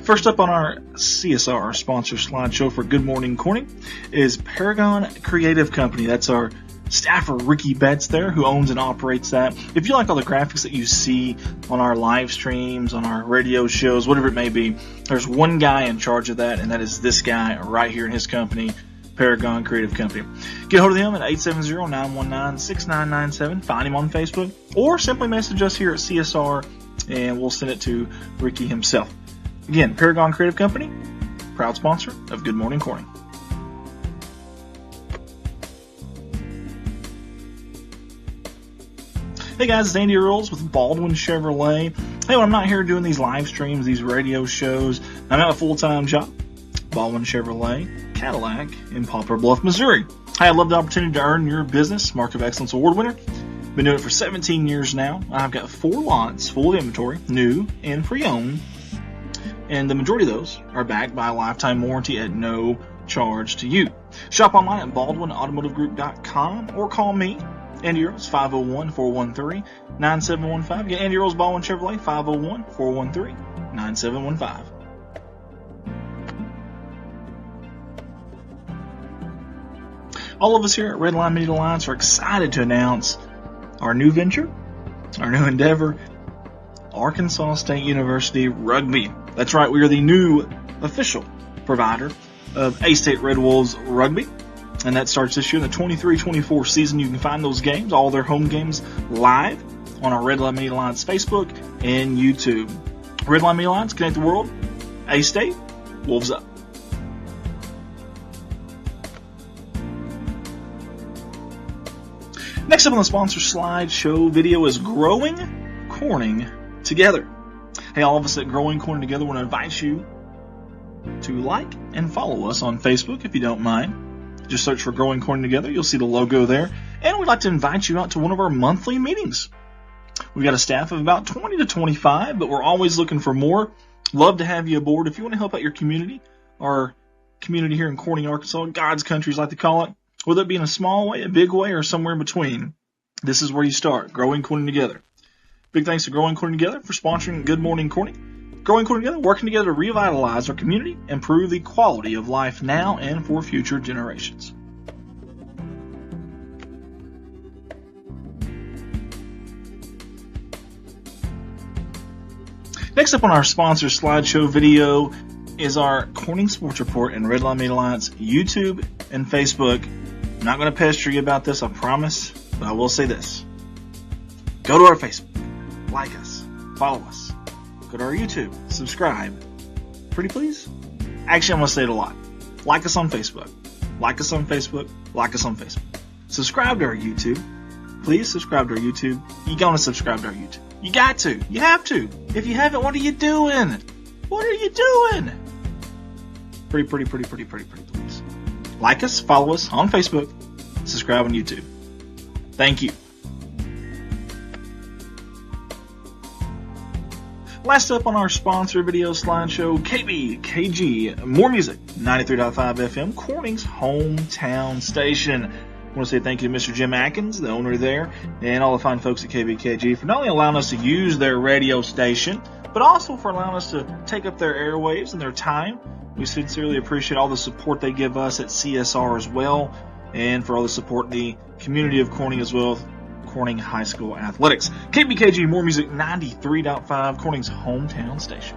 First up on our CSR sponsor slideshow for Good Morning Corning is Paragon Creative Company. That's our staffer, Ricky Betts there, who owns and operates that. If you like all the graphics that you see on our live streams, on our radio shows, whatever it may be, there's one guy in charge of that, and that is this guy right here in his company, Paragon Creative Company. Get a hold of him at 870-919-6997. Find him on Facebook, or simply message us here at CSR, and we'll send it to Ricky himself. Again, Paragon Creative Company, proud sponsor of Good Morning Corning. Hey guys, it's Andy Earls with Baldwin Chevrolet. Hey, when I'm not here doing these live streams, these radio shows, I'm at a full-time job. Baldwin Chevrolet, Cadillac in Poplar Bluff, Missouri. Hey, I love the opportunity to earn your business, Mark of Excellence Award winner. Been doing it for 17 years now. I've got 4 lots full of inventory, new and pre-owned. And the majority of those are backed by a lifetime warranty at no charge to you. Shop online at BaldwinAutomotiveGroup.com or call me, Andy Earls, 501-413-9715. Again, Andy Earls, Baldwin Chevrolet, 501-413-9715. All of us here at Redline Media Alliance are excited to announce our new venture, our new endeavor, Arkansas State University Rugby. That's right, we are the new official provider of A-State Red Wolves Rugby, and that starts this year in the 23-24 season. You can find those games, all their home games, live on our Redline Media Alliance Facebook and YouTube. Redline Media Alliance, connect the world. A-State, Wolves up. Next up on the sponsor slideshow video is Growing Corning Together. Hey, all of us at Growing Corning Together want to invite you to like and follow us on Facebook if you don't mind. Just search for Growing Corning Together. You'll see the logo there. And we'd like to invite you out to one of our monthly meetings. We've got a staff of about 20 to 25, but we're always looking for more. Love to have you aboard. If you want to help out your community, our community here in Corning, Arkansas, God's country, as I like to call it, whether it be in a small way, a big way, or somewhere in between, this is where you start, Growing Corning Together. Big thanks to Growing Corning Together for sponsoring Good Morning Corning. Growing Corning Together, working together to revitalize our community, improve the quality of life now and for future generations. Next up on our sponsor slideshow video is our Corning Sports Report and Redline Media Alliance YouTube and Facebook. I'm not going to pester you about this, I promise, but I will say this. Go to our Facebook, like us, follow us. Go to our YouTube, subscribe. Pretty please? Actually, I'm going to say it a lot. Like us on Facebook. Like us on Facebook. Like us on Facebook. Subscribe to our YouTube. Please subscribe to our YouTube. You're going to subscribe to our YouTube. You got to. You have to. If you haven't, what are you doing? What are you doing? Pretty please. Like us, follow us on Facebook, subscribe on YouTube. Thank you. Last up on our sponsor video slideshow, KBKG, more music, 93.5 FM, Corning's hometown station. I want to say thank you to Mr. Jim Atkins, the owner there, and all the fine folks at KBKG for not only allowing us to use their radio station, but also for allowing us to take up their airwaves and their time. We sincerely appreciate all the support they give us at CSR as well, and for all the support in the community of Corning as well, Corning High School Athletics. KBKG, more music, 93.5, Corning's hometown station.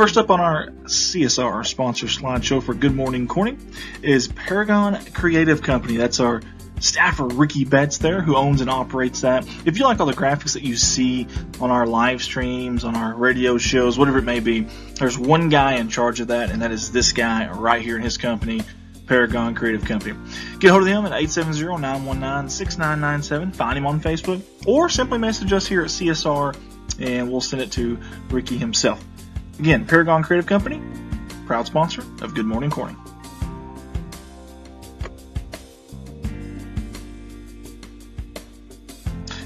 First up on our CSR sponsor slideshow for Good Morning Corning is Paragon Creative Company. That's our staffer, Ricky Betts there, who owns and operates that. If you like all the graphics that you see on our live streams, on our radio shows, whatever it may be, there's one guy in charge of that, and that is this guy right here in his company, Paragon Creative Company. Get a hold of him at 870-919-6997. Find him on Facebook, or simply message us here at CSR, and we'll send it to Ricky himself. Again, Paragon Creative Company, proud sponsor of Good Morning Corning.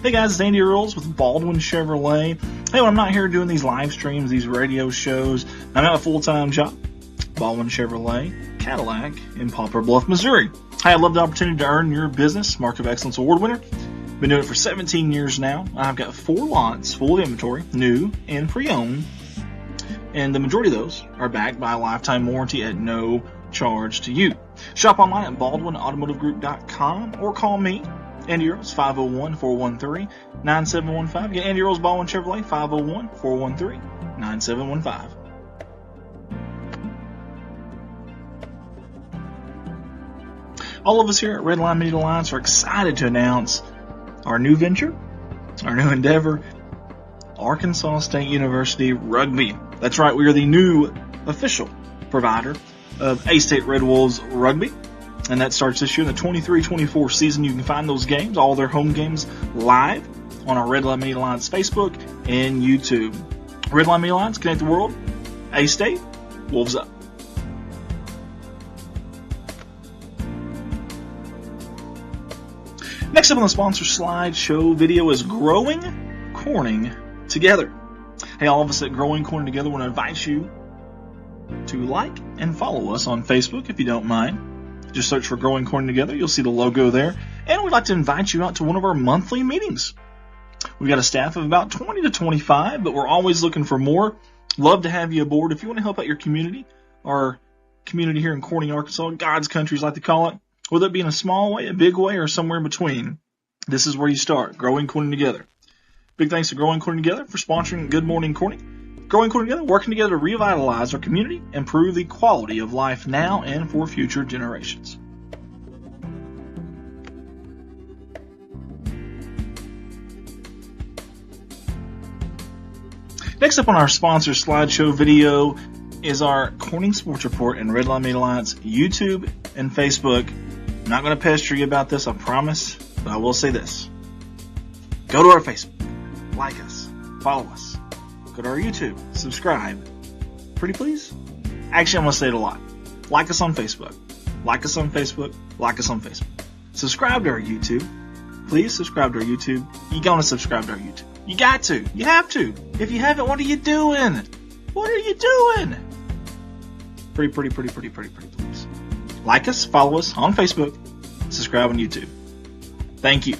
Hey guys, it's Andy Earls with Baldwin Chevrolet. Hey, when I'm not here doing these live streams, these radio shows, I'm at a full-time job. Baldwin Chevrolet, Cadillac in Poplar Bluff, Missouri. Hey, I love the opportunity to earn your business, Mark of Excellence Award winner. Been doing it for 17 years now. I've got 4 lots full of inventory, new and pre-owned. And the majority of those are backed by a lifetime warranty at no charge to you. Shop online at baldwinautomotivegroup.com or call me, Andy Earls, 501-413-9715. Again, Andy Earls, Baldwin Chevrolet, 501-413-9715. All of us here at Redline Media Alliance are excited to announce our new venture, our new endeavor, Arkansas State University Rugby. That's right, we are the new official provider of A-State Red Wolves Rugby, and that starts this year in the 23-24 season. You can find those games, all their home games, live on our Redline Media Alliance Facebook and YouTube. Redline Media Alliance, connect the world. A-State, Wolves up. Next up on the sponsor slideshow video is Growing Corning Together. Hey, all of us at Growing Corning Together want to invite you to like and follow us on Facebook if you don't mind. Just search for Growing Corning Together. You'll see the logo there. And we'd like to invite you out to one of our monthly meetings. We've got a staff of about 20 to 25, but we're always looking for more. Love to have you aboard. If you want to help out your community, our community here in Corning, Arkansas, God's country, as I like to call it, whether it be in a small way, a big way, or somewhere in between, this is where you start, Growing Corning Together. Big thanks to Growing Corning Together for sponsoring Good Morning Corning. Growing Corning Together, working together to revitalize our community, improve the quality of life now and for future generations. Next up on our sponsor slideshow video is our Corning Sports Report and Redline Media Alliance YouTube and Facebook. I'm not going to pester you about this, I promise, but I will say this. Go to our Facebook, like us, follow us. Go to our YouTube, subscribe. Pretty please? Actually, I'm going to say it a lot. Like us on Facebook. Like us on Facebook. Like us on Facebook. Subscribe to our YouTube. Please subscribe to our YouTube. You're going to subscribe to our YouTube. You got to. You have to. If you haven't, what are you doing? What are you doing? Pretty please. Like us, follow us on Facebook, subscribe on YouTube. Thank you.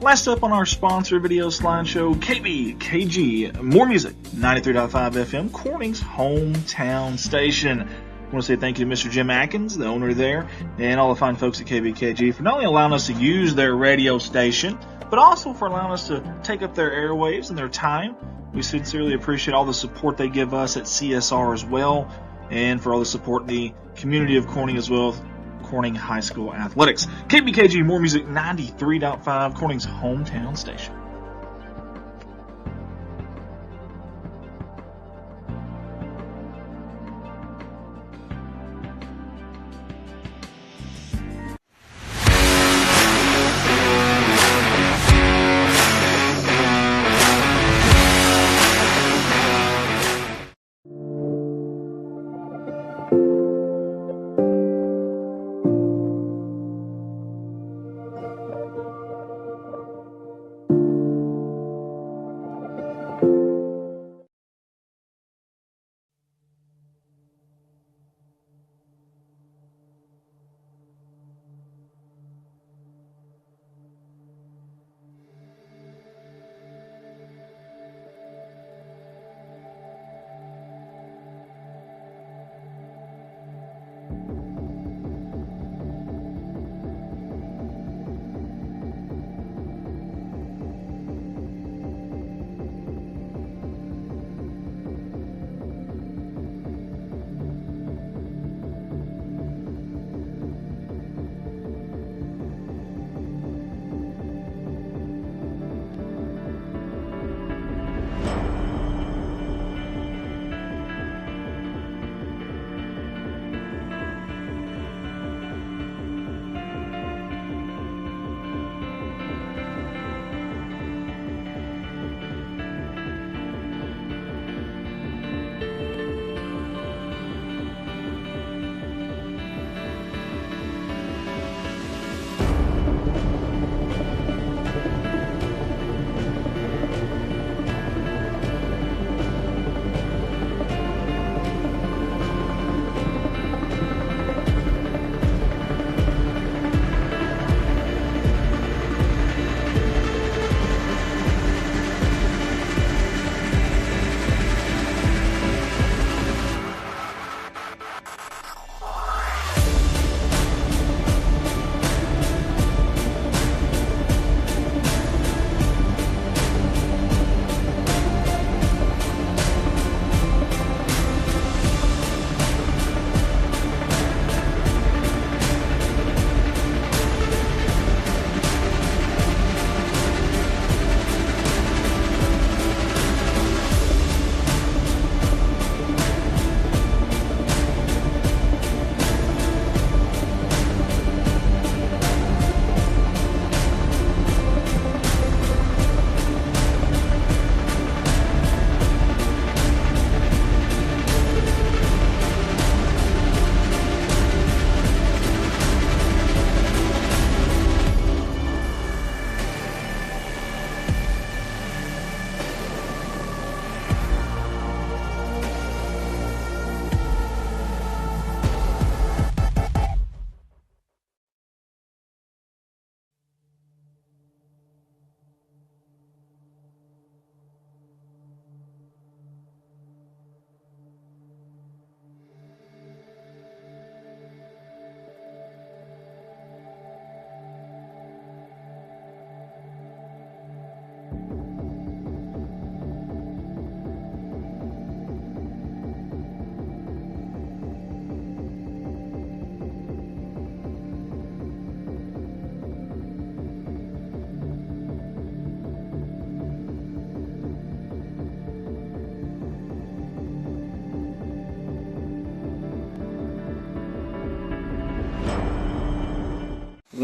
Last up on our sponsor video slideshow, KBKG, more music, 93.5 FM, Corning's hometown station. I want to say thank you to Mr. Jim Atkins, the owner there, and all the fine folks at KBKG for not only allowing us to use their radio station, but also for allowing us to take up their airwaves and their time. We sincerely appreciate all the support they give us at CSR as well, and for all the support in the community of Corning as well, Corning High School Athletics. KBKG, more music, 93.5, Corning's hometown station.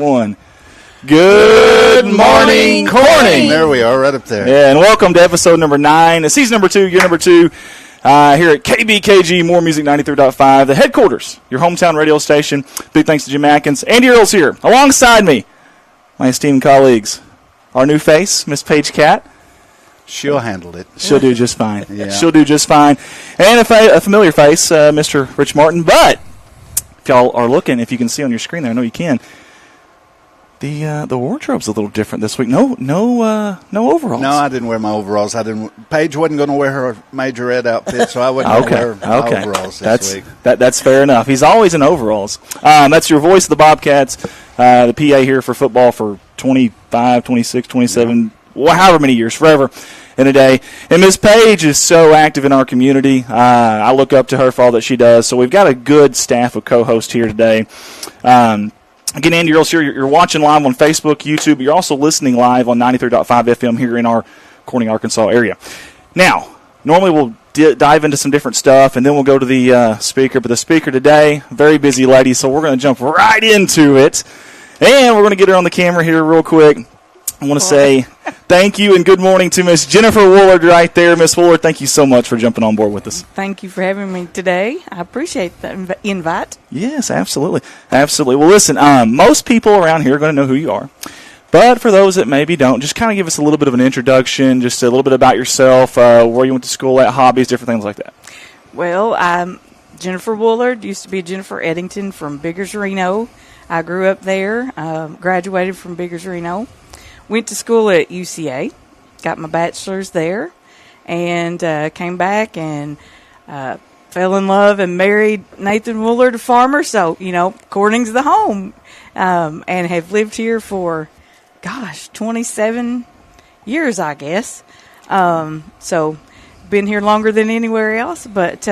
1. Good morning, Corning. There we are, right up there. Yeah, and welcome to episode number 9, season number 2, year number 2, here at KBKG, More Music 93.5, the headquarters, your hometown radio station. Big thanks to Jim Atkins. Andy Earl's here, alongside me, my esteemed colleagues. Our new face, Miss Paige Catt. She'll handle it. She'll do just fine. Yeah. She'll do just fine. And a familiar face, Mr. Rich Martin. But if y'all are looking, if you can see on your screen there, I know you can. The wardrobe's a little different this week. No overalls. No, I didn't wear my overalls. Paige wasn't going to wear her majorette outfit, so I wasn't going to wear my overalls this week. That's fair enough. He's always in overalls. That's your voice of the Bobcats, the PA here for football for 25, 26, 27, however many years, forever in a day. And Ms. Paige is so active in our community. I look up to her for all that she does. So we've got a good staff of co-hosts here today. Again, Andy Earls here. You're watching live on Facebook, YouTube. You're also listening live on 93.5 FM here in our Corning, Arkansas area. Now, normally we'll dive into some different stuff, and then we'll go to the speaker. But the speaker today, very busy lady, so we're going to jump right into it. And we're going to get her on the camera here real quick. I want to say thank you and good morning to Miss Jennifer Woolard right there. Miss Woolard, thank you so much for jumping on board with us. Thank you for having me today. I appreciate the invite. Yes, absolutely. Absolutely. Well, listen, most people around here are going to know who you are. But for those that maybe don't, just kind of give us a little bit of an introduction, just a little bit about yourself, where you went to school at, hobbies, different things like that. Well, I'm Jennifer Woolard, used to be Jennifer Eddington from Biggers, Reno. I grew up there, graduated from Biggers, Reno. Went to school at UCA, got my bachelor's there, and came back and fell in love and married Nathan Woolard, a farmer. So, Corning's the home, and have lived here for, 27 years, I guess. So, been here longer than anywhere else, but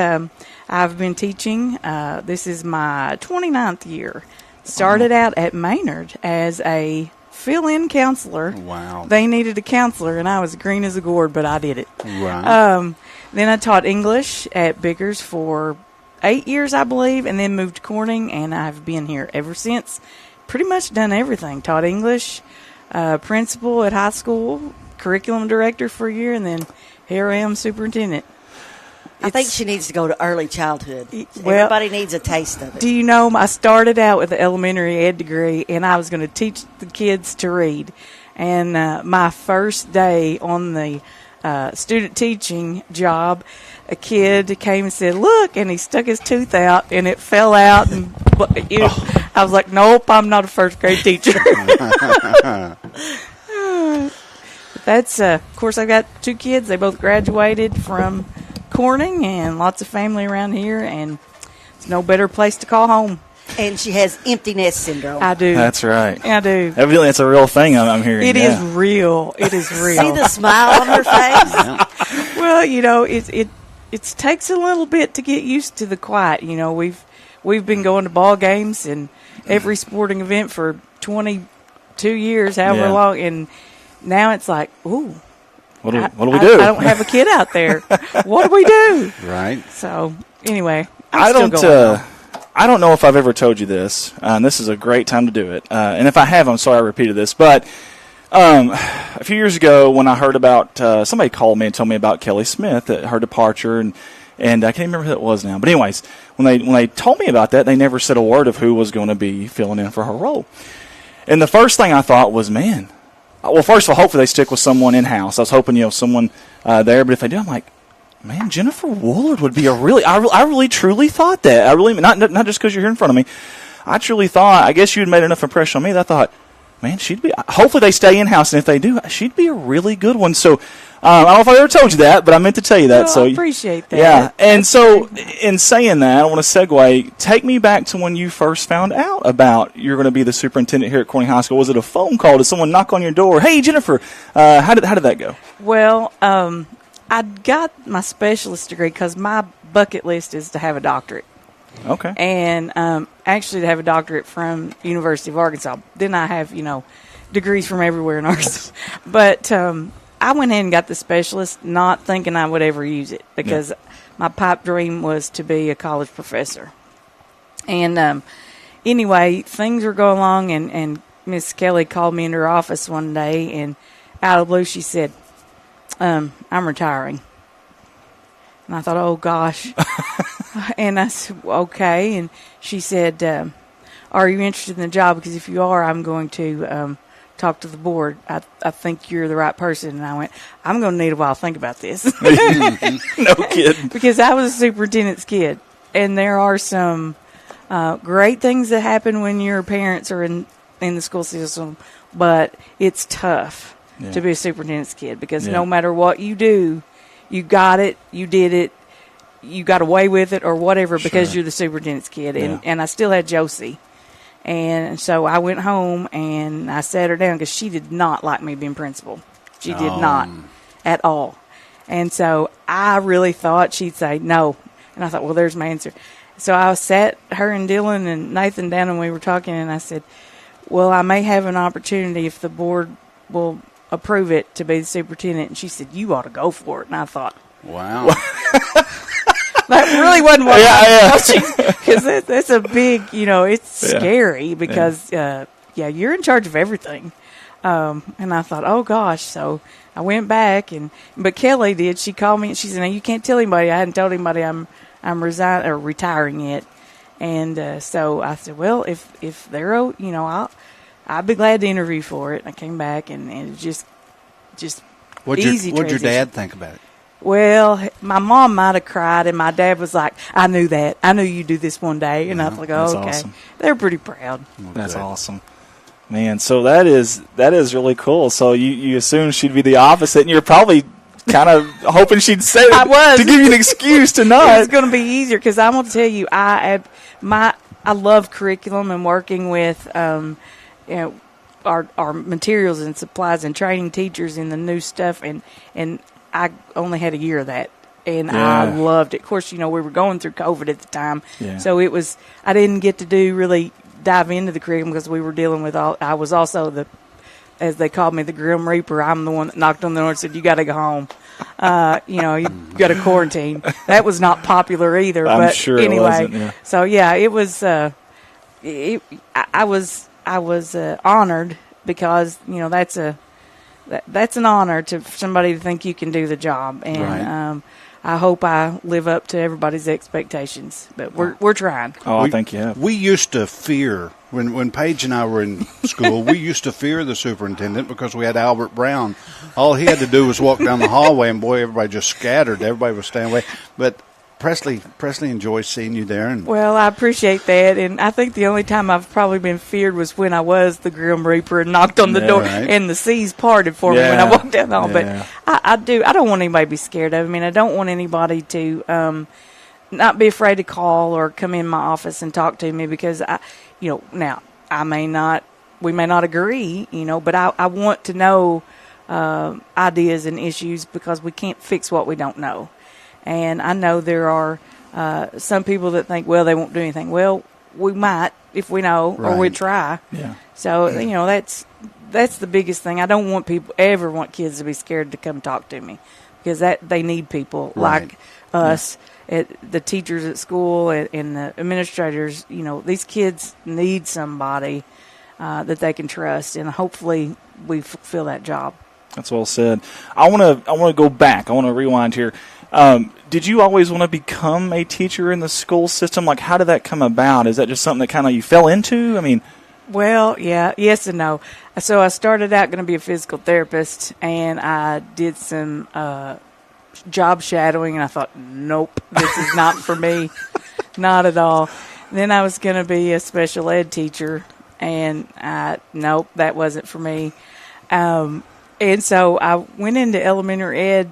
I've been teaching. This is my 29th year. Started out at Maynard as a fill-in counselor. Wow. They needed a counselor, and I was green as a gourd, but I did it. Right. Then I taught English at Biggers for 8 years, I believe, and then moved to Corning, and I've been here ever since. Pretty much done everything. Taught English, principal at high school, curriculum director for a year, and then here I am, superintendent. I think she needs to go to early childhood. Well, everybody needs a taste of it. Do you know, I started out with an elementary ed degree, and I was going to teach the kids to read. And my first day on the student teaching job, a kid came and said, "Look," and he stuck his tooth out, and it fell out. And I was like, "Nope, I'm not a first grade teacher." That's, of course, I've got 2 kids. They both graduated from Corning, and lots of family around here, and it's no better place to call home. And she has empty nest syndrome. I do. That's right. I do. Evidently, it's a real thing I'm hearing. It is real. It is real. See the smile on her face? Well, it takes a little bit to get used to the quiet. We've been going to ball games and every sporting event for 22 years, however long, and now it's like, ooh. What do we do? I don't have a kid out there. What do we do? Right. So, anyway, I don't know if I've ever told you this, and this is a great time to do it. And if I have, I'm sorry I repeated this. But a few years ago when I heard about, somebody called me and told me about Kelly Smith, her departure, and I can't remember who it was now. But anyways, when they told me about that, they never said a word of who was going to be filling in for her role. And the first thing I thought was, man, well, first of all, hopefully they stick with someone in-house. I was hoping, someone there. But if they do, I'm like, man, Jennifer Woolard would be I really truly thought that. I really, not just because you're here in front of me. I truly thought, I guess you had made enough impression on me that I thought, man, hopefully they stay in-house. And if they do, she'd be a really good one. So, I don't know if I ever told you that, but I meant to tell you that. Well, so I appreciate that. Yeah. And so in saying that, I want to segue, take me back to when you first found out about you're going to be the superintendent here at Corning High School. Was it a phone call? Did someone knock on your door? Hey, Jennifer, how did that go? Well, I got my specialist degree because my bucket list is to have a doctorate. Okay. And actually to have a doctorate from University of Arkansas. Then I have, degrees from everywhere in Arkansas. But I went ahead and got the specialist, not thinking I would ever use it because my pipe dream was to be a college professor. And anyway, things were going along, and Miss Kelly called me into her office one day, and out of the blue she said, I'm retiring. And I thought, oh, gosh. And I said, okay. And she said, are you interested in the job? Because if you are, I'm going to talk to the board. I think you're the right person. And I went, I'm going to need a while to think about this. No kidding. Because I was a superintendent's kid. And there are some great things that happen when your parents are in the school system, but it's tough to be a superintendent's kid because no matter what you do, you got it, you did it, you got away with it or whatever because you're the superintendent's kid. And I still had Josie. And so I went home and I sat her down because she did not like me being principal. She did not at all. And so I really thought she'd say no. And I thought, well, there's my answer. So I sat her and Dylan and Nathan down and we were talking and I said, well, I may have an opportunity if the board will approve it to be the superintendent. And she said, you ought to go for it. And I thought, wow. That really wasn't what I was because that's a big, it's scary because, you're in charge of everything. And I thought, oh, gosh. So I went back, but Kelly did. She called me, and she said, now, you can't tell anybody. I hadn't told anybody I'm retiring yet. And so I said, well, if they're, I'll be glad to interview for it. And I came back, and it just easy transition. What'd your dad think about it? Well, my mom might have cried, and my dad was like, I knew that. I knew you'd do this one day. And I was like, oh, okay. Awesome. They're pretty proud. That's awesome. Man, so that is really cool. So you assumed she'd be the opposite, and you're probably kind of hoping she'd say it I was. to give you an excuse to not. It's going to be easier because I'm going to tell you, I love curriculum and working with our materials and supplies and training teachers in the new stuff, and I only had a year of that. And I loved it. Of course, we were going through COVID at the time. Yeah. So I didn't get to really dive into the curriculum because we were dealing with I was also as they called me, the Grim Reaper. I'm the one that knocked on the door and said, you got to go home. You got to quarantine. That was not popular either. I'm sure anyway, it wasn't, So it was, I was honored because, that's an honor to somebody to think you can do the job. And, I hope I live up to everybody's expectations, but we're trying. Oh, I think you have. We used to fear, when Paige and I were in school, we used to fear the superintendent because we had Albert Brown. All he had to do was walk down the hallway, and boy, everybody just scattered. Everybody was staying away. But Presley enjoys seeing you there. Well, I appreciate that, and I think the only time I've probably been feared was when I was the Grim Reaper and knocked on the door, and the seas parted for me when I walked down the hall. But I don't want anybody to be scared of me, and I don't want anybody to not be afraid to call or come in my office and talk to me because now we may not agree, but I want to know ideas and issues because we can't fix what we don't know. And I know there are some people that think, well, they won't do anything. Well, we might if we know or we try. Yeah. So, that's the biggest thing. I don't want kids to be scared to come talk to me because they need people like us, the teachers at school and the administrators. These kids need somebody that they can trust, and hopefully we fulfill that job. That's well said. I want to go back. I want to rewind here. Did you always want to become a teacher in the school system? Like, how did that come about? Is that just something that kind of you fell into? I mean, well, yes and no. So I started out going to be a physical therapist, and I did some job shadowing, and I thought, nope, this is not for me, not at all. Then I was going to be a special ed teacher, and nope, that wasn't for me. And so I went into elementary ed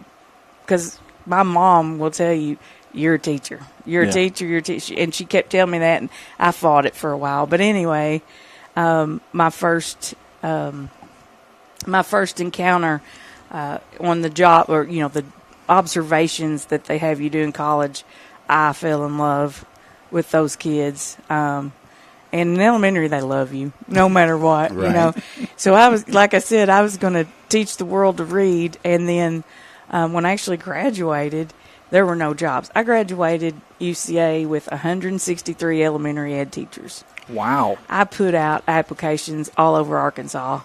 because my mom will tell you, you're a teacher. You're a teacher, you're a teacher. And she kept telling me that, and I fought it for a while. But anyway, my first encounter on the job, or, the observations that they have you do in college, I fell in love with those kids. And in elementary, they love you no matter what, So I was, like I said, I was going to teach the world to read, and then when I actually graduated, there were no jobs. I graduated UCA with 163 elementary ed teachers. Wow. I put out applications all over Arkansas.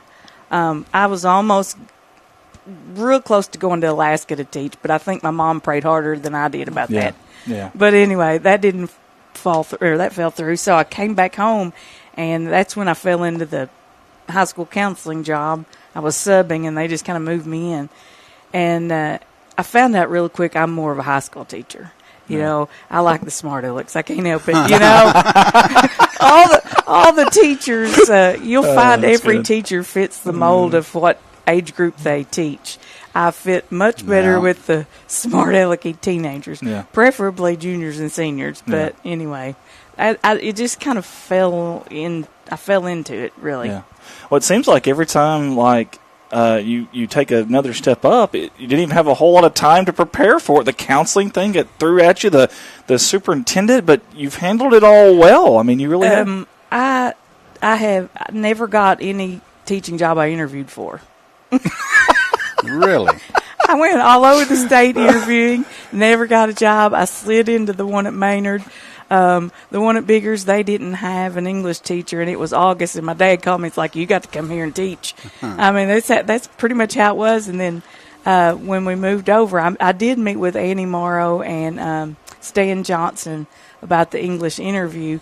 I was almost real close to going to Alaska to teach, but I think my mom prayed harder than I did about that. Yeah. But anyway, that didn't fall through, or that fell through. So I came back home, and that's when I fell into the high school counseling job. I was subbing, and they just kind of moved me in. And I found out real quick I'm more of a high school teacher. You know, I like the smart alecks. I can't help it. You know, all the teachers, you'll find every good. teacher fits the mold of what age group they teach. I fit much better with the smart alecky teenagers, preferably juniors and seniors. But anyway, it just kind of fell in. I fell into it, really. Yeah. Well, it seems like every time, you take another step up, you didn't even have a whole lot of time to prepare for it. The counseling thing got threw at you, the superintendent, but you've handled it all well. I mean, you really have. I have never got any teaching job I interviewed for. Really? I went all over the state interviewing, never got a job. I slid into the one at Maynard. The one at Biggers, they didn't have an English teacher, and it was August, and my dad called me. It's like, you got to come here and teach. I mean, that's pretty much how it was. And then when we moved over, I did meet with Annie Morrow and Stan Johnson about the English interview,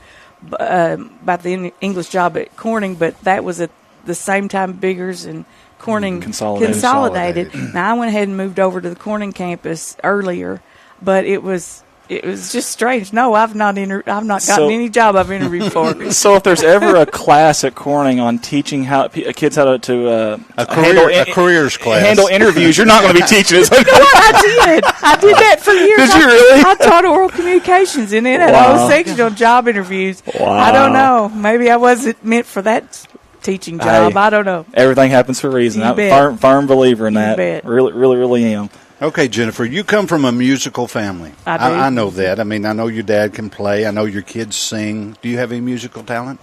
about the English job at Corning, but that was at the same time Biggers and Corning consolidated. Now, I went ahead and moved over to the Corning campus earlier, but it was just strange. No, I've not gotten any job I've interviewed for. So if there's ever a class at Corning on teaching kids how to careers class handle interviews, you're not going to be teaching it. I did that for years. Did you really? I taught oral communications, and it had a whole section on job interviews. Wow. I don't know. Maybe I wasn't meant for that teaching job. I don't know. Everything happens for a reason. I'm a firm believer in that. Bet. Really, really, really am. Okay, Jennifer, you come from a musical family. I do. I know that. I mean, I know your dad can play. I know your kids sing. Do you have any musical talent?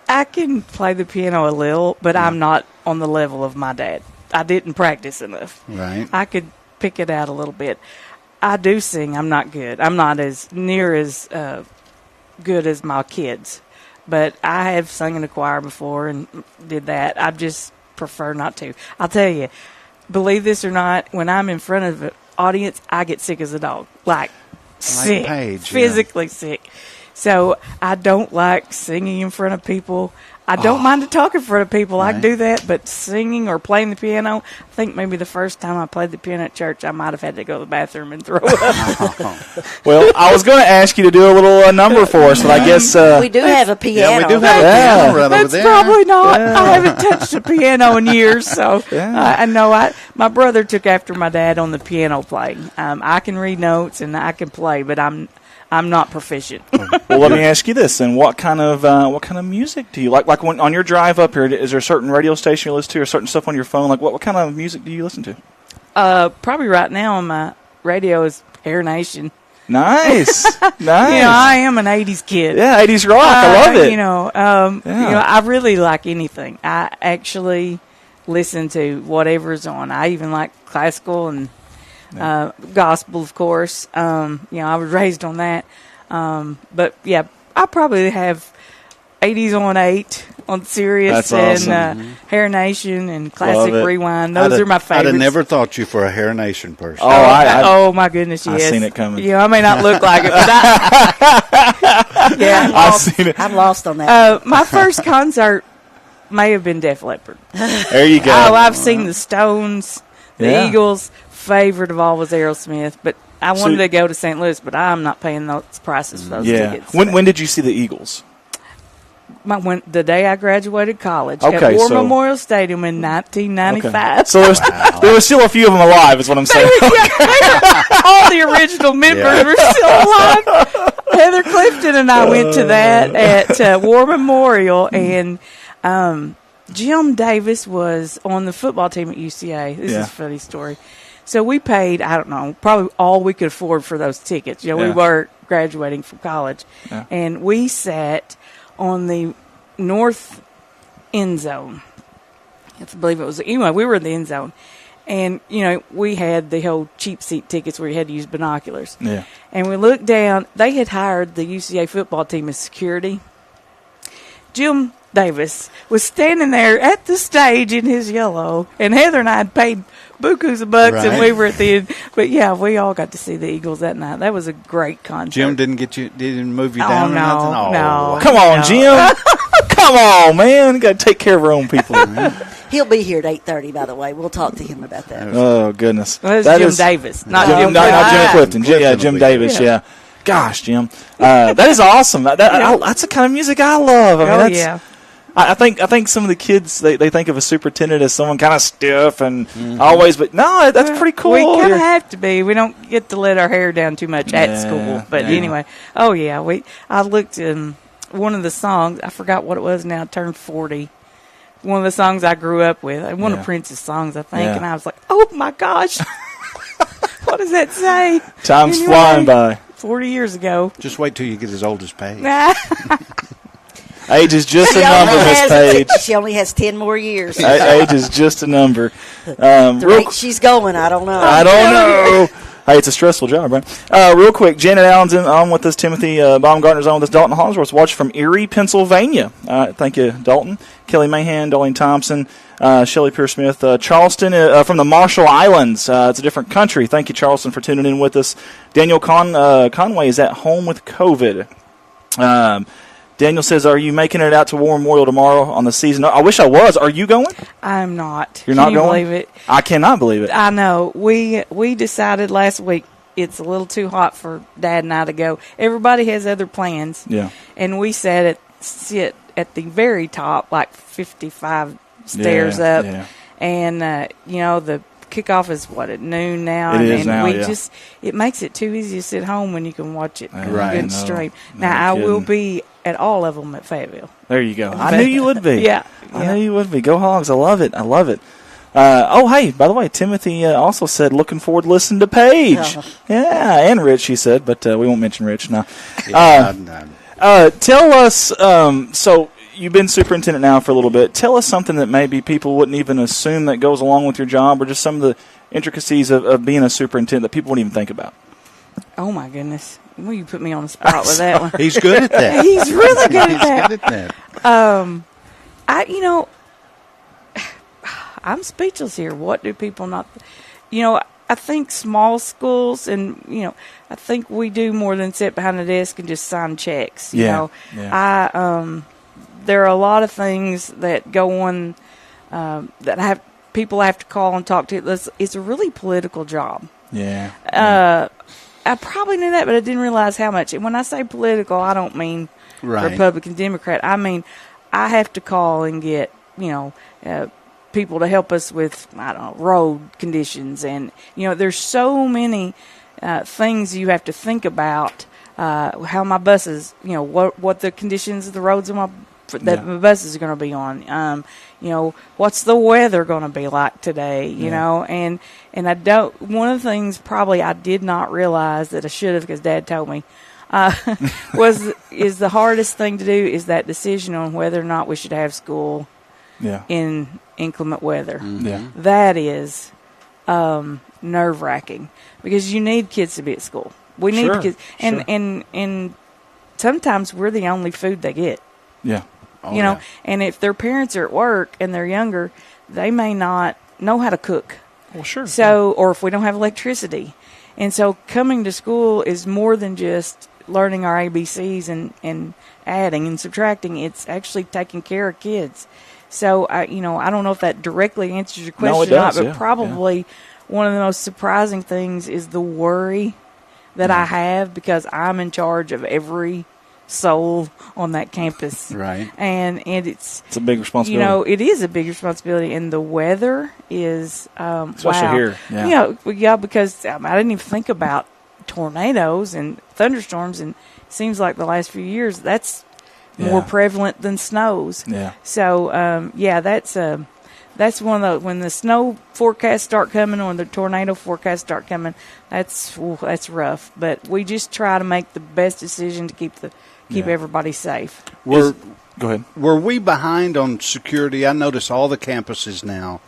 I can play the piano a little, but I'm not on the level of my dad. I didn't practice enough. Right. I could pick it out a little bit. I do sing. I'm not good. I'm not as near as good as my kids. But I have sung in a choir before and did that. I just prefer not to. I'll tell you, believe this or not, when I'm in front of an audience, I get sick as a dog. Sick. Paige, physically sick. So I don't like singing in front of people. I don't mind to talk in front of people. I can do that, but singing or playing the piano, I think maybe the first time I played the piano at church, I might have had to go to the bathroom and throw up. Well, I was going to ask you to do a little number for us, but I guess we do have a piano. Yeah, we do have a piano right over That's there. probably not. I haven't touched a piano in years, so I know. My brother took after my dad on the piano playing. I can read notes and I can play, but I'm not proficient. Well, let me ask you this: then, what kind of music do you like? Like when on your drive up here, is there a certain radio station you listen to, or certain stuff on your phone? Like what kind of music do you listen to? Probably right now on my radio is Air Nation. Nice, nice. I am an '80s kid. Yeah, '80s rock. I love it. I really like anything. I actually listen to whatever's on. I even like classical and gospel, of course. I was raised on that. But yeah, I probably have 80s on 8 on Sirius. That's awesome. And Hair Nation and Classic Rewind. Those are my favorites. I'd have never thought you for a Hair Nation person. Oh my goodness, yes. I've seen it coming. Yeah, I may not look like it, but I've seen it. I'm lost on that. my first concert may have been Def Leppard. There you go. Oh, I've seen the Stones, the Yeah. Eagles. Favorite of all was Aerosmith, but I wanted to go to St. Louis, but I'm not paying those prices for those tickets. When did you see the Eagles? The day I graduated college Okay, at War so- Memorial Stadium in 1995. So there was still a few of them alive, is what I'm saying. All the original members were still alive. Heather Clifton and I went to that at War Memorial, and Jim Davis was on the football team at UCA. This is a funny story. So we paid, I don't know, probably all we could afford for those tickets. We were graduating from college. Yeah. And we sat on the north end zone. I have to believe it was. Anyway, we were in the end zone. And, we had the whole cheap seat tickets where you had to use binoculars. Yeah. And we looked down. They had hired the UCA football team as security. Jim Davis was standing there at the stage in his yellow, and Heather and I had paid bukus of bucks, and we were at the end. But, yeah, we all got to see the Eagles that night. That was a great concert. Jim didn't move you down or no, nothing? Oh, no. Come on, Jim. Come on, man. Got to take care of our own people. He'll be here at 8:30, by the way. We'll talk to him about that. Oh, goodness. Well, that is Jim Davis, not Jim Clifton. Not Jim Clifton. Jim Davis, yeah. Gosh, Jim. That is awesome. That's the kind of music I love. I mean, yeah. I think some of the kids they think of a superintendent as someone kind of stiff and always, but no, that's pretty cool. We kind of have to be. We don't get to let our hair down too much at school. But anyway, I looked in one of the songs. I forgot what it was now. I turned 40. One of the songs I grew up with. One of Prince's songs, I think. Yeah. And I was like, oh, my gosh. What does that say? Time's flying by. 40 years ago. Just wait till you get as old as Paige. Age is just a number, Miss Paige. She only has 10 more years. Age is just a number. The rate she's going, I don't know. I don't know. Hey, it's a stressful job, right? Real quick, Janet Allen's on with us. Timothy Baumgartner's on with us. Dalton Hollingsworth's watching from Erie, Pennsylvania. Thank you, Dalton. Kelly Mahan, Darlene Thompson, Shelley Pierce-Smith. Charleston from the Marshall Islands. It's a different country. Thank you, Charleston, for tuning in with us. Daniel Conway is at home with COVID. Daniel says, are you making it out to War Memorial tomorrow on the season? I wish I was. Are you going? I'm not. You're not Can you going? believe it? I cannot believe it. I know. We decided last week it's a little too hot for Dad and I to go. Everybody has other plans. Yeah. And we sit at the very top, like 55 stairs up. Yeah. And, the kickoff is at noon now. It and is now, it makes it too easy to sit home when you can watch it Right. Stream. No now, kidding. I will be at all of them at Fayetteville. There you go. I knew you would be. Yeah. I knew you would be. Go Hogs. I love it. Hey, by the way, Timothy also said, looking forward to listening to Paige. Yeah, and Rich, he said, but we won't mention Rich now. Tell us, so you've been superintendent now for a little bit. Tell us something that maybe people wouldn't even assume that goes along with your job, or just some of the intricacies of being a superintendent that people wouldn't even think about. Oh, my goodness. Well, you put me on the spot with that one. He's good at that. He's really good at that. I'm speechless here. What do people not... I think small schools and, I think we do more than sit behind a desk and just sign checks. There are a lot of things that go on that people have to call and talk to. It's a really political job. Yeah. I probably knew that, but I didn't realize how much. And when I say political, I don't mean Republican, Democrat. I mean, I have to call and get, people to help us with, road conditions. And, there's so many things you have to think about, how my buses, what the conditions of the roads my buses are going to be on. What's the weather going to be like today, and I don't, one of the things probably I did not realize that I should have, because Dad told me, is the hardest thing to do is that decision on whether or not we should have school in inclement weather. Yeah. That is nerve-wracking, because you need kids to be at school. We need kids, and sometimes we're the only food they get. Yeah. And if their parents are at work and they're younger, they may not know how to cook. Well, sure. So, or if we don't have electricity. And so coming to school is more than just learning our ABCs and adding and subtracting. It's actually taking care of kids. So, I don't know if that directly answers your question or not, but probably one of the most surprising things is the worry that I have, because I'm in charge of every soul on that campus. Right. And it's a big responsibility. It is a big responsibility, and the weather is especially here. Yeah. Because I didn't even think about tornadoes and thunderstorms, and it seems like the last few years that's more prevalent than snows. Yeah. So that's one of the, when the snow forecasts start coming or the tornado forecasts start coming, that's rough. But we just try to make the best decision to keep everybody safe. Go ahead. Were we behind on security? I notice all the campuses now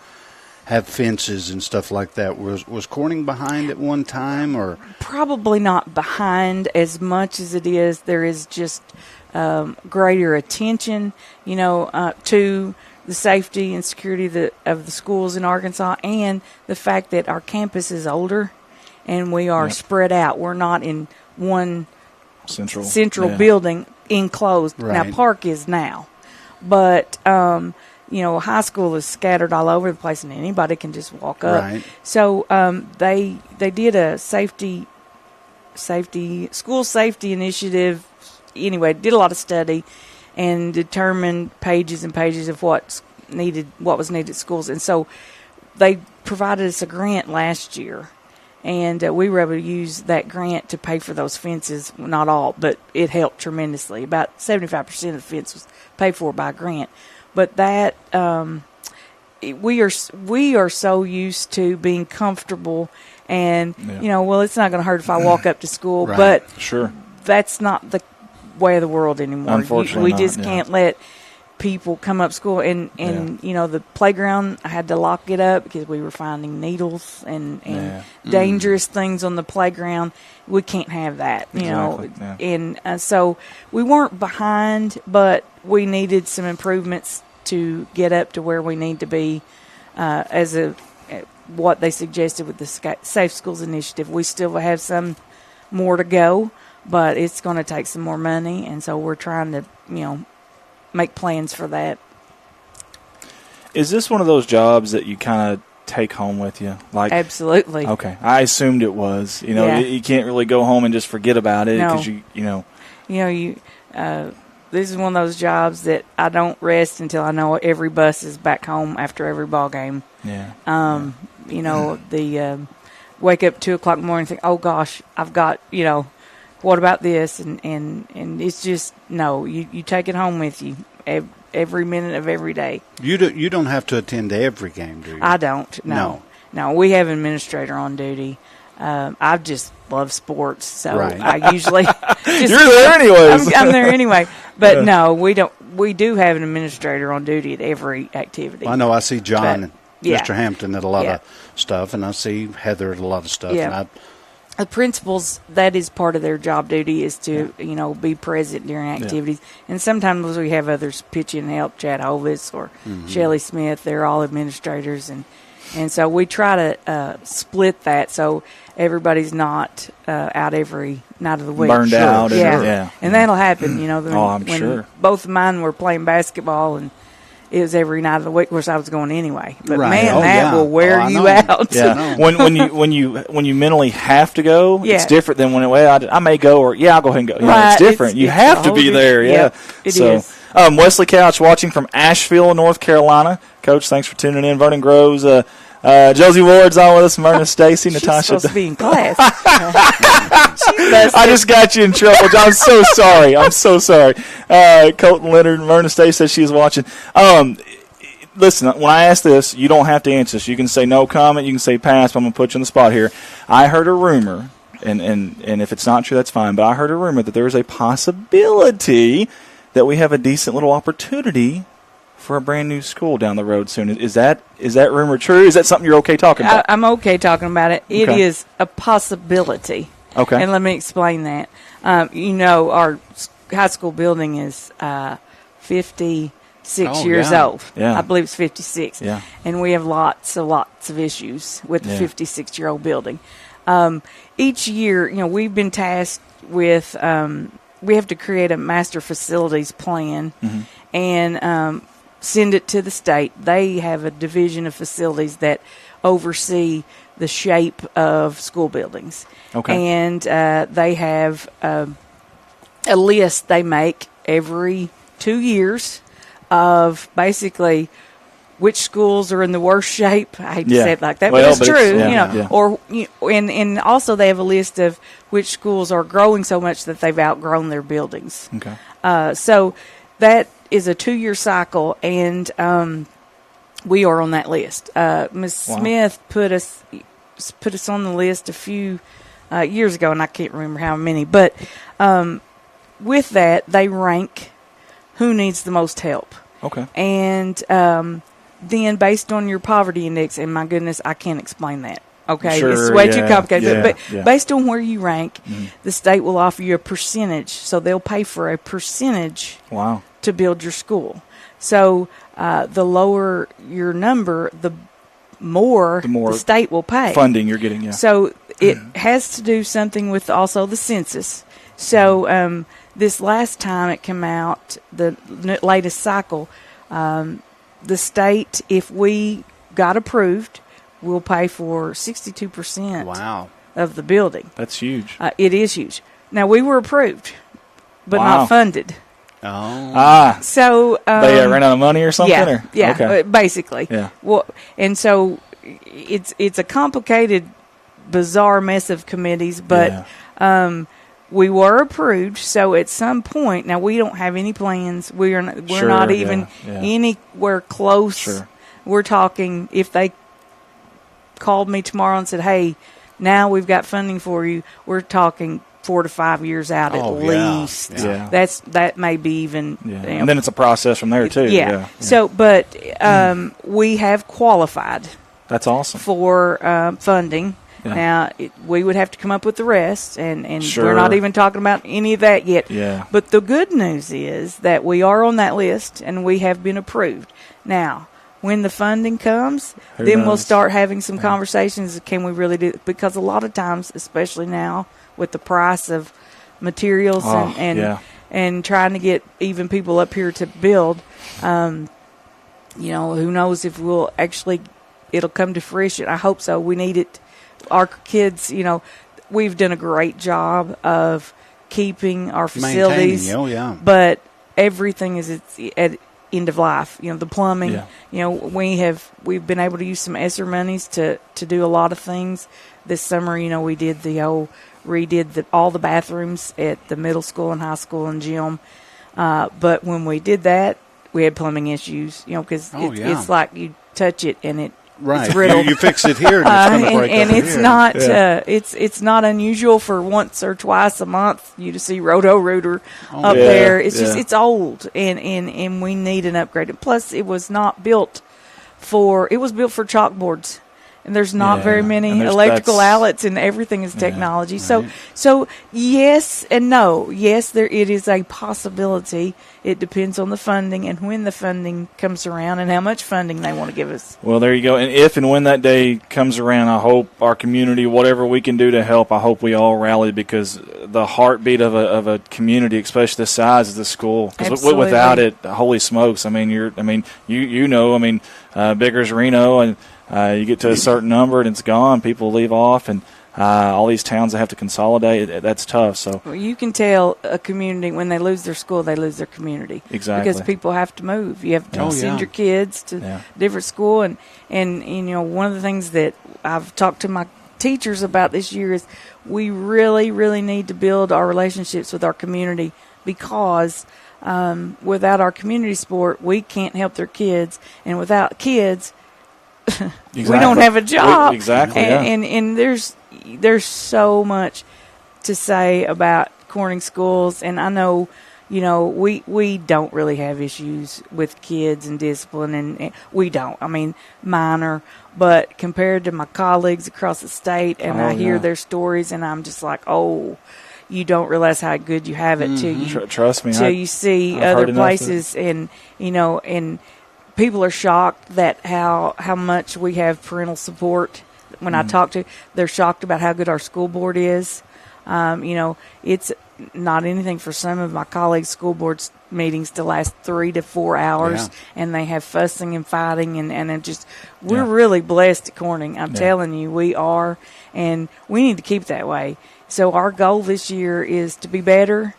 have fences and stuff like that. Was Corning behind at one time, or probably not behind as much as it is? There is just greater attention, to the safety and security of the schools in Arkansas, and the fact that our campus is older and we are spread out. We're not in one central building enclosed. Right. Now, Park is now, but high school is scattered all over the place, and anybody can just walk up. Right. So they did a school safety initiative. Anyway, did a lot of study and determined pages and pages of what was needed at schools, and so they provided us a grant last year. And we were able to use that grant to pay for those fences. Not all, but it helped tremendously. About 75% of the fence was paid for by a grant. But that we are so used to being comfortable, and it's not going to hurt if I walk up to school. Right. But Sure, that's not the way of the world anymore. Unfortunately, we just can't let people come up school, and the playground, I had to lock it up because we were finding needles and dangerous things on the playground. We can't have that, and so we weren't behind, but we needed some improvements to get up to where we need to be as what they suggested with the Safe Schools Initiative. We still have some more to go, but it's going to take some more money, and so we're trying to make plans for that. Is this one of those jobs that you kind of take home with you? Like, absolutely. Okay, I assumed it was. You can't really go home and just forget about it because this is one of those jobs that I don't rest until I know every bus is back home after every ball game. Yeah. The wake up at 2:00 in the morning and think, oh gosh, I've got what about this? And it's just, no, you take it home with you every minute of every day. You don't have to attend every game, do you? I don't, no. No, we have an administrator on duty. I just love sports, so right. I usually You're there anyways. I'm there anyway. But no, we don't. We do have an administrator on duty at every activity. I know. I see John and yeah. Mr. Hampton at a lot of stuff, and I see Heather at a lot of stuff. Yeah. And the principals, that is part of their job duty, is to be present during activities. And sometimes we have others pitch in and help. Chad Hovis or Shelley Smith, they're all administrators, and so we try to split that so everybody's not out every night of the week. Burned out. And that'll happen. I'm sure. Both of mine were playing basketball, and it was every night of the week. Of course, I was going anyway. But man, will wear you out. Yeah. when you mentally have to go, it's different than when I may go or I'll go ahead and go. Right. It's different. You have to be there. Yeah. It is. Wesley Couch watching from Asheville, North Carolina. Coach, thanks for tuning in. Vernon Groves, Josie Ward's on with us. Myrna Stacy, Natasha. Supposed to be in class. I just got you in trouble, John. I'm so sorry. Colton Leonard, Myrna Stacy says she's watching. Listen, when I ask this, you don't have to answer this. You can say no comment. You can say pass. But I'm going to put you on the spot here. I heard a rumor, and if it's not true, that's fine. But I heard a rumor that there is a possibility that we have a decent little opportunity for a brand new school down the road soon. Is that rumor true? Is that something you're okay talking about? I'm okay talking about it. It is a possibility. Okay. And let me explain that. Our high school building is 56 years old. Yeah. I believe it's 56. Yeah. And we have lots of issues with the 56-year-old building. Each year, we've been tasked with we have to create a master facilities plan and send it to the state. They have a division of facilities that oversee the shape of school buildings. Okay. And they have a list they make every 2 years of basically which schools are in the worst shape. I hate to say it like that, but it's true. And also they have a list of which schools are growing so much that they've outgrown their buildings. Okay. So that is a 2-year cycle, and we are on that list. Ms. Smith put us on the list a few years ago, and I can't remember how many. But with that, they rank who needs the most help. Okay. And then based on your poverty index, and my goodness, I can't explain that. Okay, Sure, it's way too yeah, complicated. But yeah. based on where you rank, the state will offer you a percentage. So they'll pay for a percentage Wow. to build your school. So the lower your number, the more the state will pay. Funding you're getting, yeah. So it has to do something with also the census. So this last time it came out, the latest cycle, the state, if we got approved, will pay for 62% Wow. of the building. That's huge. It is huge. Now, we were approved, but Wow. not funded. Oh. So They ran out of money or something? yeah, Or? yeah, Okay. basically. Yeah. Well, and so it's a complicated, bizarre mess of committees, but we were approved. So at some point, now we don't have any plans. We're Sure, not even yeah. anywhere close. Sure. We're talking if they called me tomorrow and said, "Hey, now we've got funding for you," we're talking 4 to 5 years out at least. Yeah. That may be even. Yeah. you know, And then it's a process from there, too. yeah. So, but we have qualified That's awesome. for funding. Yeah. Now, we would have to come up with the rest, and Sure. we're not even talking about any of that yet. Yeah. But the good news is that we are on that list, and we have been approved. Now, when the funding comes, Who then we'll knows? start having some conversations. Can we really do it? Because a lot of times, especially now with the price of materials Oh, and yeah. and trying to get even people up here to build, who knows if it'll come to fruition. I hope so. We need it. Our kids, we've done a great job of keeping our facilities. Maintaining, yeah. But everything is at end of life. The plumbing. Yeah. We've been able to use some ESSER monies to do a lot of things. This summer, we did redid all the bathrooms at the middle school and high school and gym. But when we did that, we had plumbing issues. Because it's like you touch it and it's riddled. You fix it here, and it's going to break and over it's here. not it's not unusual for once or twice a month you to see Roto-Rooter up yeah, there. It's just yeah. it's old and we need an upgrade. And plus, it was built for chalkboards. And there's not Yeah, very many and electrical that's- outlets, and everything is technology. right. So yes and no. Yes, it is a possibility. It depends on the funding and when the funding comes around and how much funding they want to give us. Well, there you go. And if and when that day comes around, I hope our community, whatever we can do to help, I hope we all rally, because the heartbeat of a community, especially the size of the school, because Absolutely. without it, holy smokes! Biggers Reno, and you get to a certain number and it's gone. People leave off, and all these towns that have to consolidate. That's tough. So Well, you can tell a community when they lose their school, they lose their community. Exactly. Because people have to move. You have to Oh, send yeah. your kids to different school. And one of the things that I've talked to my teachers about this year is we really, really need to build our relationships with our community, because without our community sport, we can't help their kids. And without kids, we don't have a job. Exactly. And there's so much to say about Corning schools, and I know, we don't really have issues with kids and discipline, and we don't. I mean, minor, but compared to my colleagues across the state, and I hear their stories, and I'm just like, oh, you don't realize how good you have it till you Trust me. till you see I've other heard enough of places, and and people are shocked that how much we have parental support. When I talk to, they're shocked about how good our school board is. It's not anything for some of my colleagues' school board meetings to last 3 to 4 hours, and they have fussing and fighting, and it just, we're really blessed at Corning. I'm telling you, we are, and we need to keep that way. So our goal this year is to be better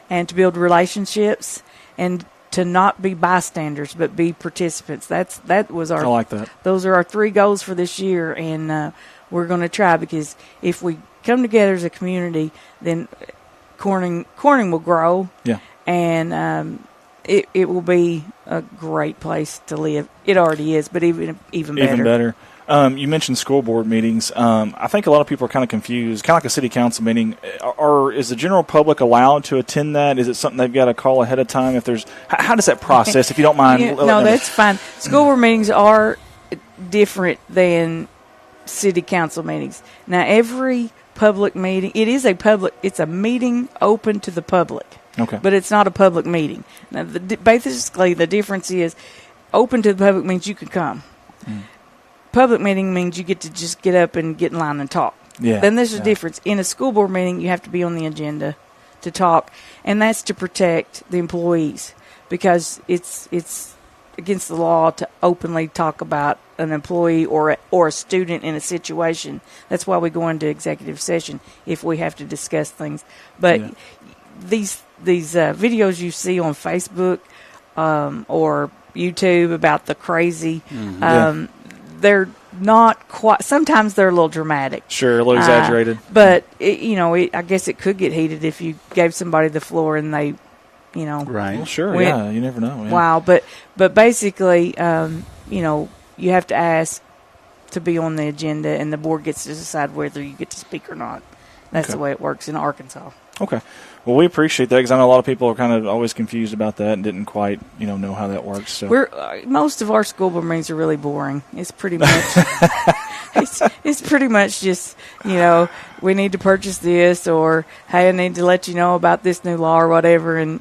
and to build relationships and to not be bystanders, but be participants. That was our. I like that. Those are our 3 goals for this year, and we're going to try, because if we come together as a community, then Corning will grow. Yeah. And it will be a great place to live. It already is, but even better. Even better. You mentioned school board meetings. I think a lot of people are kind of confused, kind of like a city council meeting. Is the general public allowed to attend that? Is it something they've got to call ahead of time? If there's, how does that process? If you don't mind, no, that's fine. School board meetings are different than city council meetings. Now, every public meeting, it's a meeting open to the public. Okay, but it's not a public meeting. Now, basically, the difference is open to the public means you can come. Public meeting means you get to just get up and get in line and talk. Yeah. Then there's a difference. In a school board meeting, you have to be on the agenda to talk, and that's to protect the employees because it's against the law to openly talk about an employee or a student in a situation. That's why we go into executive session if we have to discuss things. But these videos you see on Facebook or YouTube about the crazy. They're not quite. Sometimes they're a little dramatic. Sure, a little exaggerated. But I guess it could get heated if you gave somebody the floor and they, right. Well, sure, went, you never know. Yeah. Wow, but basically, you have to ask to be on the agenda, and the board gets to decide whether you get to speak or not. That's the way it works in Arkansas. Okay. Well, we appreciate that because I know a lot of people are kind of always confused about that and didn't quite, know how that works. So most of our school board meetings are really boring. It's pretty much it's pretty much just we need to purchase this, or hey, I need to let you know about this new law or whatever. And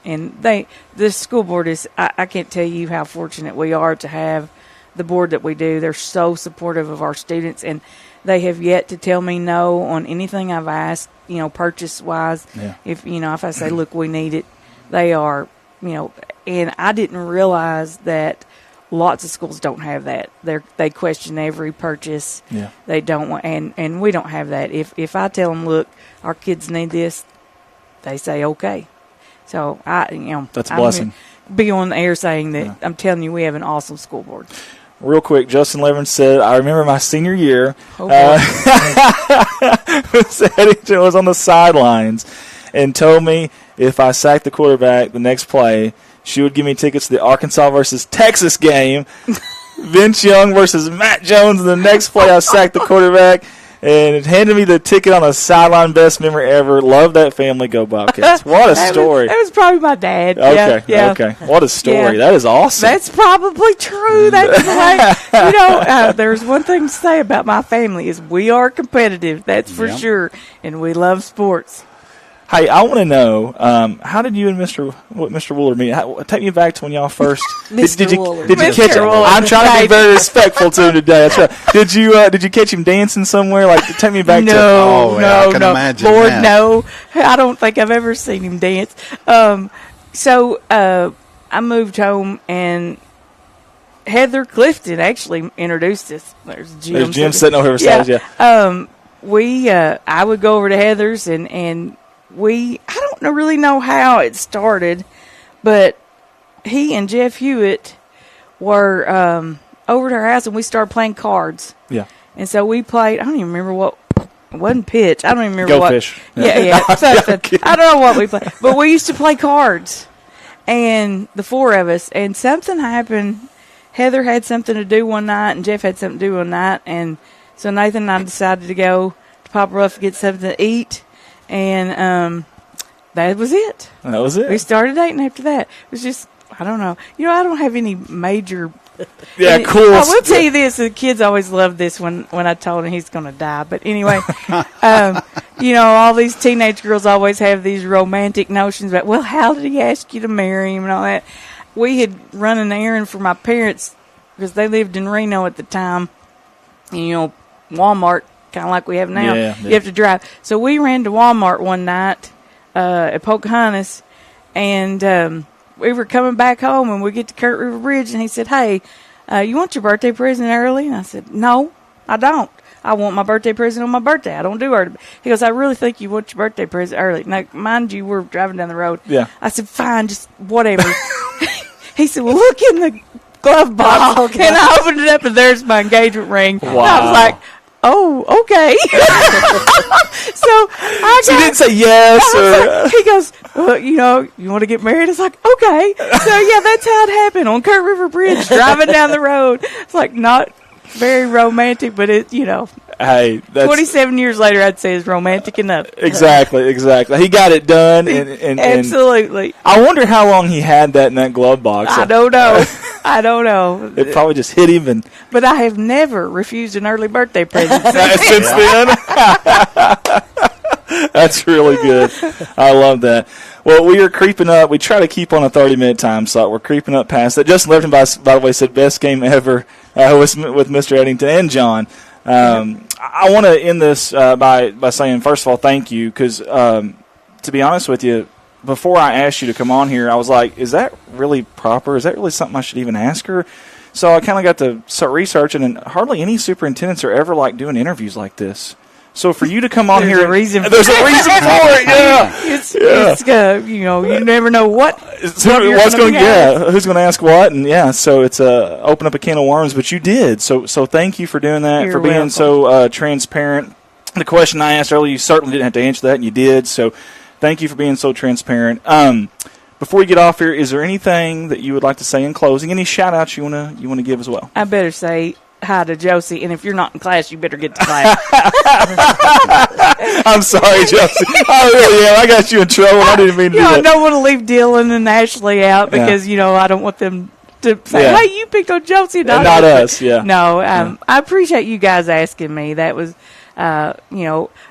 this school board is I can't tell you how fortunate we are to have the board that we do. They're so supportive of our students, and they have yet to tell me no on anything I've asked, purchase wise. Yeah. If I say, look, we need it, they are, and I didn't realize that lots of schools don't have that. They question every purchase. Yeah. They don't want, and we don't have that. If I tell them, look, our kids need this, they say okay. So that's a blessing. Be on the air saying that I'm telling you, we have an awesome school board. Real quick, Justin Levin said, I remember my senior year, was on the sidelines and told me if I sacked the quarterback the next play, she would give me tickets to the Arkansas versus Texas game. Vince Young versus Matt Jones. The next play, I sacked the quarterback. And it handed me the ticket on a sideline. Best memory ever. Love that family. Go Bobcats. What a story. That was probably my dad. Okay. Yeah. Okay. What a story. Yeah. That is awesome. That's probably true. That's the way, there's one thing to say about my family is we are competitive. That's for sure. And we love sports. Hey, I want to know, how did you and Mr. Woolard meet? Take me back to when y'all first. Did you catch him? I'm trying to be very respectful to him today. That's right. Did you catch him dancing somewhere? Like, take me back to. No, I can imagine. Lord, that. no. I don't think I've ever seen him dance. So I moved home, and Heather Clifton actually introduced us. There's Jim sitting over here. Yeah. I would go over to Heather's, and I don't really know how it started, but he and Jeff Hewitt were over to our house, and we started playing cards. Yeah. And so we played, I don't even remember what, it wasn't pitch. I don't even remember Go what. Fish. Yeah. I don't know what we played. But we used to play cards, and the four of us, and something happened. Heather had something to do one night, and Jeff had something to do one night, and so Nathan and I decided to go to Papa Ruff to get something to eat. And that was it. That was it. We started dating after that. It was just, I don't know. I don't have any major. Cool. I will tell you this: the kids always loved this when I told him he's going to die. But anyway, all these teenage girls always have these romantic notions about, well, how did he ask you to marry him and all that. We had run an errand for my parents because they lived in Reno at the time. And, Walmart. Kind of like we have now. Yeah. You have to drive. So we ran to Walmart one night at Pocahontas, and we were coming back home, and we get to Kurt River Bridge, and he said, hey, you want your birthday present early? And I said, no, I don't. I want my birthday present on my birthday. I don't do early. He goes, I really think you want your birthday present early. Now, mind you, we're driving down the road. Yeah. I said, fine, just whatever. He said, well, look in the glove box. And I opened it up, and there's my engagement ring. Wow. And I was like, oh, okay. So you didn't say yes? He goes, well, you want to get married? It's like, okay. So, yeah, that's how it happened on Kurt River Bridge, driving down the road. It's like, not very romantic, but Hey, that's 27 years later, I'd say it's romantic enough. exactly. He got it done, and Absolutely. I wonder how long he had that in that glove box. I don't know. I don't know. It probably just hit him, But I have never refused an early birthday present since then. That's really good. I love that. Well, we are creeping up. We try to keep on a 30-minute time slot. We're creeping up past that. Justin Lipton, by the way, said best game ever with Mr. Eddington and John. I want to end this by saying, first of all, thank you, because to be honest with you, before I asked you to come on here, I was like, is that really proper? Is that really something I should even ask her? So I kind of got to start researching, and hardly any superintendents are ever doing interviews like this. So for you to come on There's here, a reason there's a reason for it. Yeah, it's you never know who's going to ask what, and so it's open up a can of worms. But you did, so thank you for doing that, for being welcome. so transparent. The question I asked earlier, you certainly didn't have to answer that, and you did. So thank you for being so transparent. Before you get off here, is there anything that you would like to say in closing? Any shout outs you wanna give as well? I better say hi to Josie, and if you're not in class, you better get to class. I'm sorry, Josie. I really am. I got you in trouble. I didn't mean to do that. I don't want to leave Dylan and Ashley out because I don't want them to say, "Hey, you picked on Josie, not us." Yeah. No, I appreciate you guys asking me. That was, a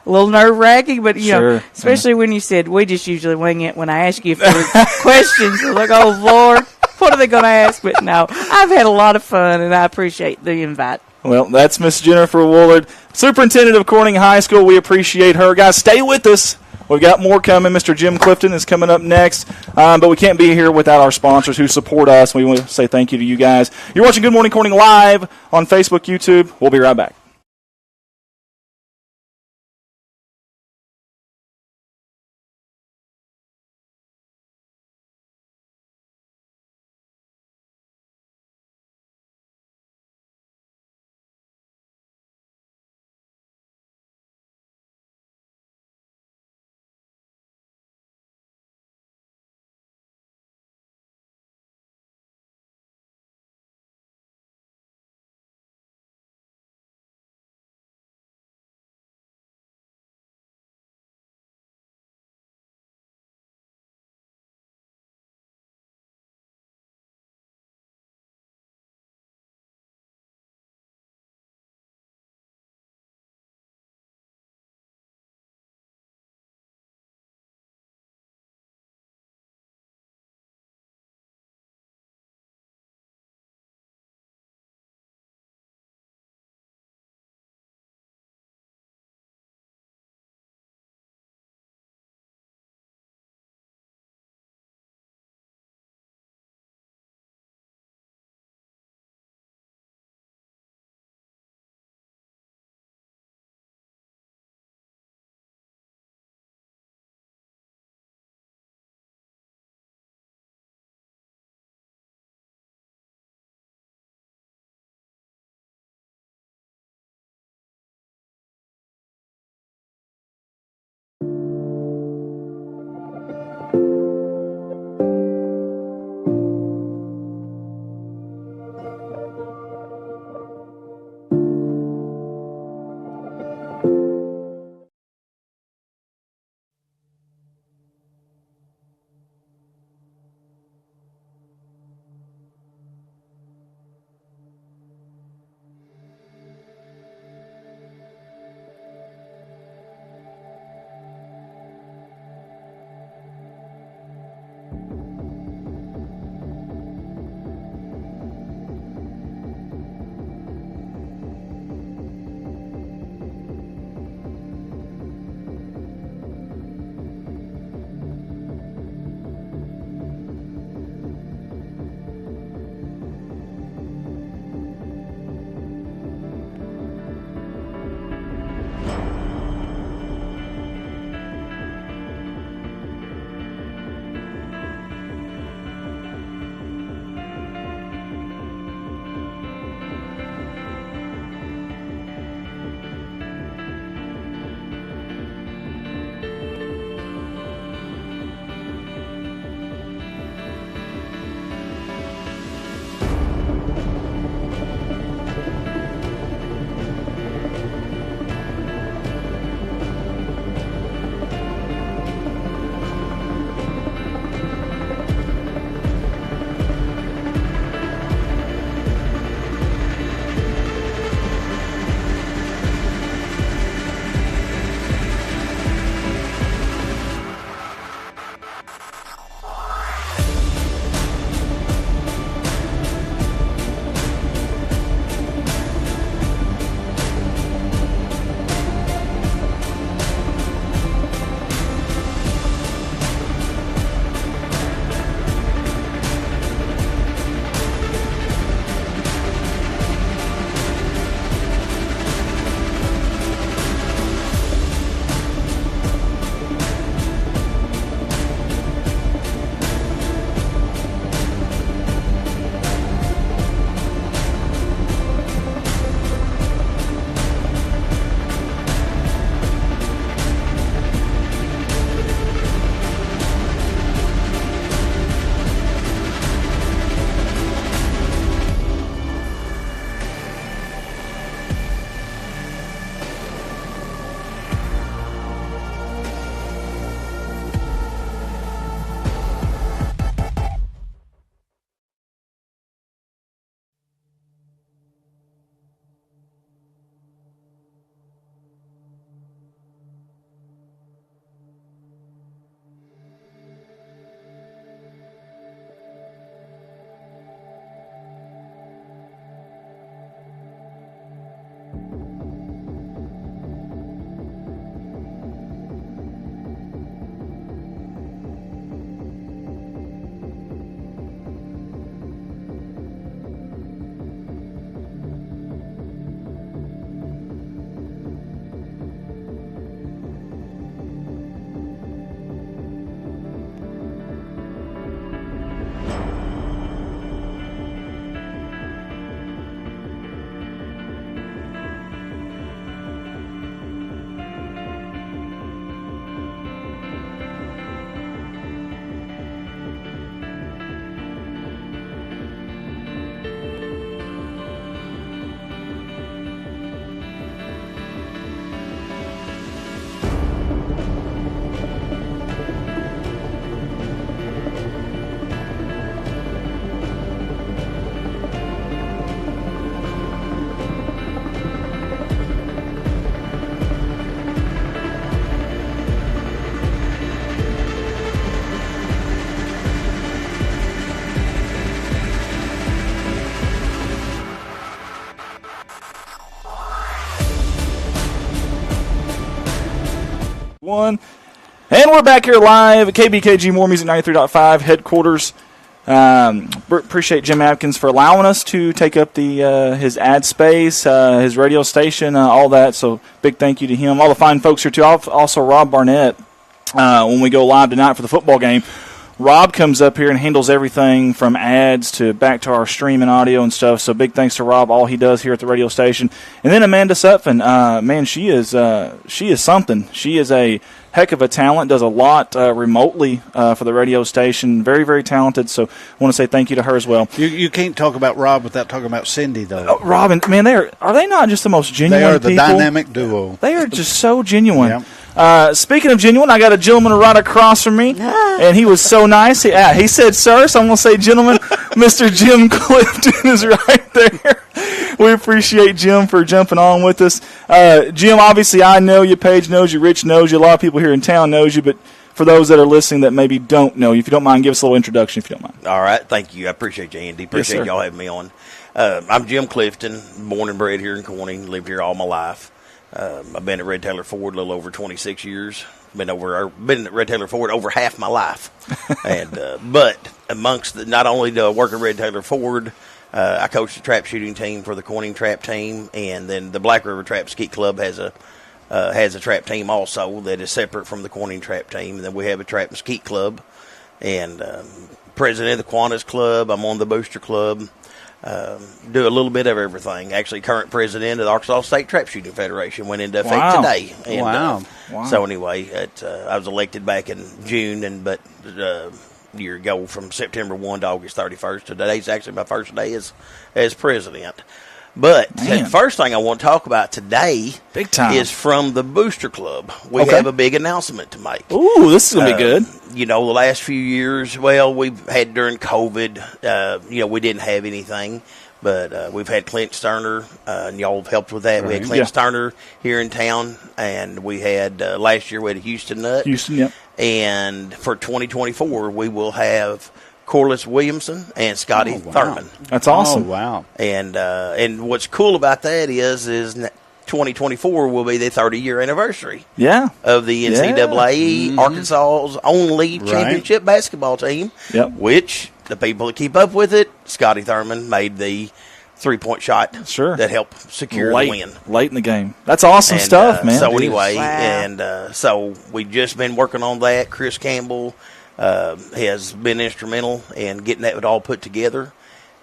little nerve wracking, but especially when you said we just usually wing it. When I ask you if there were questions, I was like, "Oh Lord, what are they going to ask?" But no, I've had a lot of fun, and I appreciate the invite. Well, that's Miss Jennifer Woolard, Superintendent of Corning High School. We appreciate her. Guys, stay with us. We've got more coming. Mr. Jim Clifton is coming up next. But we can't be here without our sponsors who support us. We want to say thank you to you guys. You're watching Good Morning Corning live on Facebook, YouTube. We'll be right back. 1. And we're back here live at KBKG More Music 93.5 headquarters. Appreciate Jim Adkins for allowing us to take up his ad space, his radio station, all that. So big thank you to him. All the fine folks here, too. Also, Rob Barnett, when we go live tonight for the football game. Rob comes up here and handles everything from ads to back to our streaming audio and stuff. So big thanks to Rob, all he does here at the radio station. And then Amanda Sutphin, man, she is something. She is a heck of a talent, does a lot remotely for the radio station. Very, very talented. So I want to say thank you to her as well. You can't talk about Rob without talking about Cindy, though. Rob, and man, are they not just the most genuine people? They are the dynamic duo. They are just so genuine. Yep. Speaking of genuine, I got a gentleman right across from me, and he was so nice. He said, sir, so I'm going to say gentleman. Mr. Jim Clifton is right there. We appreciate Jim for jumping on with us. Jim, obviously I know you, Paige knows you, Rich knows you, a lot of people here in town knows you, but for those that are listening that maybe don't know you, if you don't mind, give us a little introduction if you don't mind. All right, thank you. I appreciate you, Andy. Appreciate y'all having me on. I'm Jim Clifton, born and bred here in Corning, lived here all my life. I've been at Red Taylor Ford a little over 26 years. Been at Red Taylor Ford over half my life. And but amongst not only do I work at Red Taylor Ford, I coach the trap shooting team for the Corning trap team, and then the Black River Trap Skeet Club has a trap team also that is separate from the Corning trap team. And then we have a trap and skeet club, and president of the Kiwanis Club. I'm on the Booster Club. Do a little bit of everything. Actually, current president of the Arkansas State Trap Shooting Federation went into effect today. And, wow. So anyway, I was elected back in June, but a year ago from September 1 to August 31st. Today's actually my first day as president. But the first thing I want to talk about today big time is from the Booster Club. We have a big announcement to make. Ooh, this is going to be good. The last few years, we've had during COVID, we didn't have anything. But we've had Clint Sterner, and y'all have helped with that. Right. We had Clint Sterner here in town, and we had last year we had a Houston Nut. Houston, yep. And for 2024, we will have Corliss Williamson and Scotty Thurman. That's awesome. Oh, wow. And what's cool about that is 2024 will be the 30-year anniversary of the NCAA Arkansas's only championship basketball team, which the people that keep up with it, Scotty Thurman made the three-point shot that helped secure the win. Late in the game. That's awesome stuff, man. So anyway, so we've just been working on that. Chris Campbell has been instrumental in getting that all put together.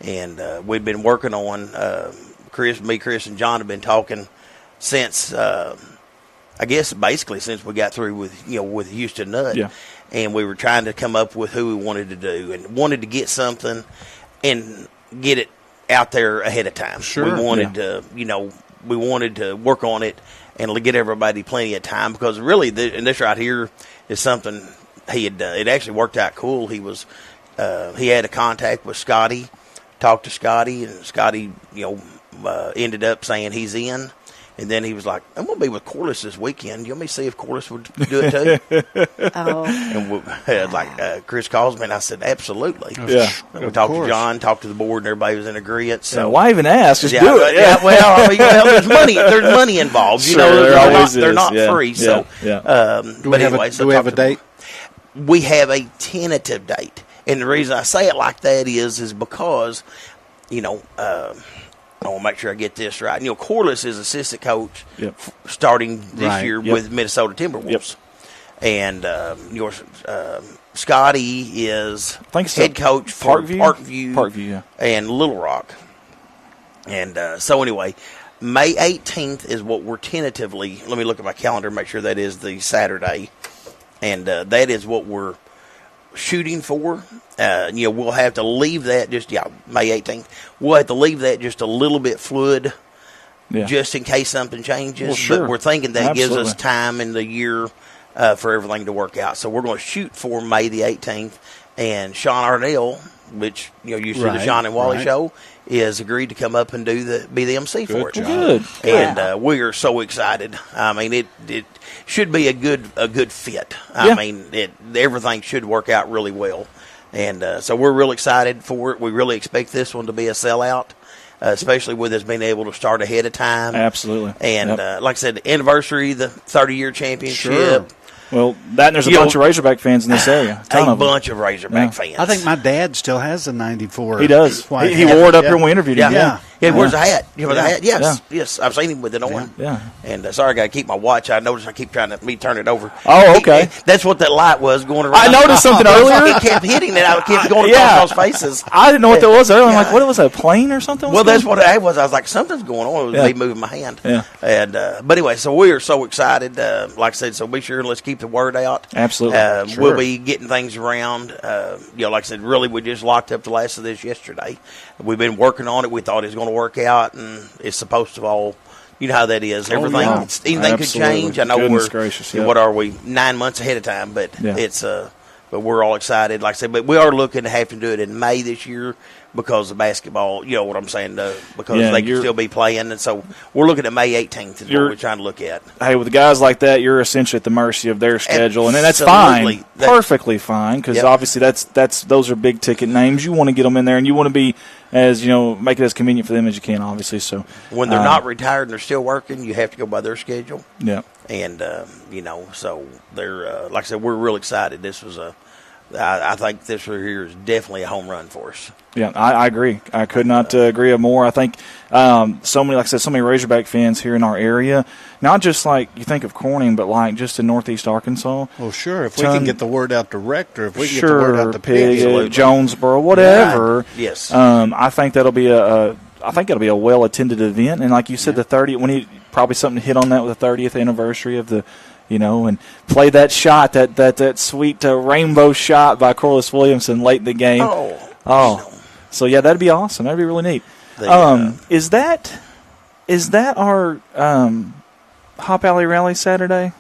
And we've been working on, Chris and John have been talking since, I guess basically since we got through with Houston Nut. Yeah. And we were trying to come up with who we wanted to do and wanted to get something and get it out there ahead of time. Sure. We wanted to, we wanted to work on it and get everybody plenty of time because really, this right here is something he had done. It actually worked out cool. He had a contact with Scotty, talked to Scotty, and Scotty, ended up saying he's in. And then he was like, I'm going to be with Corliss this weekend. You want me to see if Corliss would do it too? And Chris calls me, and I said, absolutely. Yeah. And we talked to John, talked to the board, and everybody was in agreement. So why even ask? Just do it. Yeah, well, there's money. There's money involved. They're not free. So, do we have a date? We have a tentative date. And the reason I say it like that is because, I want to make sure I get this right. Corliss is assistant coach starting this year with Minnesota Timberwolves. And Scotty is head coach for Parkview and Little Rock. And so anyway, May 18th is what we're tentatively, let me look at my calendar and make sure that is the Saturday. And that is what we're shooting for. We'll have to leave that May 18th. We'll have to leave that just a little bit fluid, just in case something changes. Well, sure. But we're thinking that gives us time in the year for everything to work out. So we're going to shoot for May the 18th. And Sean Ardell, which used to the Sean and Wally show, is agreed to come up and be the MC for it. Good. And we are so excited. I mean, it should be a good fit. I mean, everything should work out really well. And so we're real excited for it. We really expect this one to be a sellout, especially with us being able to start ahead of time. Absolutely. And like I said, the anniversary, the 30-year championship. Well, that and there's a bunch of Razorback fans in this area. A bunch of Razorback fans. I think my dad still has a 94. He does. He wore it up here when we interviewed him. Yeah, where's the hat? You know, the hat? Yes. I've seen him with it on. Yeah. And sorry, I got to keep my watch. I noticed I keep trying to turn it over. Oh, okay. That's what that light was going around. I noticed something earlier. It kept hitting it. I kept going across those faces. I didn't know what that was earlier. I'm like, what was that, a plane or something? Well, that's what it was. I was like, something's going on. It was me moving my hand. Yeah. And but anyway, so we are so excited. Like I said, so be sure and let's keep the word out. Absolutely. Sure. We'll be getting things around. Like I said, really, we just locked up the last of this yesterday. We've been working on it. We thought it was going to work out, and it's supposed to all. You know how that is. Everything, anything could change. I know what are we, 9 months ahead of time, but it's but we're all excited. Like I said, but we are looking to have to do it in May this year because of basketball. You know what I'm saying? Because they can still be playing, and so we're looking at May 18th is what we're trying to look at. Hey, with guys like that, you're essentially at the mercy of their schedule, and that's fine, perfectly fine, because obviously those are big ticket names. You want to get them in there, and you want to be make it as convenient for them as you can, obviously. So when they're not retired and they're still working, you have to go by their schedule. Yeah, and so they're like I said, we're real excited. This was I think this right here is definitely a home run for us. Yeah, I agree. I could not agree more. I think so many Razorback fans here in our area, not just like you think of Corning, but like just in Northeast Arkansas. Well, sure. If we can get the word out to Rector, if we can get the word out to Pig, Jonesboro, whatever. Yeah. Yes. I think that'll be it'll be a well attended event, and like you said, the 30th. Probably something to hit on that with the 30th anniversary of the. And play that shot, that sweet rainbow shot by Corliss Williamson late in the game. So that'd be awesome. That'd be really neat. Is that our Hop Alley Rally Saturday?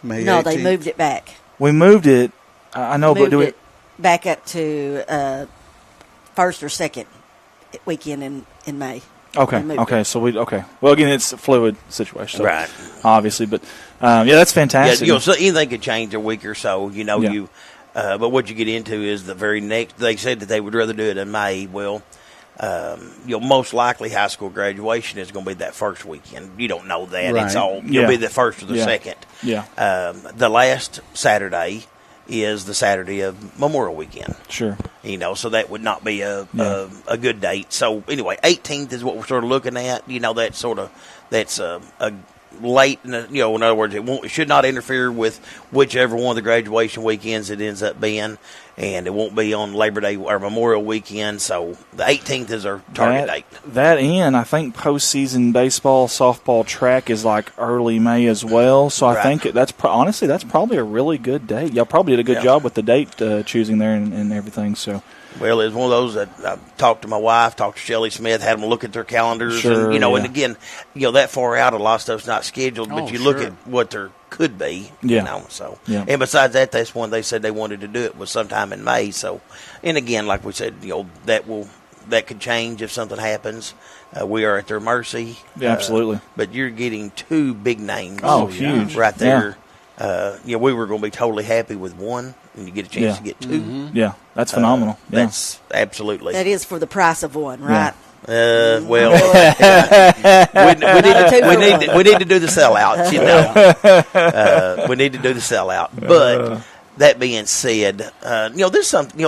No, they moved it back. We moved it. I know, but do it back up to first or second weekend in May. Okay. So Well, again, it's a fluid situation, so right? Obviously, but that's fantastic. So anything could change a week or so. But what you get into is the very next. They said that they would rather do it in May. Well, most likely high school graduation is going to be that first weekend. You don't know that. Right. It's all you'll be the first or the second. Yeah. The last Saturday is the Saturday of Memorial Weekend. Sure. So that would not be a good date. So anyway, 18th is what we're sort of looking at. That's a late. In other words, it should not interfere with whichever one of the graduation weekends it ends up being, and it won't be on Labor Day or Memorial Weekend. So the 18th is our target date. That and I think postseason baseball, softball, track is like early May as well. So I think that's probably a really good date. Y'all probably did a good job with the date choosing there and everything. So. Well, it's one of those that I talked to my wife, talked to Shelley Smith, had them look at their calendars, and again, that far out, a lot of stuff's not scheduled, but you look at what there could be, And besides that, that's when they said they wanted to do it was sometime in May. So, and again, like we said, that could change if something happens. We are at their mercy. Yeah, absolutely. But you're getting two big names. Oh, huge. Right there. Yeah. We were going to be totally happy with one, and you get a chance to get two. Mm-hmm. Yeah, that's phenomenal. That's absolutely. That is for the price of one, right? We need to do the sellout. We need to do the sellout. But that being said, there's something.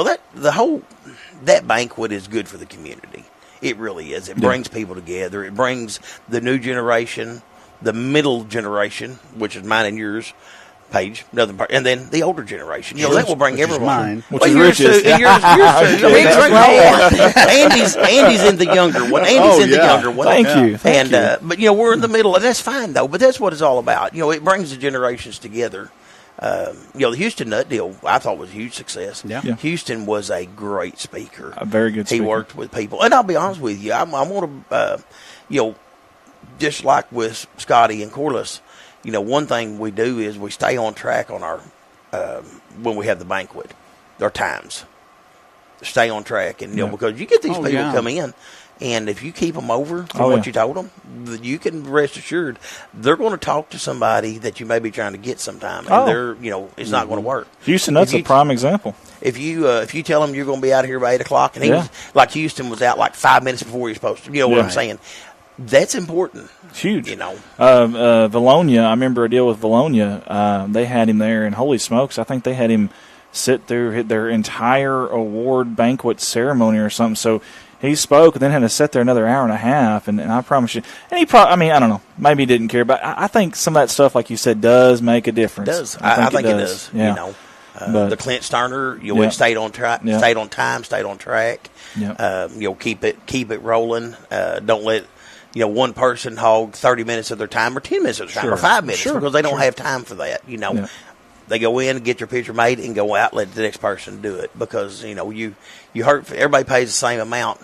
That banquet is good for the community. It really is. It brings people together. It brings the new generation, the middle generation, which is mine and yours, Paige, and then the older generation. That will bring everyone. Mine, which is Rich's. Yours too. Andy's in the younger one. The younger one. Thank you. But we're in the middle, and that's fine though. But that's what it's all about. It brings the generations together. The Houston Nut deal I thought was a huge success. Yeah. Houston was a great speaker. A very good speaker. He worked with people, and I'll be honest with you, I want to, just like with Scotty and Corliss. One thing we do is we stay on track on our when we have the banquet, our times. Stay on track, and because you get these people come in, and if you keep them over from what you told them, you can rest assured they're going to talk to somebody that you may be trying to get sometime, and they're it's not going to work. Houston, that's a prime example. If you tell them you're going to be out here by 8:00, and he was like Houston was out like 5 minutes before he was supposed to, what I'm saying. That's important. It's huge. You know. Valonia, I remember a deal with Valonia. They had him there, and holy smokes, I think they had him sit through their entire award banquet ceremony or something. So he spoke and then had to sit there another hour and a half. And I promise you, and I don't know, maybe he didn't care, but I think some of that stuff, like you said, does make a difference. It does. I think it does. Yeah. You know, the Clint Sterner, stayed on track, stayed on time, stayed on track. Yep. Keep it rolling. Don't let one person hog 30 minutes of their time or 10 minutes of their time or 5 minutes because they don't have time for that. They go in, get your picture made, and go out, let the next person do it because you hurt. Everybody pays the same amount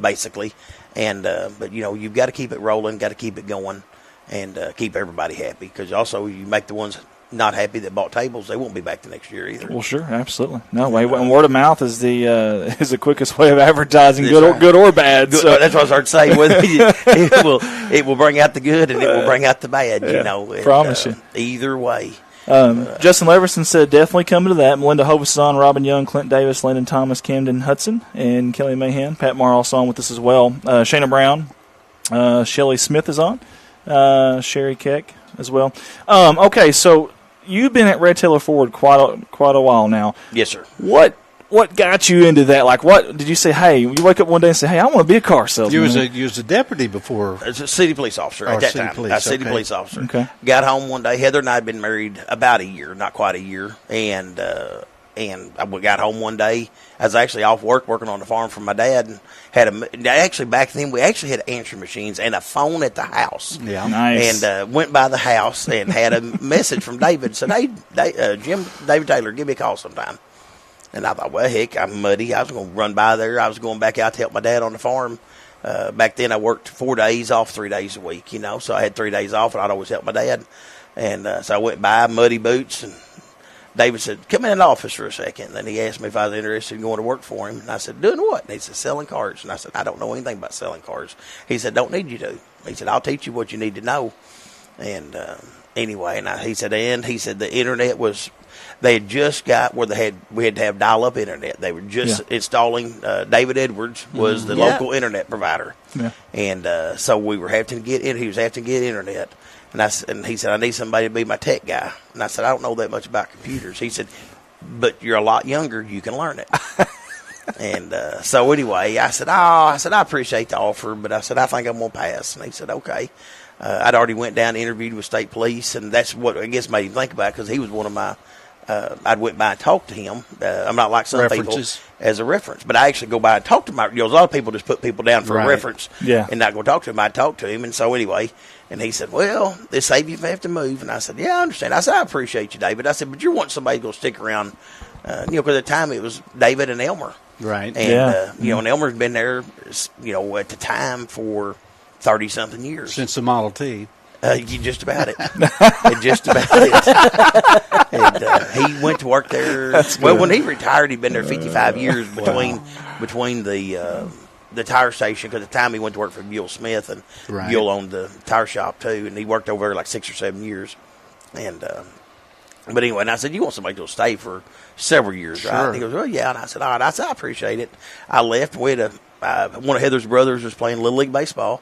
basically, and but you've got to keep it rolling, got to keep it going, and keep everybody happy because also you make the ones not happy that bought tables, they won't be back the next year either. Well, sure, absolutely. No way. And word of mouth is the quickest way of advertising, good or bad. So. That's what I was hard to say. It will bring out the good and it will bring out the bad. Promise you. Either way. Justin Leverson said definitely coming to that. Melinda Hovis is on, Robin Young, Clint Davis, Landon Thomas, Camden Hudson, and Kelly Mahan. Pat Marr also on with us as well. Shayna Brown, Shelly Smith is on, Sherry Keck as well. Okay, so you've been at Red Taylor Ford quite a while now. Yes, sir. What got you into that? Like, what did you say? Hey, you wake up one day and say, "Hey, I want to be a car salesman." You was a deputy before. As a city police officer at that time. A city police officer. Okay. Got home one day. Heather and I had been married about a year, not quite a year, and I got home one day. I was actually off work working on the farm for my dad, and back then we actually had answering machines and a phone at the house. Yeah, nice. And went by the house and had a message from David. Said, "Hey, David Taylor, give me a call sometime." And I thought, well, heck, I'm muddy. I was going to run by there. I was going back out to help my dad on the farm. Back then I worked 4 days off, 3 days a week, so I had 3 days off, and I'd always help my dad. And so I went by, muddy boots, and David said, come in the office for a second. And then he asked me if I was interested in going to work for him. And I said, doing what? And he said, selling cars. And I said, I don't know anything about selling cars. He said, don't need you to. He said, I'll teach you what you need to know. And anyway, he said the internet was, they had just got where we had to have dial-up internet. They were just installing. David Edwards was the local internet provider, and so we were having to get in. He was having to get internet, and he said, I need somebody to be my tech guy. And I said, I don't know that much about computers. He said, but you're a lot younger. You can learn it. And so anyway, I said, I appreciate the offer, but I said, I think I'm gonna pass. And he said, okay. I'd already went down and interviewed with state police, and that's what I guess made him think about it, because he was one of my. I went by and talked to him. I'm not like some people as a reference, but I actually go by and talk to him. A lot of people just put people down for a reference and not go talk to him. I talked to him, and so anyway, and he said, well, this saves you if you have to move. And I said, yeah, I understand. I said, I appreciate you, David. I said, but you want somebody to go stick around, because at the time it was David and Elmer. Right. And, and Elmer's been there, at the time for 30-something years. Since the Model T. You just about it. Just about it. And he went to work there. When he retired, he'd been there 55 years between the tire station, because at the time he went to work for Buell Smith, and Buell owned the tire shop too, and he worked over there like 6 or 7 years. And but anyway, and I said, you want somebody to stay for several years, right? And he goes, well, yeah. And I said, all right. I said, I appreciate it. I left. We had one of Heather's brothers was playing Little League Baseball.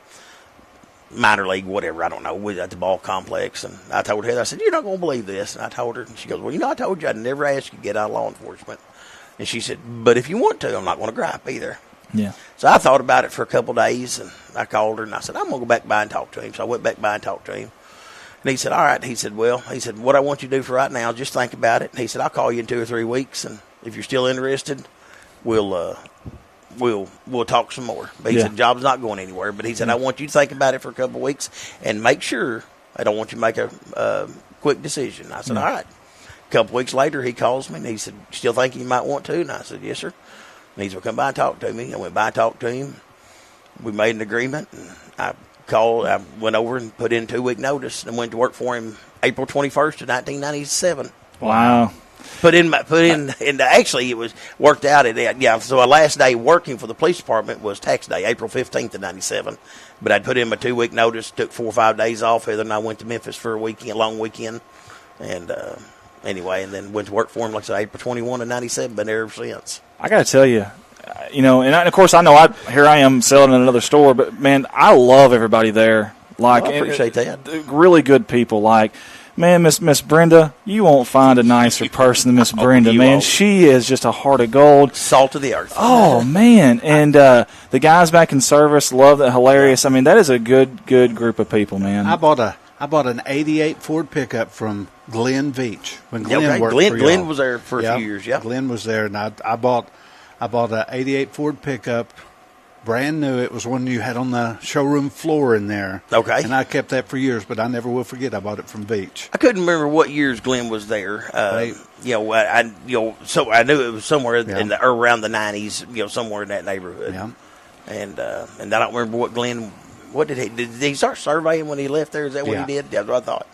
Minor league, whatever, I don't know, we at the ball complex, and I told Heather, I said, you're not going to believe this, and I told her, and she goes, well, I told you I'd never ask you to get out of law enforcement, and she said, but if you want to, I'm not going to gripe either. Yeah. So I thought about it for a couple of days, and I called her, and I said, I'm going to go back by and talk to him. So I went back by and talked to him, and he said, all right. He said, what I want you to do for right now, just think about it. And he said, I'll call you in 2 or 3 weeks, and if you're still interested, we'll talk some more. But he said, the job's not going anywhere. But he said, I want you to think about it for a couple of weeks and make sure. I don't want you to make a quick decision. I said, all right. A couple of weeks later, he calls me, and he said, still thinking you might want to? And I said, yes, sir. And he said, well, come by and talk to me. I went by and talked to him. We made an agreement, and I went over and put in 2-week notice and went to work for him April 21st of 1997. Wow. Actually, it was worked out so our last day working for the police department was tax day, April 15th of 97. But I'd put in my 2-week notice, took 4 or 5 days off. Heather and I went to Memphis for a long weekend. And anyway, and then went to work for him, like I said, April 21 of 97, been there ever since. I got to tell you, and of course I know here I am selling in another store, but man, I love everybody there. Like, I appreciate that. Really good people. Like, man, Miss Brenda, you won't find a nicer person than Miss Brenda, man. Won't. She is just a heart of gold. Salt of the earth. Oh, man. And the guys back in service, love that, hilarious. I mean, that is a good group of people, man. I bought an '88 Ford pickup from Glenn Veach when Glenn worked for y'all. Glenn was there for a few years. Yeah, Glenn was there, and I bought an '88 Ford pickup, brand new. It was one you had on the showroom floor in there. Okay, and I kept that for years, but I never will forget. I bought it from Veach. I couldn't remember what years Glenn was there. So I knew it was somewhere around the '90s. Somewhere in that neighborhood. Yeah, and I don't remember what Glenn. What did he start surveying when he left there? Is that what he did? That's what I thought.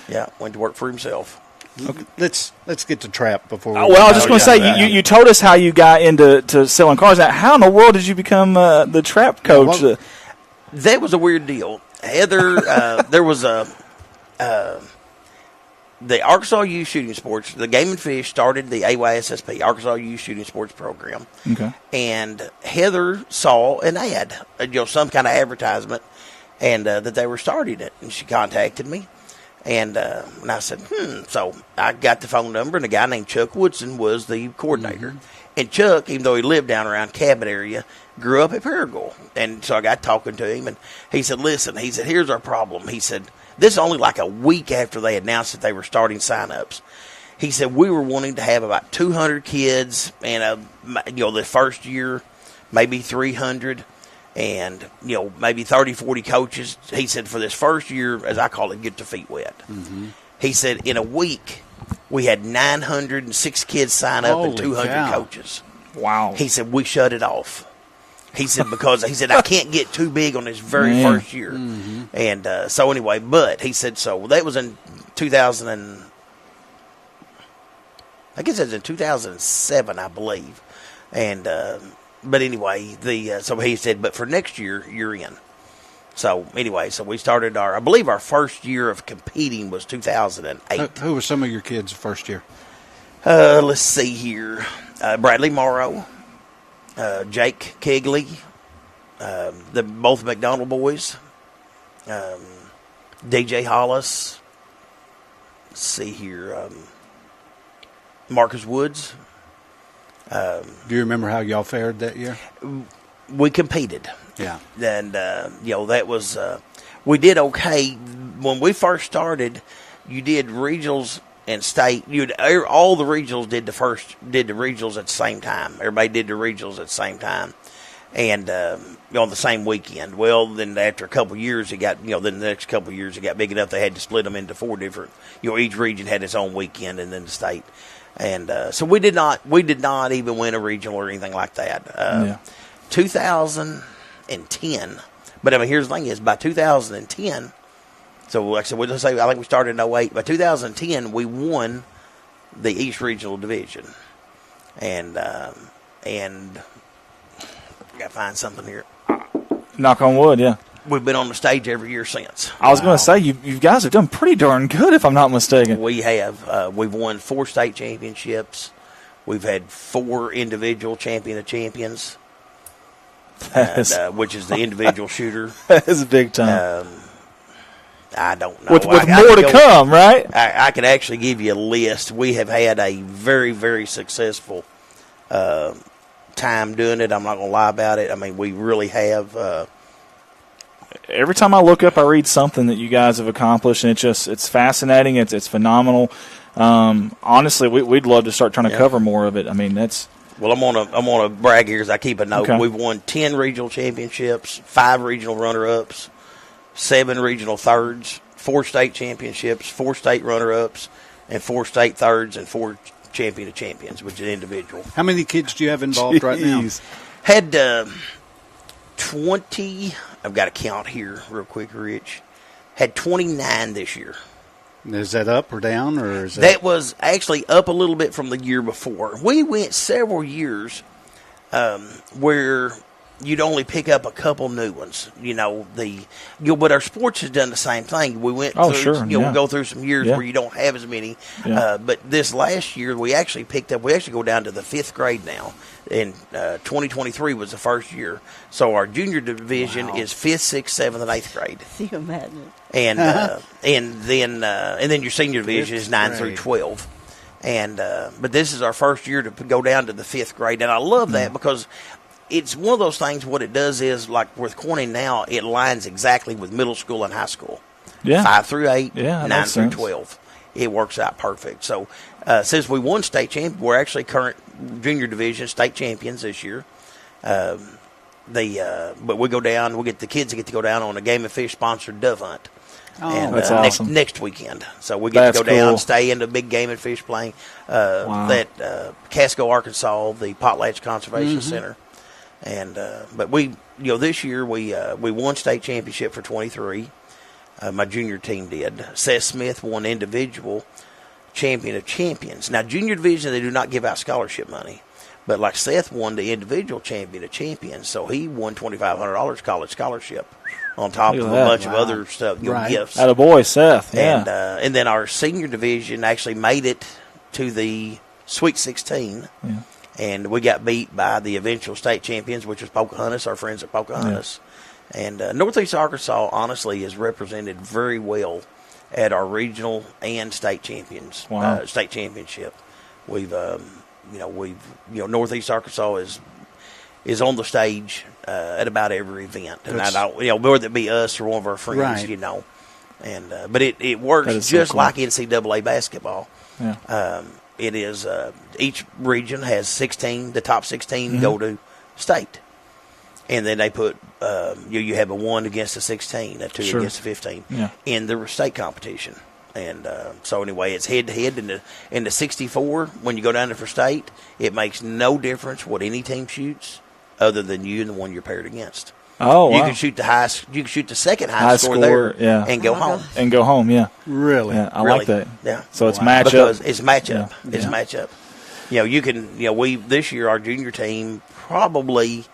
Yeah, went to work for himself. Okay. Let's get to Trap before. I was just going to say you told us how you got into selling cars. Now, how in the world did you become the Trap coach? That was a weird deal. Heather, there was the Arkansas Youth Shooting Sports, the Game and Fish started the AYSSP, Arkansas Youth Shooting Sports Program. Okay. And Heather saw an ad, some kind of advertisement, and that they were starting it. And she contacted me. And I said, So I got the phone number, and a guy named Chuck Woodson was the coordinator. Mm-hmm. And Chuck, even though he lived down around Cabot area, grew up at Paragould. And so I got talking to him, and he said, listen, here's our problem. He said, this is only like a week after they announced that they were starting sign-ups. He said, we were wanting to have about 200 kids, and, the first year, maybe 300, and, maybe 30, 40 coaches. He said, for this first year, as I call it, get their feet wet. Mm-hmm. He said, in a week, we had 906 kids sign up and 200 coaches. Wow. He said, we shut it off. He said, because he said, I can't get too big on this very first year. Mm-hmm. And so anyway, but he said, so that was in 2000 I guess it was in 2007, I believe. And, but anyway, so he said, but for next year, you're in. So anyway, so we started I believe our first year of competing was 2008. Who were some of your kids first year? Let's see here. Bradley Morrow. Jake Kegley, both McDonald boys, DJ Hollis. Let's see here, Marcus Woods. Do you remember how y'all fared that year? We competed. Yeah, and that was we did okay when we first started. You did regionals and state. All the regionals did the regionals at the same time. Everybody did the regionals at the same time, and on the same weekend. Well, then after a couple of years, then the next couple of years it got big enough they had to split them into 4 different. Each region had its own weekend, and then the state. And so we did not even win a regional or anything like that. 2010, but I mean, here's the thing: is by 2010. So, like I said, I think we started in 08. By 2010, we won the East Regional Division. And I got to find something here. Knock on wood, yeah. We've been on the stage every year since. I was going to say, you guys have done pretty darn good, if I'm not mistaken. We have. We've won 4 state championships. We've had 4 individual champion of champions, which is the individual shooter. That is a big time. I don't know. With more to come, right? I can actually give you a list. We have had a very, very successful time doing it. I'm not going to lie about it. I mean, we really have. Every time I look up, I read something that you guys have accomplished, and it's fascinating. It's phenomenal. Honestly, we'd love to start trying to cover more of it. I mean, that's. Well, I'm gonna brag here as I keep a note. Okay. We've won 10 regional championships, 5 regional runner-ups, 7 regional thirds, 4 state championships, 4 state runner-ups, and 4 state thirds, and 4 champion of champions, which is individual. How many kids do you have involved right now? Had 20. I've got to count here real quick, Rich. Had 29 this year. Is that up or down, or is that was actually up a little bit from the year before? We went several years where you'd only pick up a couple new ones. But our sports has done the same thing. We went through, sure, we go through some years where you don't have as many. Yeah. But this last year, we actually go down to the 5th grade now. And 2023 was the first year. So our junior division is 5th, 6th, 7th, and 8th grade. Can you imagine? And then your senior division is 9 through 12. And but this is our first year to go down to the 5th grade, and I love that because it's one of those things. What it does is, like with Corning now, it lines exactly with middle school and high school. Yeah. 5 through 8, Yeah, 9 through sense. 12. It works out perfect. So since we won state champion, we're actually current junior division state champions this year. But we go down. The kids get to go down on a Game and Fish sponsored dove hunt. And that's awesome. next weekend. So we get to go down, cool. stay in the big Game and Fish playing Casco, Arkansas, the Potlatch Conservation Center. And but this year we won state championship for 23. My junior team did. Seth Smith won individual champion of champions. Now, junior division, they do not give out scholarship money. But like Seth won the individual champion of champions, so he won $2,500 college scholarship on top of a bunch of other stuff, gifts. Attaboy, Seth. Yeah. And then our senior division actually made it to the Sweet 16. Yeah. And we got beat by the eventual state champions, which was Pocahontas, our friends at Pocahontas. Yeah. And Northeast Arkansas, honestly, is represented very well at our regional and state champions, state championship. We've Northeast Arkansas is on the stage at about every event, and I don't, whether it be us or one of our friends, and but it works just like NCAA basketball. Yeah. It is each region has 16. The top 16 go to state, and then they put you have a 1 against a 16, a 2 against a 15 in the state competition. And so anyway, it's head to head in the 64. When you go down there for state, it makes no difference what any team shoots, other than you and the one you're paired against. Oh, wow. You can shoot the second high score there, and go home. And go home, yeah. Really? Yeah, I like that. Yeah. So it's matchup. Because it's matchup. Yeah. It's matchup. You can. We this year our junior team probably.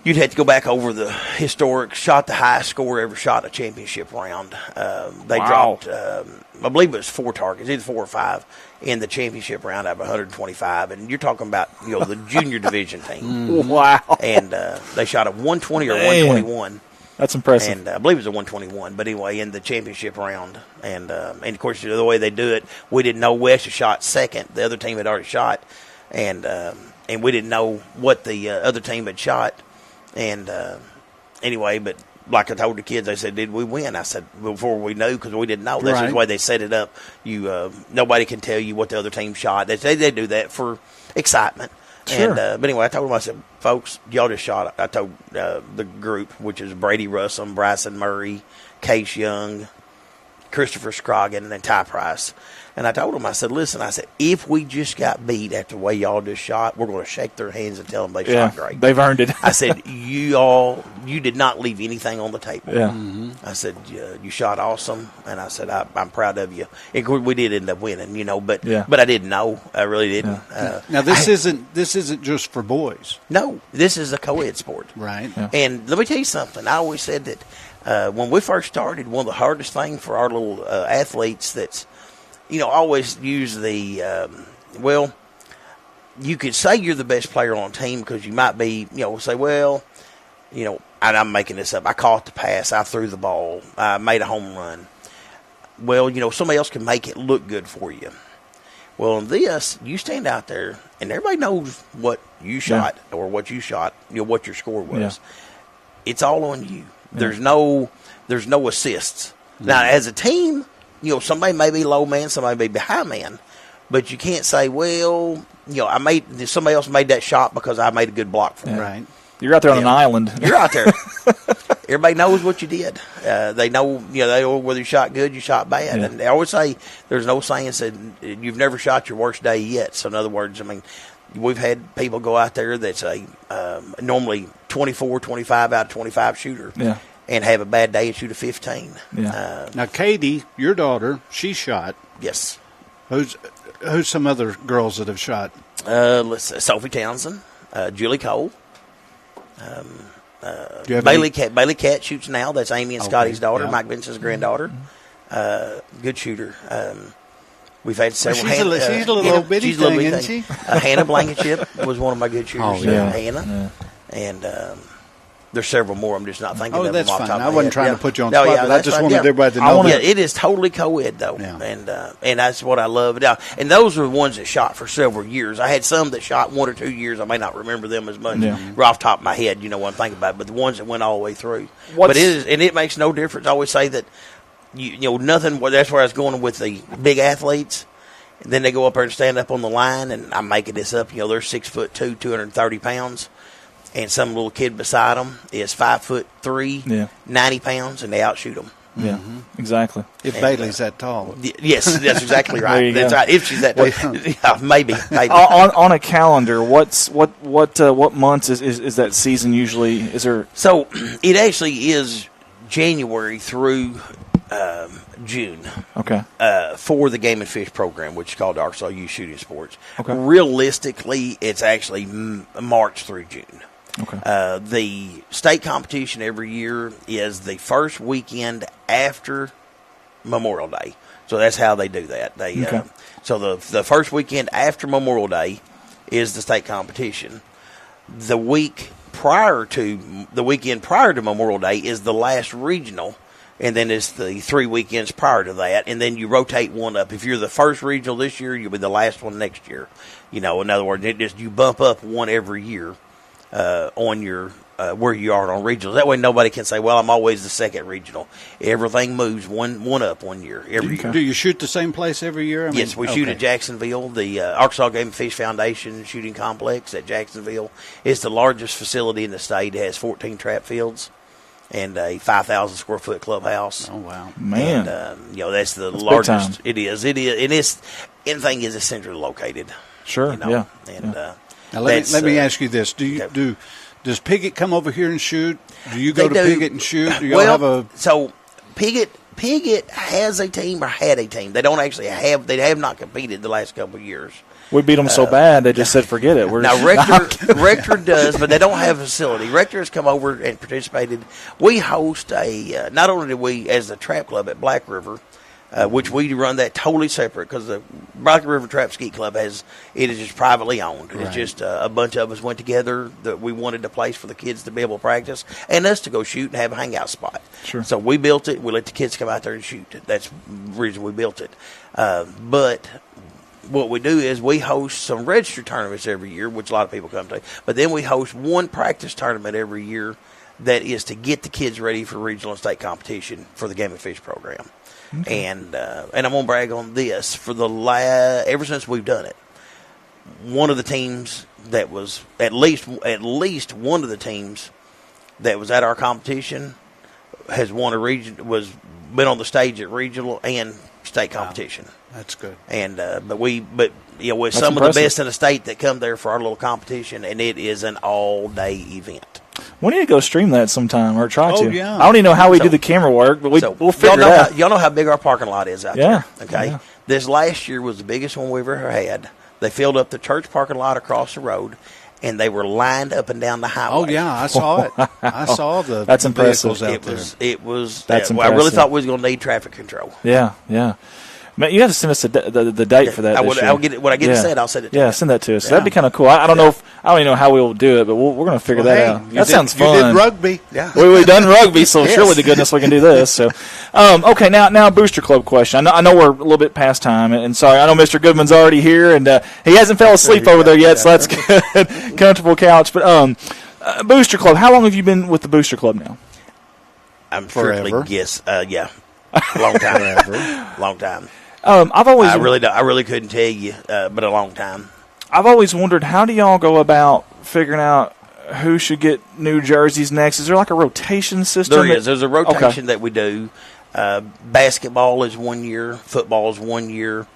You'd have to go back over the historic, shot the highest score ever shot a championship round. They dropped, I believe it was 4 targets, either 4 or 5, in the championship round out of 125. And you're talking about, the junior division team. Wow. And they shot a 120 or 121. That's impressive. And I believe it was a 121. But anyway, in the championship round. And of course, the way they do it, we didn't know West had shot second. The other team had already shot. And we didn't know what the other team had shot. And anyway, but like I told the kids, they said, "Did we win?" I said, "Before we knew, because we didn't know." That's the way they set it up. Nobody can tell you what the other team shot. They do that for excitement. Sure. And but anyway, I told them, I said, "Folks, y'all just shot." I told the group, which is Brady Russell, Bryson Murray, Case Young, Christopher Scroggin, and Ty Price. And I told them, I said, "Listen," I said, "if we just got beat after the way y'all just shot, we're going to shake their hands and tell them they shot great. They've earned it." I said, you did not leave anything on the table." Yeah. I said, "You shot awesome," and I said, I'm proud of you. And we did end up winning, but I didn't know. I really didn't. Yeah. Now this isn't just for boys. No, this is a co-ed sport, right? Yeah. And let me tell you something. I always said that when we first started, one of the hardest things for our little athletes that's always use the, you could say you're the best player on the team because you might be, say, and I'm making this up. I caught the pass. I threw the ball. I made a home run. Well, somebody else can make it look good for you. Well, in this, you stand out there and everybody knows what you shot or what you shot, what your score was. Yeah. It's all on you. Yeah. There's no assists. Mm-hmm. Now, as a team, somebody may be low man, somebody may be high man, but you can't say, somebody else made that shot because I made a good block for them. Right. You're out there on an island. You're out there. Everybody knows what you did. They know, they know whether you shot good, you shot bad. Yeah. And they always say there's no saying that you've never shot your worst day yet. So in other words, we've had people go out there that's normally 24, 25 out of 25 shooter. Yeah. And have a bad day and shoot a 15. Yeah. Now, Katie, your daughter, she shot. Yes. Who's some other girls that have shot? Let's see, Sophie Townsend, Julie Cole, Bailey Cat shoots now. That's Amy and Scotty's daughter, yeah. Mike Vincent's granddaughter. Good shooter. We've had several. She's a little bitty she's a little thing, bitty isn't thing. she? Hannah Blankenship was one of my good shooters. Oh, yeah. Hannah. Yeah. And there's several more. I'm just not thinking of them that's off the fine. top of I my wasn't head. trying to put you on the spot, but I just wanted everybody to know. Yeah, it is totally co-ed though, Yeah. and that's what I love. Now, and those are the ones that shot for several years. I had some that shot 1 or 2 years. I may not remember them as much right off the top of my head. You know what I'm thinking about, but the ones that went all the way through. But it makes no difference. I always say that you know nothing. Well, that's where I was going with the big athletes. And then they go up there and stand up on the line, and I'm making this up. You know, they're 6'2", 230 pounds. And some little kid beside them is 5'3", 90 pounds, and they outshoot them. Yeah, exactly. If Bailey's that tall. Yes, that's exactly right. There you That's go. right. If she's that tall. Maybe. On a calendar, what months is that season usually? Is there? So it actually is January through June. Okay. For the Game and Fish program, which is called Arkansas Youth Shooting Sports. Okay. Realistically, it's actually March through June. Okay. The state competition every year is the first weekend after Memorial Day. So that's how they do that. So the first weekend after Memorial Day is the state competition. The weekend prior to Memorial Day is the last regional, and then it's the 3 weekends prior to that, and then you rotate one up. If you're the first regional this year, you'll be the last one next year. You know, in other words, you bump up one every year on your where you are on regionals. That way, nobody can say, "Well, I'm always the second regional." Everything moves one up 1 year every year. Do you shoot the same place every year? Yes, we shoot at Jacksonville, the Arkansas Game and Fish Foundation shooting complex at Jacksonville. It's the largest facility in the state. It has 14 trap fields and a 5,000 square foot clubhouse. Oh wow, man! And, that's the largest. It is, and anything is centrally located. Sure. You know? Yeah. And now let me ask you this: Does Piggott come over here and shoot? Do you go to Piggott and shoot? Do y'all have a? So Piggott has a team or had a team. They don't actually have. They have not competed the last couple of years. We beat them so bad they just said forget it. Rector does, but they don't have a facility. Rector has come over and participated. We host not only do we as the Trap Club at Black River, which we run that totally separate because the Black River Trap Ski Club is just privately owned. Right. It's just a bunch of us went together that we wanted a place for the kids to be able to practice and us to go shoot and have a hangout spot. Sure. So we built it. We let the kids come out there and shoot. That's the reason we built it. But what we do is we host some register tournaments every year, which a lot of people come to. But then we host one practice tournament every year that is to get the kids ready for regional and state competition for the Game and Fish program. Okay. And I'm gonna brag on this for ever since we've done it. One of the teams that was at least one of the teams that was at our competition has won a region, been on the stage at regional and state competition. Wow. That's good. And with some of the best in the state that come there for our little competition, and it is an all-day event. We need to go stream that sometime or try to. Yeah. I don't even know how we do the camera work, but we'll figure it out. Y'all know how big our parking lot is out there. Okay. Yeah. This last year was the biggest one we've ever had. They filled up the church parking lot across the road, and they were lined up and down the highway. Oh yeah, I saw it. I saw the That's impressive. vehicles out there. It was. That's I really impressive. thought we was going to need traffic control. Yeah. Man, you have to send us the date for that. I'll get it when I get it set. I'll send it to you. you. Send that to us. That'd be kind of cool. I don't know I don't even know how we'll do it, but we're going to figure that out. That sounds fun. You did rugby. Yeah. We've done rugby, so surely to goodness we can do this. So, okay, now Booster Club question. I know we're a little bit past time, and sorry, I know Mr. Goodman's already here, and he hasn't fell asleep over there yet, so that's good. Comfortable couch. But Booster Club, how long have you been with the Booster Club now? I'm strictly guess. Yeah, long time. Long time. I really couldn't tell you, but a long time. I've always wondered, how do y'all go about figuring out who should get new jerseys next? Is there like a rotation system? There is. There's a rotation that we do. Basketball is 1 year, football is 1 year,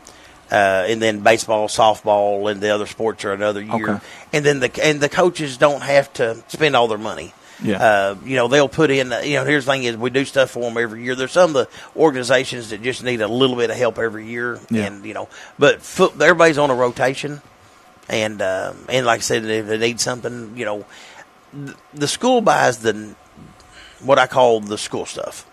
and then baseball, softball, and the other sports are another year. Okay. And then the coaches don't have to spend all their money. Yeah. They'll put in, here's the thing is we do stuff for them every year. There's some of the organizations that just need a little bit of help every year. Yeah. And, but everybody's on a rotation. And like I said, if they need something, the school buys what I call the school stuff.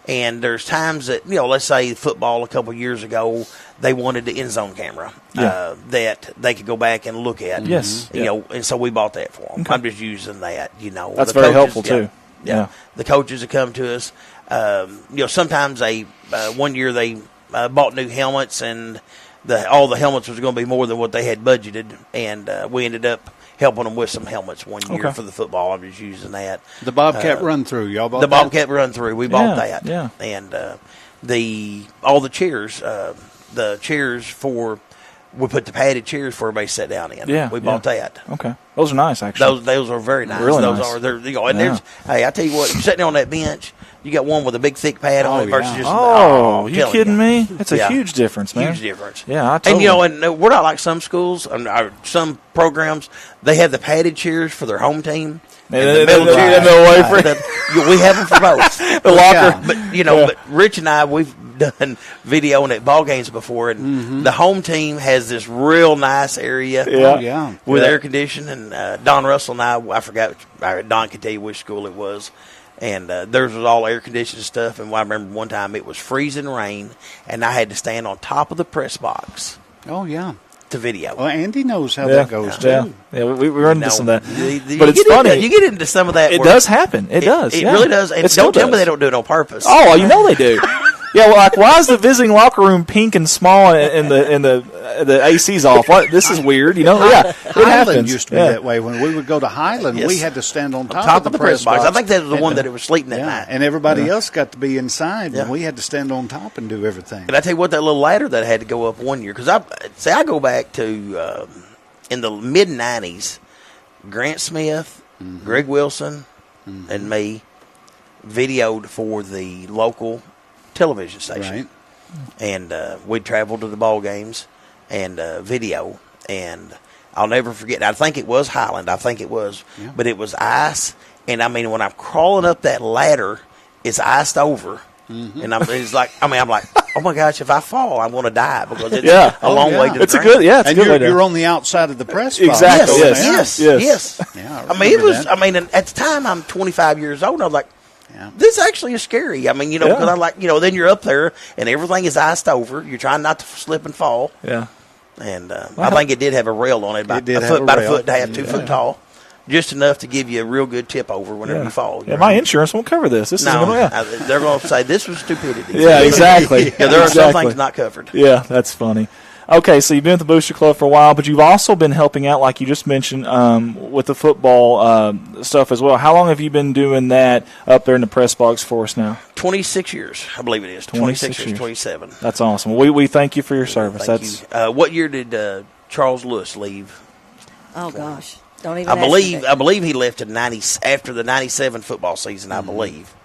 And there's times that, let's say football a couple years ago, they wanted the end zone camera that they could go back and look at. Yes. And so we bought that for them. Okay. I'm just using that, That's very helpful, too. Yeah. The coaches that come to us, sometimes one year they bought new helmets, and all the helmets was going to be more than what they had budgeted, and we ended up helping them with some helmets one year for the football. I'm just using that. The Bobcat run through, y'all bought the that? Bobcat run through. We bought that. Yeah. And all the chairs, we put the padded chairs for everybody to sit down in. Yeah. We bought that. Okay. Those are nice, actually. Those are very nice. Really those nice. are. There's, hey, I tell you what, you're sitting on that bench. You got one with a big thick pad on it versus just. Oh, you kidding me? It's a Yeah. huge difference, man. Huge difference. Yeah, I totally. And we're not like some schools, some programs. They have the padded chairs for their home team. And the middle away for we have them for both. the locker. But but Rich and I, we've done video at ball games before, and the home team has this real nice area. With air conditioning. And Don Russell and I forgot. Don could tell you which school it was. And theirs was all air conditioned stuff. And I remember one time it was freezing rain, and I had to stand on top of the press box. Oh, yeah. To video. Well, Andy knows how that goes, too. Yeah, we run into some of that. But it's funny. You get into some of that. It does happen. It does. It really does. And don't tell me they don't do it on purpose. Oh, they do. Yeah, well, like, why is the visiting locker room pink and small and the AC's off? What? This is weird, Yeah, it Highland happens. used to be that way. When we would go to Highland, we had to stand on top of the press box. I think that was the one that it was sleeping at night. And everybody else got to be inside, and we had to stand on top and do everything. And I tell you what, that little ladder that I had to go up one year, because I go back to in the mid-'90s, Grant Smith, Greg Wilson, and me videoed for the local television station. Right. And we'd travel to the ball games and video. And I'll never forget, I think it was Highland, but it was ice. And when I'm crawling up that ladder, it's iced over. And I'm like, oh my gosh, if I fall, I'm going to die because it's a long way to the ground. It's a good way to. You're on the outside of the press box. Exactly. Yes. Yeah, at the time, I'm 25 years old, and I was like, this actually is scary. Because then you're up there and everything is iced over. You're trying not to slip and fall. Yeah. And I think it did have a rail on it, about a foot and a half, 2 foot tall. Just enough to give you a real good tip over whenever you fall. Yeah, my insurance won't cover this. They're going to say this was stupidity. Yeah, exactly. There are some things not covered. Yeah, that's funny. Okay, so you've been with the Booster Club for a while, but you've also been helping out, like you just mentioned, with the football stuff as well. How long have you been doing that up there in the press box for us now? 26 years, I believe it is. 26 years, 27. That's awesome. We thank you for your service. Thank you. What year did Charles Lewis leave? Oh, gosh. Don't even I believe he left after the 97 football season, I believe.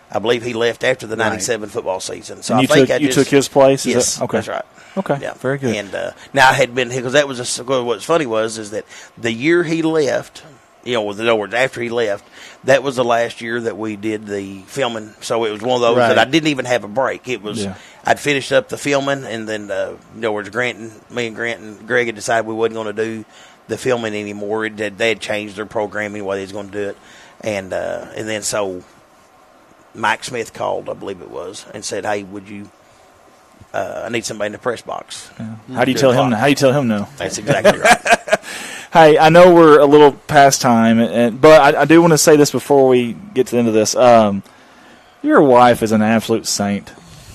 I believe he left after the 97 football season. So and you took his place? Yes, okay. That's right. Okay, very good. And now I had been, because that was what's funny is that the year he left, in other words, after he left, that was the last year that we did the filming. So it was one of those that I didn't even have a break. It was I'd finished up the filming, and then in other words, me and Grant and Greg had decided we wasn't going to do the filming anymore. They had changed their programming, the way they was going to do it, and then so Mike Smith called, I believe it was, and said, "Hey, would you? I need somebody in the press box." Yeah. How do you tell him? How do you tell him no? That's exactly right. Hey, I know we're a little past time, but I do want to say this before we get to the end of this. Your wife is an absolute saint.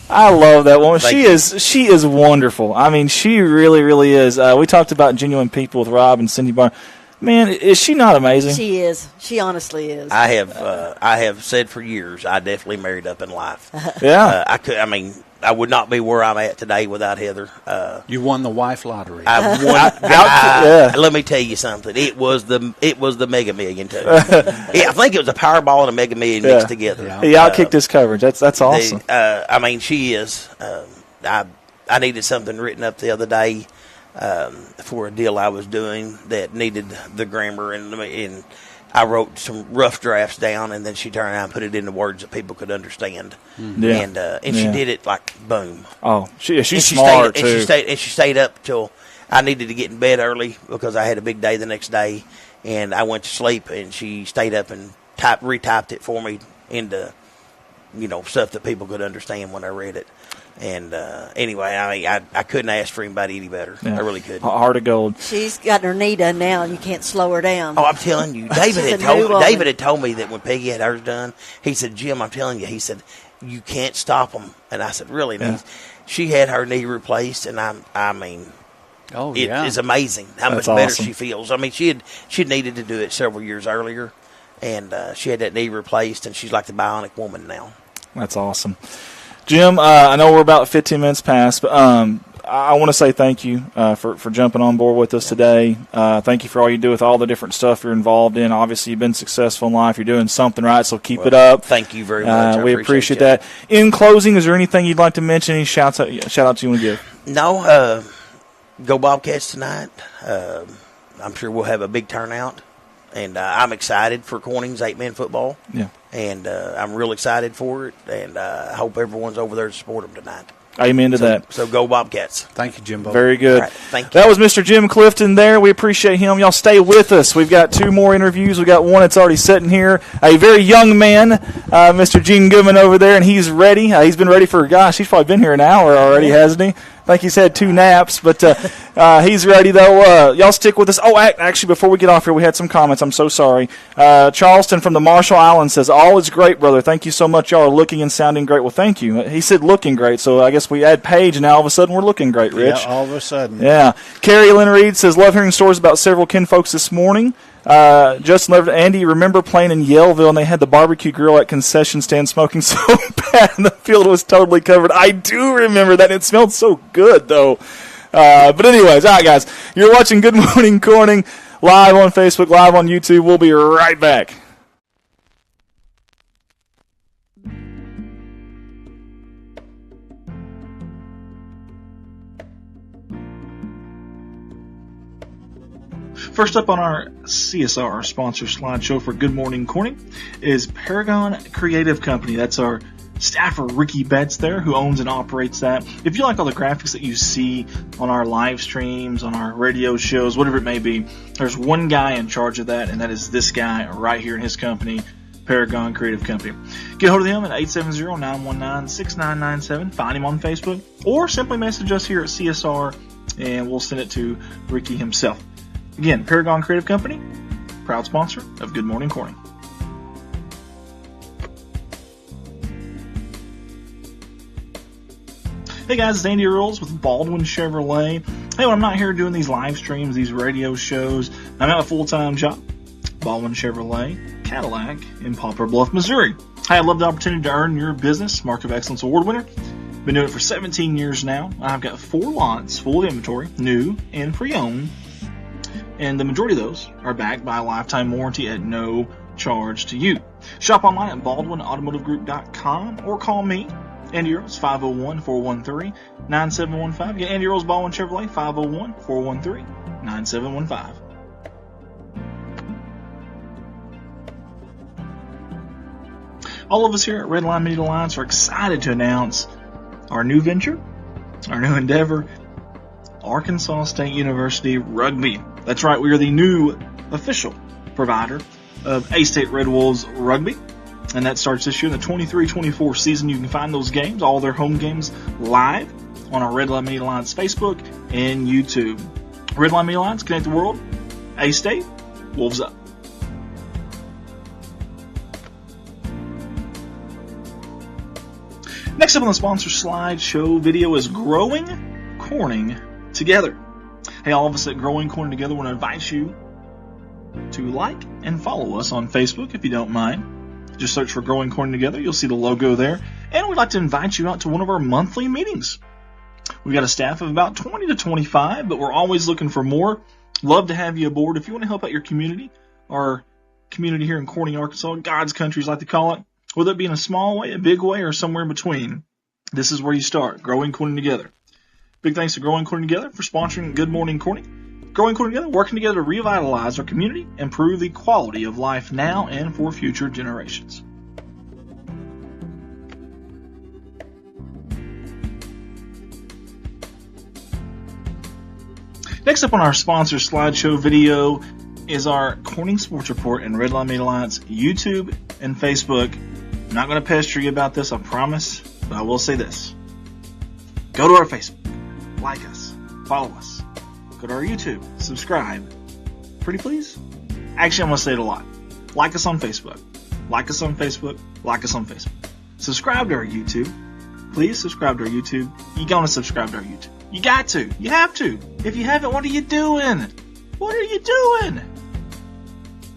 I love that woman. She is wonderful. I mean, she really, really is. We talked about Genuine People with Rob and Cindy Barnes. Man, is she not amazing? She is. She honestly is. I have said for years, I definitely married up in life. Yeah. I would not be where I'm at today without Heather. You won the wife lottery. I won. Let me tell you something. It was the Mega Million too. I think it was a Powerball and a Mega Million mixed together. Yeah. He outkicked his coverage. That's awesome. She is. I needed something written up the other day for a deal I was doing that needed the grammar, and I wrote some rough drafts down, and then she turned around and put it into words that people could understand. And she did it like boom. Oh, she's smart too. And she stayed up till I needed to get in bed early because I had a big day the next day, and I went to sleep, and she stayed up and retyped it for me into, stuff that people could understand when I read it. And anyway, I couldn't ask for anybody any better. Yeah. I really couldn't. Heart of gold. She's got her knee done now, and you can't slow her down. Oh, I'm telling you, David had told me that when Peggy had hers done, he said, Jim, I'm telling you, he said, you can't stop them. And I said, really? Yeah. She had her knee replaced, and it is amazing how That's much better awesome. she feels. I mean, she'd needed to do it several years earlier, and she had that knee replaced, and she's like the bionic woman now. That's awesome. Jim, I know we're about 15 minutes past, but I want to say thank you for jumping on board with us today. Thank you for all you do with all the different stuff you're involved in. Obviously, you've been successful in life. You're doing something right, so keep it up. Thank you very much. We appreciate that. In closing, is there anything you'd like to mention? Any shout outs you want to give? No. Go Bobcats tonight. I'm sure we'll have a big turnout, and I'm excited for Corning's 8-man football. Yeah. And I'm real excited for it, and I hope everyone's over there to support them tonight. Amen to that. So go Bobcats. Thank you, Jimbo. Very good. All right, thank you. That was Mr. Jim Clifton there. We appreciate him. Y'all stay with us. We've got 2 more interviews. We've got one that's already sitting here. A very young man, Mr. Gene Goodman over there, and he's ready. He's been ready for, he's probably been here an hour already, hasn't he? I think he's had 2 naps, but he's ready, though. Y'all stick with us. Oh, actually, before we get off here, we had some comments. I'm so sorry. Charleston from the Marshall Islands says, all is great, brother. Thank you so much. Y'all are looking and sounding great. Well, thank you. He said looking great, so I guess we add Paige, and now all of a sudden we're looking great, Rich. Yeah, all of a sudden. Yeah. Carrie Lynn Reed says, love hearing stories about several kinfolks this morning. Justin Leverett, Andy, remember playing in Yellville, and they had the barbecue grill at concession stand smoking so bad, and the field was totally covered. I do remember that. It smelled so good, though. But anyways, all right, guys, you're watching Good Morning Corning live on Facebook, live on YouTube. We'll be right back. First up on our CSR sponsor slideshow for Good Morning Corning is Paragon Creative Company. That's our staffer, Ricky Betts there, who owns and operates that. If you like all the graphics that you see on our live streams, on our radio shows, whatever it may be, there's one guy in charge of that, and that is this guy right here in his company, Paragon Creative Company. Get hold of him at 870-919-6997. Find him on Facebook, or simply message us here at CSR, and we'll send it to Ricky himself. Again, Paragon Creative Company, proud sponsor of Good Morning Corning. Hey guys, it's Andy Earls with Baldwin Chevrolet. Hey, when I'm not here doing these live streams, these radio shows, I'm at a full-time job. Baldwin Chevrolet, Cadillac in Poplar Bluff, Missouri. Hey, I'd love the opportunity to earn your business, Mark of Excellence Award winner. Been doing it for 17 years now. I've got 4 lots full of inventory, new and pre-owned. And the majority of those are backed by a lifetime warranty at no charge to you. Shop online at BaldwinAutomotiveGroup.com or call me, Andy Earls, 501-413-9715. Again, Andy Earls, Baldwin Chevrolet, 501-413-9715. All of us here at Redline Media Alliance are excited to announce our new venture, our new endeavor, Arkansas State University Rugby. That's right, we are the new official provider of A-State Red Wolves Rugby, and that starts this year in the 23-24 season. You can find those games, all their home games, live on our Redline Media Alliance Facebook and YouTube. Redline Media Alliance, connect the world. A-State, Wolves up. Next up on the sponsor slideshow video is Growing Corning Together. Hey, all of us at Growing Corning Together want to invite you to like and follow us on Facebook if you don't mind. Just search for Growing Corning Together. You'll see the logo there. And we'd like to invite you out to one of our monthly meetings. We've got a staff of about 20 to 25, but we're always looking for more. Love to have you aboard. If you want to help out your community, our community here in Corning, Arkansas, God's country, as I like to call it, whether it be in a small way, a big way, or somewhere in between, this is where you start, Growing Corning Together. Big thanks to Growing Corning Together for sponsoring Good Morning Corning. Growing Corning Together, working together to revitalize our community, improve the quality of life now and for future generations. Next up on our sponsor slideshow video is our Corning Sports Report and Redline Media Alliance YouTube and Facebook. I'm not going to pester you about this, I promise, but I will say this. Go to our Facebook, like us, follow us. Go to our YouTube, subscribe. Pretty please? Actually, I'm going to say it a lot. Like us on Facebook. Like us on Facebook. Like us on Facebook. Subscribe to our YouTube. Please subscribe to our YouTube. You're going to subscribe to our YouTube. You got to. You have to. If you haven't, what are you doing? What are you doing?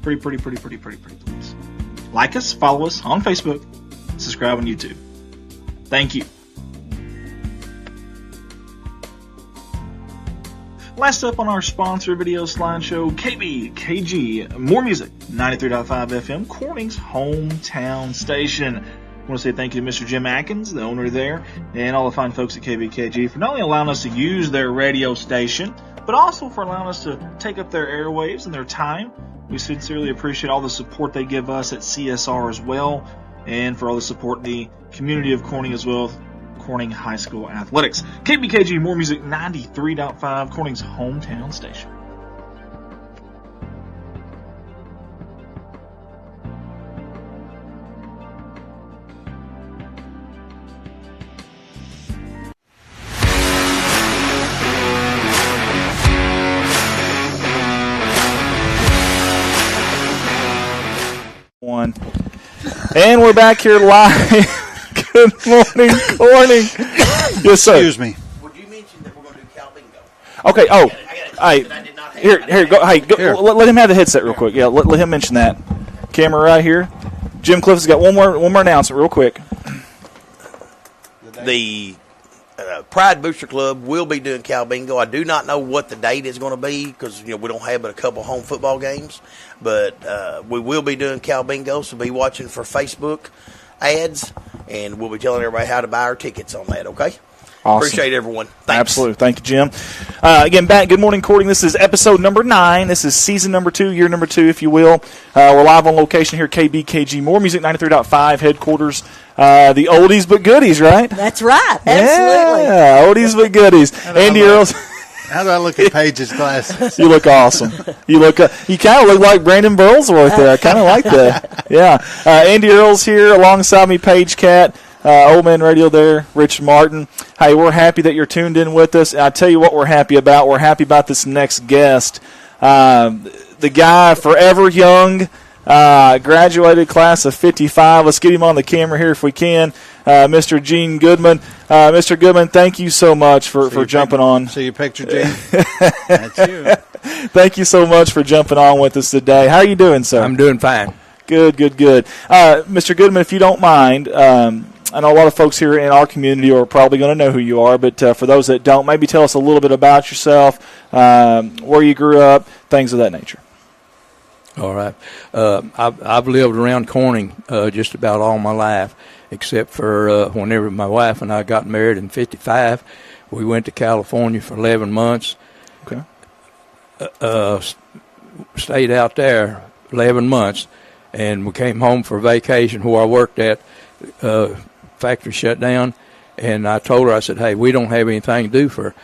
Pretty please. Like us, follow us on Facebook, subscribe on YouTube. Thank you. Last up on our sponsor video slideshow, KBKG, more music, 93.5 FM, Corning's hometown station. I want to say thank you to Mr. Jim Atkins, the owner there, and all the fine folks at KBKG for not only allowing us to use their radio station, but also for allowing us to take up their airwaves and their time. We sincerely appreciate all the support they give us at CSR as well, and for all the support in the community of Corning as well, Corning High School Athletics. KBKG, more music, 93.5, Corning's hometown station. And we're back here live. Good morning, Corning. Yes, sir. Excuse me. Would you mention that we're going to do Cal Bingo? Okay. Oh, I hey, did not have. here, go. Hey, go, Here. let him have the headset real quick. Yeah, let him mention that. Camera right here. Jim Clifton's got one more announcement real quick. The Pride Booster Club will be doing Cal Bingo. I do not know what the date is going to be because we don't have but a couple home football games. But we will be doing Cal Bingo, so be watching for Facebook ads, and we'll be telling everybody how to buy our tickets on that, okay? Awesome. Appreciate everyone. Thanks. Absolutely. Thank you, Jim. Again, back. Good morning, Corning. This is episode number 9. This is season number 2, year number 2, if you will. We're live on location here, KBKG. More Music 93.5 headquarters. The oldies but goodies, right? That's right. Absolutely. Yeah, oldies but goodies. Andy Earls. How do I look at Paige's glasses? You look awesome. You kind of look like Brandon Burlesworth there. I kind of like that. Yeah. Andy Earls here alongside me, Paige Cat. Old Man Radio there, Rich Martin. Hey, we're happy that you're tuned in with us. And I tell you what we're happy about. We're happy about this next guest. The guy, forever young, graduated class of 55. Let's get him on the camera here if we can. Mr. Gene Goodman. Mr. Goodman, thank you so much for jumping on. See your picture, Gene? That's you. Thank you so much for jumping on with us today. How are you doing, sir? I'm doing fine. Good. Mr. Goodman, if you don't mind, I know a lot of folks here in our community are probably going to know who you are, but for those that don't, maybe tell us a little bit about yourself, where you grew up, things of that nature. All right. I've lived around Corning just about all my life, except for whenever my wife and I got married in 55. We went to California for 11 months. Okay. Stayed out there 11 months, and we came home for vacation where I worked at. Factory shut down, and I told her, I said, hey, we don't have anything to do for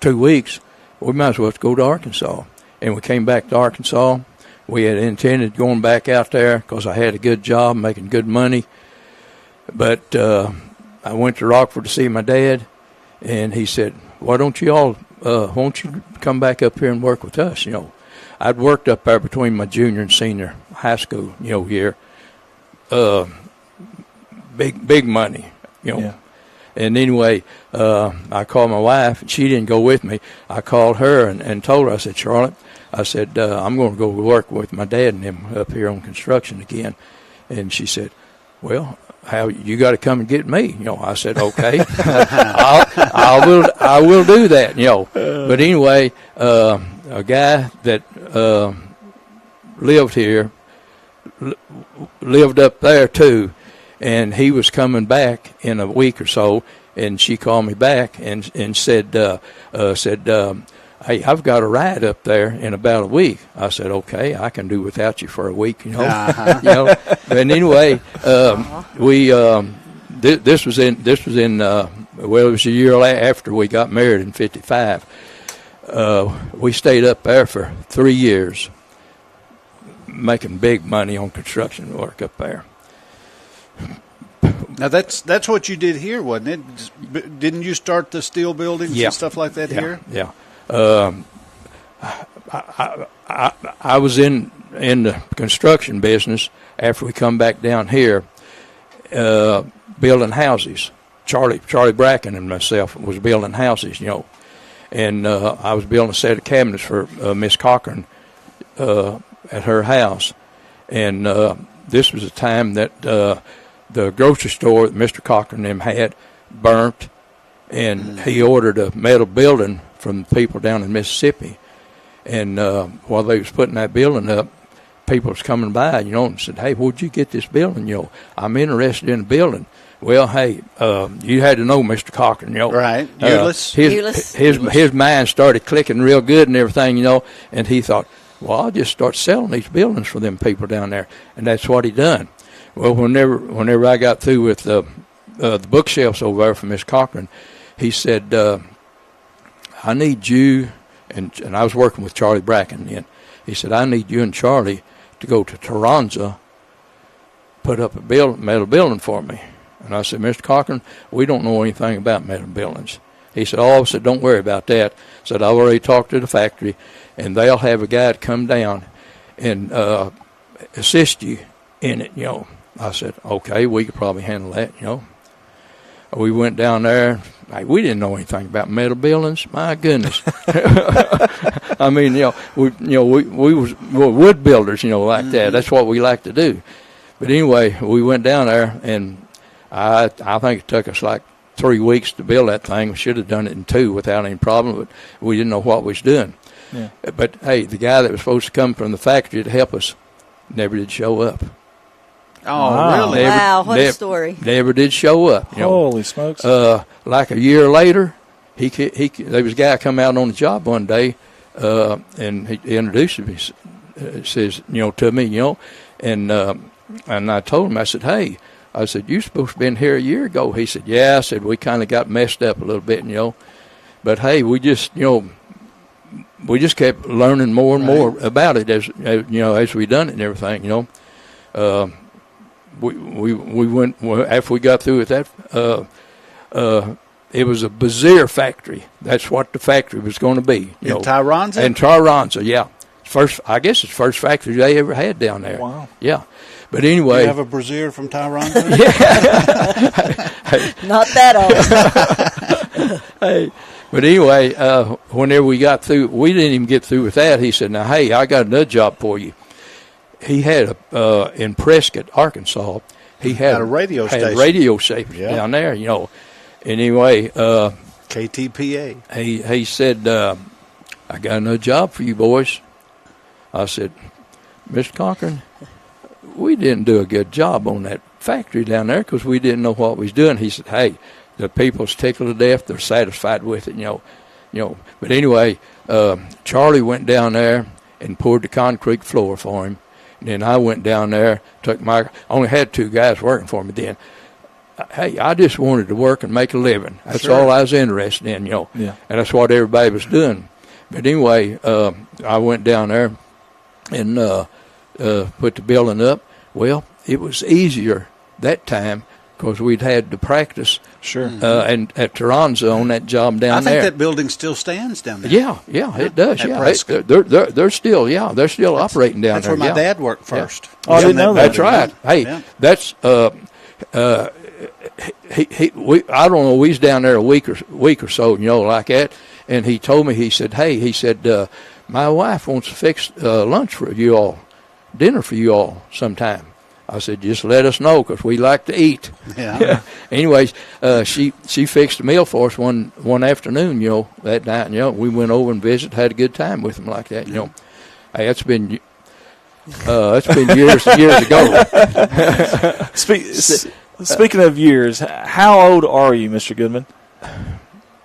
2 weeks. We might as well go to Arkansas. And we came back to Arkansas. We had intended going back out there because I had a good job, making good money. But I went to Rockford to see my dad, and he said, won't you come back up here and work with us? I'd worked up there between my junior and senior high school, year. Big money, Yeah. And anyway, I called my wife, and she didn't go with me. I called her and told her, I said, Charlotte, I said, I'm going to go work with my dad and him up here on construction again. And she said, well, you got to come and get me. I said, okay, I will do that. But anyway, a guy that lived here lived up there too. And he was coming back in a week or so, and she called me back and said, hey, I've got a ride up there in about a week. I said, okay, I can do without you for a week, Uh-huh. And anyway, this was in it was a year after we got married in 55. we stayed up there for 3 years, making big money on construction work up there. Now that's what you did here, wasn't it? Didn't you start the steel buildings and stuff like that here? Yeah. I was in the construction business after we come back down here, building houses. Charlie Bracken and myself was building houses, and I was building a set of cabinets for Miss Cochran at her house, and this was a time that the grocery store that Mr. Cochran and them had burnt, and he ordered a metal building from the people down in Mississippi. And while they was putting that building up, people was coming by, and said, "Hey, where'd you get this building? I'm interested in the building." Well, hey, you had to know Mr. Cochran, Right. Ulysses. His mind started clicking real good and everything, and he thought, well, I'll just start selling these buildings for them people down there. And that's what he done. Well, whenever I got through with the bookshelves over there from Miss Cochran, he said, I need you, and I was working with Charlie Bracken then. He said, I need you and Charlie to go to Toronto, put up a metal building for me. And I said, Mr. Cochran, we don't know anything about metal buildings. He said, I said, don't worry about that. I said, I've already talked to the factory, and they'll have a guy to come down and assist you in it, I said, okay, we could probably handle that, We went down there. We didn't know anything about metal buildings. My goodness. I mean, we were wood builders, like that. That's what we like to do. But anyway, we went down there, and I think it took us like 3 weeks to build that thing. We should have done it in 2 without any problem, but we didn't know what we was doing. Yeah. But, hey, the guy that was supposed to come from the factory to help us never did show up. Oh, really? What a story. Never did show up. Holy smokes. Like a year later, there was a guy come out on the job one day, and he introduced me, says, to me, and I told him, I said, hey, I said, you supposed to have been here a year ago. He said, yeah. I said, we kind of got messed up a little bit, but hey, we just kept learning more and more about it as we done it and everything, We went, after we got through with that, it was a Bezier factory. That's what the factory was going to be. In Tyronza? In Tyronza, yeah. I guess it's the first factory they ever had down there. Wow. Yeah. But anyway. You have a Brazier from Tyronza? Yeah. Not that old. Hey. But anyway, whenever we got through, we didn't even get through with that. He said, now, hey, I got another job for you. He had in Prescott, Arkansas, he had a radio station. Had a radio station down there, Anyway. KTPA. He said, I got another job for you boys. I said, Mr. Cochran, we didn't do a good job on that factory down there because we didn't know what we was doing. He said, hey, the people's tickled to death. They're satisfied with it, But anyway, Charlie went down there and poured the concrete floor for him. And then I went down there, I only had 2 guys working for me then. Hey, I just wanted to work and make a living. That's all I was interested in, Yeah. And that's what everybody was doing. But anyway, I went down there and put the building up. Well, it was easier that time because we'd had to practice. Sure. And at Toronto on that job down there. I think that building still stands down there. Yeah, it does. They're still operating down there. That's where my dad worked first. Oh, I didn't know that. That's right. Hey, that's I don't know. We was down there a week or so, like that. And he told me. He said, my wife wants to fix lunch for you all, dinner for you all sometime. I said, just let us know because we like to eat. Yeah. Anyways, she fixed a meal for us one afternoon, that night. We went over and visited, had a good time with them like that. Hey, that's been years and years ago. Speaking of years, how old are you, Mr. Goodman?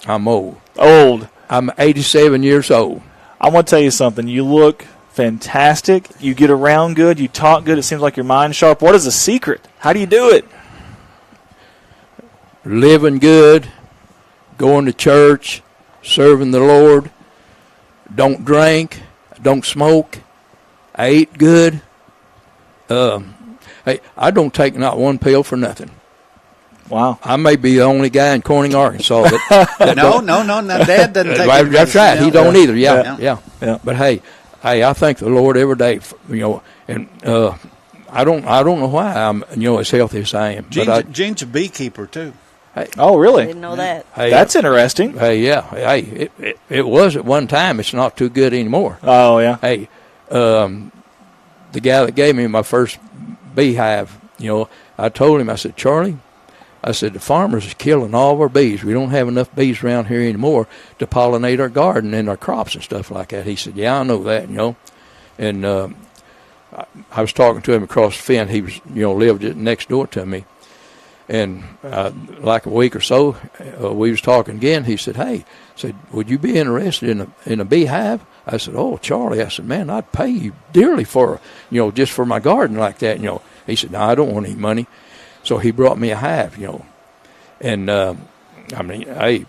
I'm old. Old. I'm 87 years old. I want to tell you something. You look fantastic. You get around good. You talk good. It seems like your mind's sharp. What is the secret? How do you do it? Living good, going to church, serving the Lord, don't drink, don't smoke. I ate good. Hey, I don't take not one pill for nothing. Wow. I may be the only guy in Corning, Arkansas that No, Dad doesn't take it. That's right. He don't either. Yeah. Yeah. But hey, I thank the Lord every day. And I don't know why I'm as healthy as I am. Gene's a beekeeper too. Hey, Oh, really? Didn't know that. hey, That's interesting. Hey, yeah. Hey, it was at one time. It's not too good anymore. Oh, yeah. Hey, the guy that gave me my first beehive, I told him, I said, Charlie, I said, the farmers is killing all of our bees. We don't have enough bees around here anymore to pollinate our garden and our crops and stuff like that. He said, yeah, I know that, And I was talking to him across the fence. He was, lived next door to me. And like a week or so, we was talking again. He said, hey, would you be interested in a beehive? I said, oh, Charlie, I said, man, I'd pay you dearly for, just for my garden like that, He said, no, I don't want any money. So he brought me a hive, And, hey,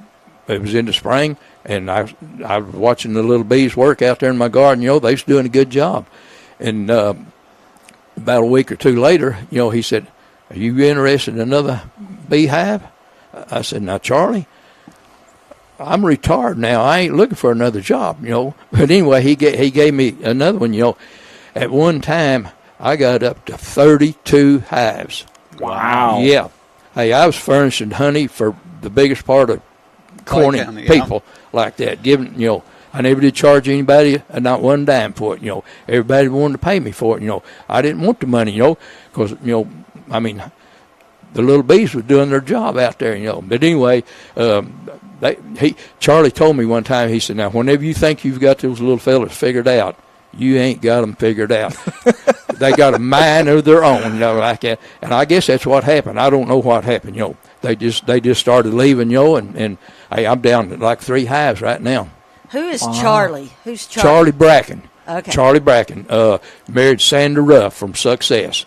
it was in the spring, and I was watching the little bees work out there in my garden, they was doing a good job. And about a week or two later, he said, are you interested in another beehive? I said, now, Charlie, I'm retired now. I ain't looking for another job, But anyway, he gave me another one, At one time, I got up to 32 hives. Wow. Yeah. Hey, I was furnishing honey for the biggest part of Corning County, people like that. Giving, I never did charge anybody not one dime for it, Everybody wanted to pay me for it, I didn't want the money, because, the little bees was doing their job out there, But anyway, Charlie told me one time, he said, now, whenever you think you've got those little fellas figured out, you ain't got them figured out. They got a mind of their own, like that. And I guess that's what happened. I don't know what happened, They just started leaving, and hey, I'm down to like 3 hives right now. Who is Charlie? Who's Charlie? Charlie Bracken. Okay. Charlie Bracken married Sandra Ruff from Success.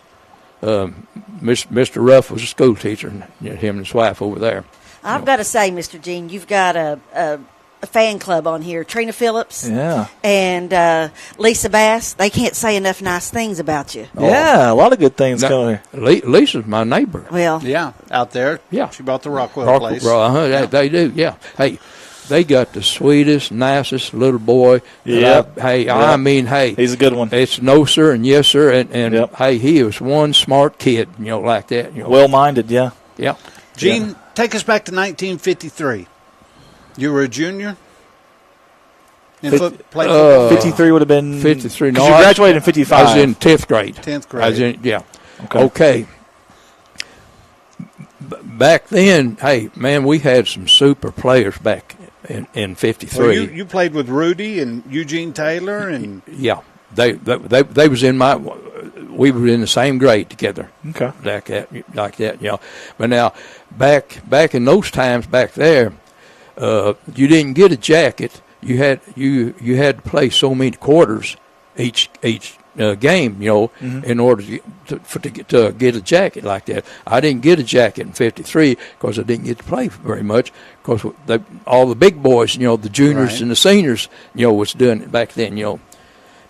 Mr. Ruff was a school teacher, and him and his wife over there. I've got to say, Mr. Gene, you've got a fan club on here. Trina Phillips and Lisa Bass. They can't say enough nice things about you. Yeah, a lot of good things going here. Lisa's my neighbor. Well, Yeah, out there. Yeah. She bought the Rockwell place. They do, yeah. Hey, they got the sweetest, nicest little boy. Yeah. I mean, hey. He's a good one. It's no, sir, and yes, sir. And hey, he was one smart kid, like that. Well-minded, yeah. Yeah. Gene, take us back to 1953. You were a junior? Played football? 53 would have been 53. No, you graduated in 55. I was in 10th grade. 10th grade. I was in, yeah. Okay. Back then, hey, man, we had some super players back in 53. Well, you played with Rudy and Eugene Taylor and yeah, they was in my. We were in the same grade together. Okay. Like that. But now, back in those times back there, you didn't get a jacket. You had to play so many quarters each game, in order to get a jacket like that. I didn't get a jacket in 53 because I didn't get to play very much because all the big boys, the juniors and the seniors, was doing it back then,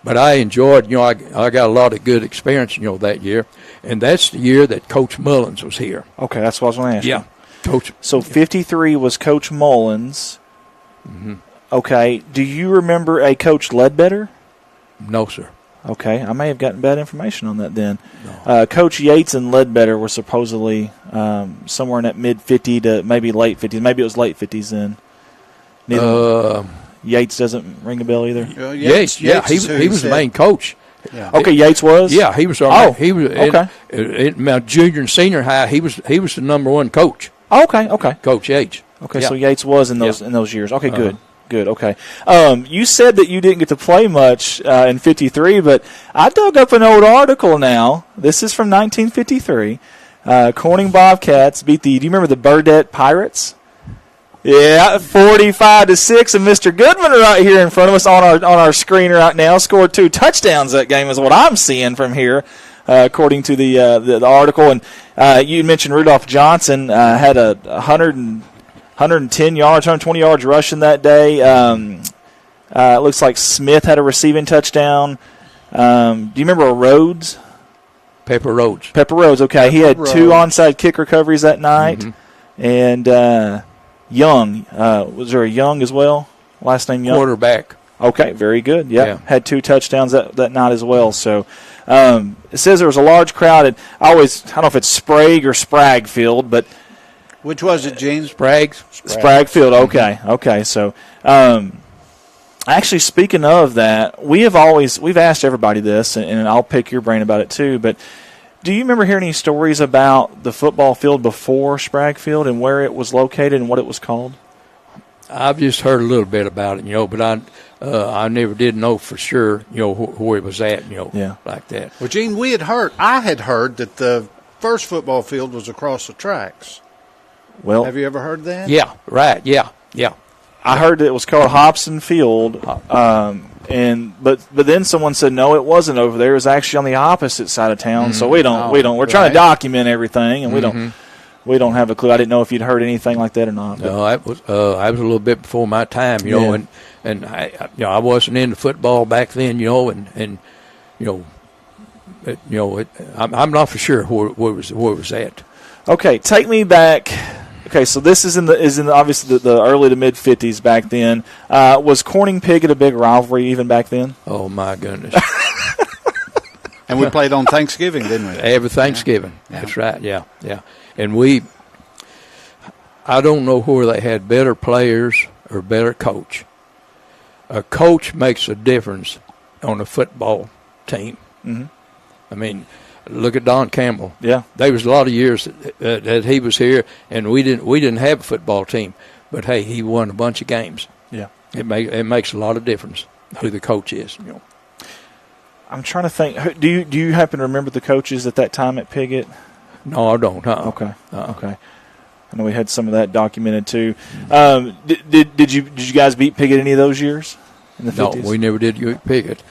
But I enjoyed, I got a lot of good experience, that year. And that's the year that Coach Mullins was here. Okay, that's what I was going to ask you. Yeah. Coach. So 53 was Coach Mullins. Mm-hmm. Okay. Do you remember a Coach Ledbetter? No, sir. Okay. I may have gotten bad information on that then. No. Coach Yates and Ledbetter were supposedly somewhere in that mid-50 to maybe late 50s. Maybe it was late 50s then. Yates doesn't ring a bell either? Yates, yeah. He was the main coach. Yeah. Okay, Yates was? Yeah, he was he was okay. In my junior and senior high, he was the number one coach. Okay. Coach Yates. Okay, so Yates was in those years. Okay, good. Okay. You said that you didn't get to play much in 53, but I dug up an old article now. This is from 1953. Corning Bobcats beat do you remember the Burdette Pirates? Yeah, 45-6, and Mr. Goodman right here in front of us on our screen right now scored 2 touchdowns that game is what I'm seeing from here, according to the article. And you mentioned Rudolph Johnson had 110 yards, 120 yards rushing that day. It looks like Smith had a receiving touchdown. Do you remember Rhodes? Pepper Rhodes. Pepper Rhodes, okay. He had 2 onside kick recoveries that night. Mm-hmm. And Young, was there a Young as well? Last name Young? Quarterback. Okay, very good. Yep. Yeah. Had 2 touchdowns that night as well. So it says there was a large crowd at, I don't know if it's Sprague or Spragg Field, but which was it, Gene? Spragg Field, okay. So actually, speaking of that, we've asked everybody this, and I'll pick your brain about it too, but do you remember hearing any stories about the football field before Spragg Field and where it was located and what it was called? I've just heard a little bit about it, but I never did know for sure, where it was at, like that. Well, Gene, I had heard that the first football field was across the tracks. Well, have you ever heard that? Yeah, right, yeah. I heard that it was called Hobson Field, but then someone said no, it wasn't over there. It was actually on the opposite side of town. So we're trying to document everything, and we don't have a clue. I didn't know if you'd heard anything like that or not. No, I was a little bit before my time, and I wasn't into football back then, I'm not for sure where it was at. Okay, take me back. Okay, so this is in the obviously the early to mid 50s back then. Was Corning Piggott a big rivalry even back then? Oh my goodness! And we played on Thanksgiving, didn't we? Every Thanksgiving. Yeah. That's right. Yeah. And I don't know where they had better players or better coach. A coach makes a difference on a football team. Mm-hmm. I mean, look at Don Campbell. Yeah, there was a lot of years that he was here, and we didn't have a football team, but hey, he won a bunch of games. Yeah, it makes a lot of difference who the coach is. I'm trying to think. Do you happen to remember the coaches at that time at Piggott? No, I don't. Okay. Okay. I know we had some of that documented too. Did you guys beat Piggott any of those years in the 50s? No, we never did beat Piggott.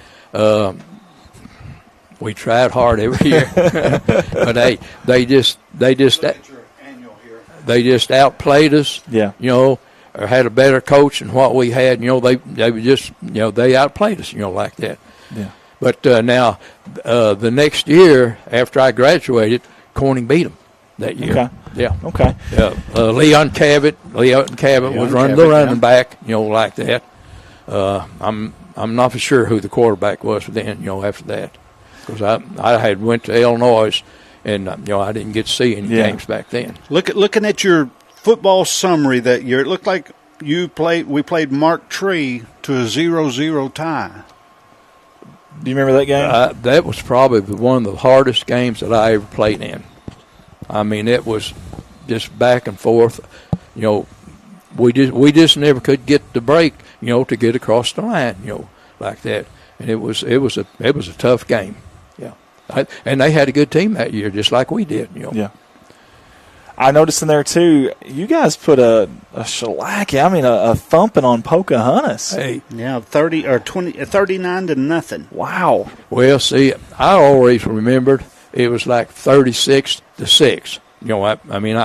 We tried hard every year, but they just outplayed us. Yeah, or had a better coach than what we had. They outplayed us. Like that. Yeah. But now the next year after I graduated, Corning beat them that year. Okay. Yeah. Okay. Leon Cabot was running the running back. Like that. I'm not for sure who the quarterback was then. After that. Because I had went to Illinois, and I didn't get to see any games back then. Looking at your football summary that year, it looked like we played Mark Tree to a 0-0 tie. Do you remember that game? That was probably one of the hardest games that I ever played in. I mean, it was just back and forth. We just never could get the break. To get across the line. Like that, and it was a tough game. And they had a good team that year, just like we did. Yeah. I noticed in there too. You guys put a shellacking. I mean, a thumping on Pocahontas. Hey, 39-0. Wow. Well, see, I always remembered it was like 36-6.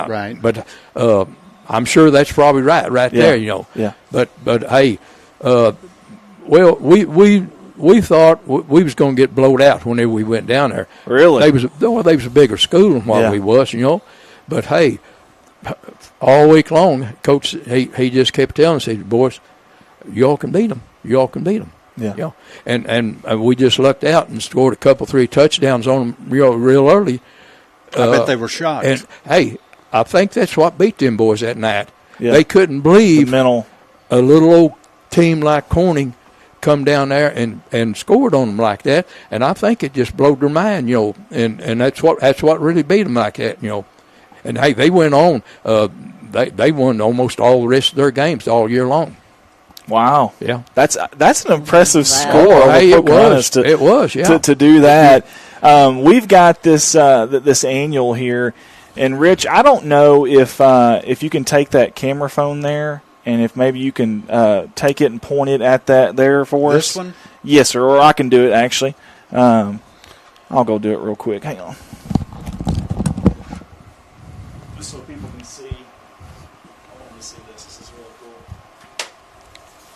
Right. But I'm sure that's probably right there. Yeah. But hey, we thought we was going to get blowed out whenever we went down there. Really? They was a bigger school than what we was, But hey, all week long, Coach he just kept telling us, boys, y'all can beat them. Y'all can beat them. Yeah. And we just lucked out and scored a couple 3 touchdowns on them real early. I bet they were shocked. And hey, I think that's what beat them boys that night. Yeah. They couldn't believe a little old team like Corning come down there and scored on them like that, and I think it just blowed their mind, and that's what really beat them like that, And hey, they went on. They won almost all the rest of their games all year long. Wow. Yeah. That's an impressive score. Hey, it was. To do that. We've got this this annual here, and Rich, I don't know if you can take that camera phone there. And if maybe you can take it and point it at that there for us. This one? Yes, sir. Or I can do it, actually. I'll go do it real quick. Hang on. Just so people can see. I want to see this. This is really cool.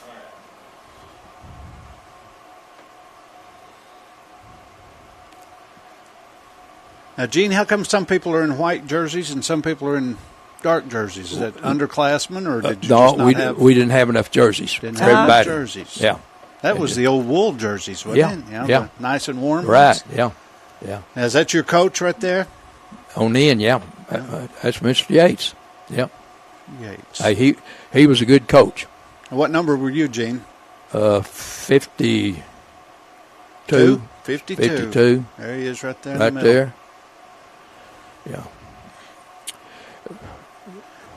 All Now, Gene, how come some people are in white jerseys and some people are in dark jerseys? Is that underclassmen, or did you just not have? We didn't have enough jerseys. Didn't for have enough everybody. jerseys. Yeah. That was the old wool jerseys, wasn't it? Yeah. Nice and warm. Right. ones. Yeah. Yeah. Now, is that your coach right there? On the end, yeah. That's Mr. Yates. Yeah. Yates. Hey, he was a good coach. What number were you, Gene? 52. 52. 52. There he is right there. Right in the middle. there. Yeah.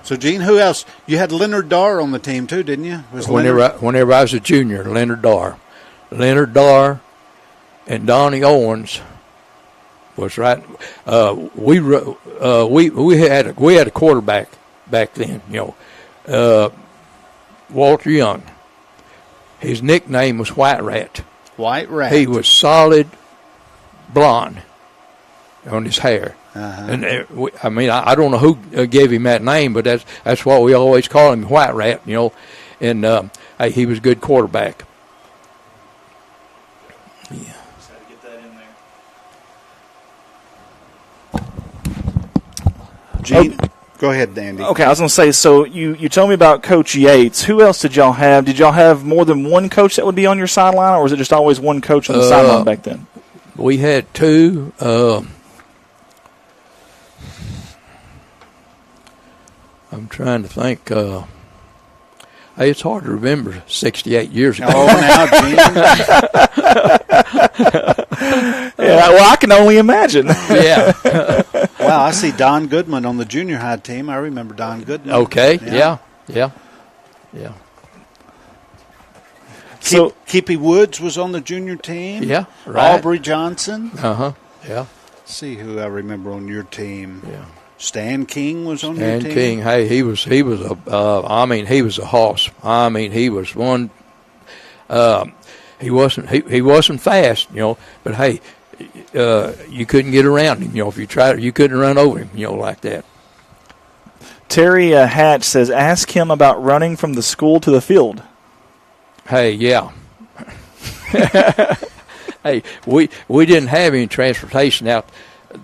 So, Gene, who else? You had Leonard Darr on the team, too, didn't you? Whenever I was a junior, Leonard Darr. Leonard Darr and Donnie Owens was right. We had a quarterback back then, Walter Young. His nickname was White Rat. White Rat. He was solid blonde on his hair. Uh-huh. And I don't know who gave him that name, but that's what we always call him, White Rat, And he was a good quarterback. Yeah. Just had to get that in there. Gene, go ahead, Andy. Okay, I was going to say, so you told me about Coach Yates. Who else did y'all have? Did y'all have more than one coach that would be on your sideline, or was it just always one coach on the sideline back then? We had two. I'm trying to think. It's hard to remember 68 years ago. Oh, now, Gene. Yeah, well, I can only imagine. Yeah. Wow, I see Don Goodman on the junior high team. I remember Don Goodman. Okay, yeah. So Kippy Woods was on the junior team. Yeah, right. Aubrey Johnson. Yeah. Let's see who I remember on your team. Yeah. Stan King was on your team. Stan King, hey, he was he was a hoss. I mean, he was one. He wasn't fast, but hey, you couldn't get around him. If you tried, you couldn't run over him, like that. Terry Hatch says, ask him about running from the school to the field. Hey, yeah. Hey, we didn't have any transportation out.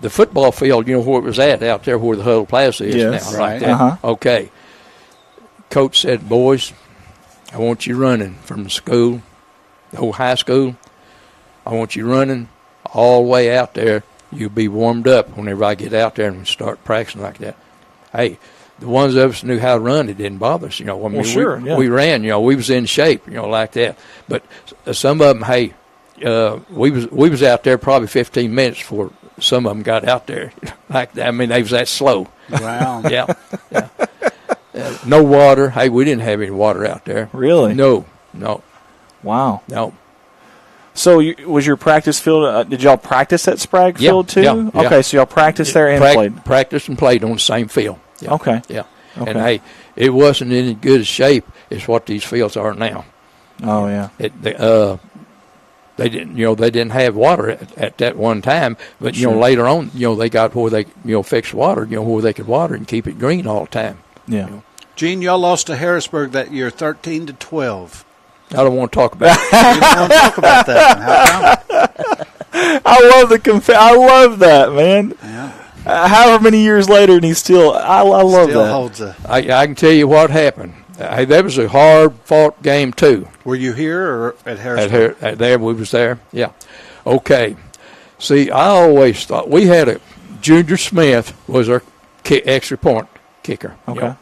The football field, where it was at, out there where the Huddle Plaza is now. Right. Like that. Uh-huh. Okay. Coach said, boys, I want you running from the school, the whole high school. I want you running all the way out there. You'll be warmed up whenever I get out there and start practicing like that. Hey, the ones of us knew how to run, it didn't bother us. Sure. We ran, we was in shape, like that. But some of them, hey, we was out there probably 15 minutes before some of them got out there. Like that. I mean, they was that slow. Wow. Yeah. No water. Hey, we didn't have any water out there. Really? No. Wow. No. So was your practice field, did y'all practice at Sprague Field too? Yeah. Okay, so y'all practiced there and played. Practiced and played on the same field. Yeah. Okay. Yeah. Okay. And, hey, it wasn't in as good a shape as what these fields are now. Oh, yeah. They didn't have water at that one time, but Sure. Later on, they got where they fixed water, where they could water and keep it green all the time. Yeah. Gene, y'all lost to Harrisburg that year, 13-12. I don't want to talk about it. You don't want to talk about that. How come? I love that, man. Yeah. However many years later, and I love Still that. holds a. I can tell you what happened. Hey, that was a hard-fought game too. Were you here or at Harrisburg? We was there. Yeah. Okay. See, I always thought we had a Junior Smith was our extra point kicker. Okay.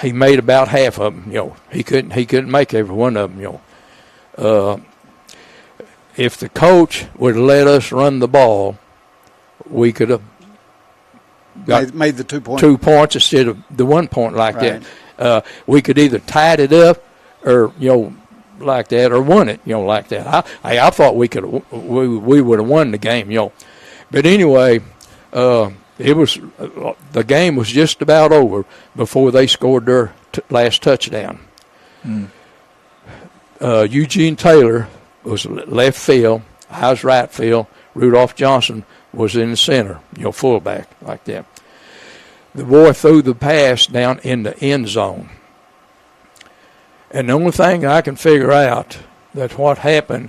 He made about half of them. He couldn't make every one of them. If the coach would have let us run the ball, we could have Made the 2 points. 2 points instead of the 1 point like Right. that. We could either tied it up or like that, or won it like that. I thought we would have won the game. But anyway, it was the game was just about over before they scored their last touchdown. Eugene Taylor was left field. I was right field. Rudolph Johnson was in the center, fullback like that. The boy threw the pass down in the end zone. And the only thing I can figure out that what happened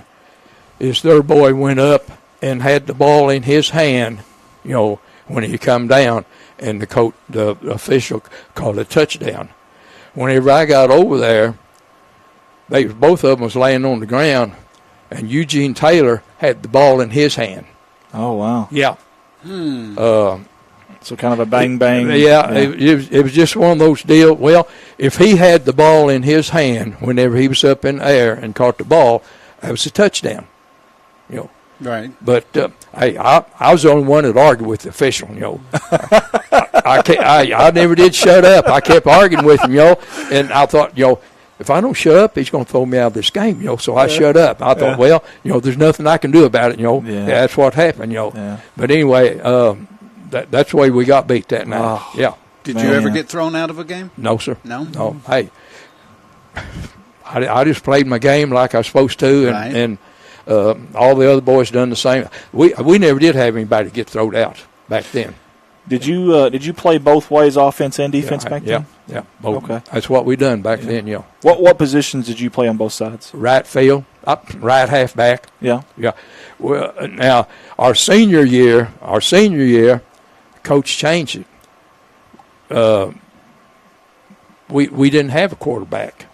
is their boy went up and had the ball in his hand when he come down, and the official called a touchdown. Whenever I got over there, both of them was laying on the ground, and Eugene Taylor had the ball in his hand. Oh, wow. Yeah. So kind of a bang. Yeah. It was just one of those deals. Well, if he had the ball in his hand whenever he was up in the air and caught the ball, that was a touchdown. Right. But I was the only one that argued with the official. I never did shut up. I kept arguing with him. And I thought, if I don't shut up, he's going to throw me out of this game. So I shut up. I thought, well, there's nothing I can do about it. Yeah, that's what happened. Yeah. But anyway, that's the way we got beat that night. Oh, yeah. Did you ever get thrown out of a game? No, sir. No. Hey, I just played my game like I was supposed to, and all the other boys done the same. We never did have anybody get thrown out back then. Did you play both ways, offense and defense back then? Yeah, both. Okay. That's what we done back then. What positions did you play on both sides? Right field, right halfback. Yeah. Well, now our senior year, coach changed it. We didn't have a quarterback.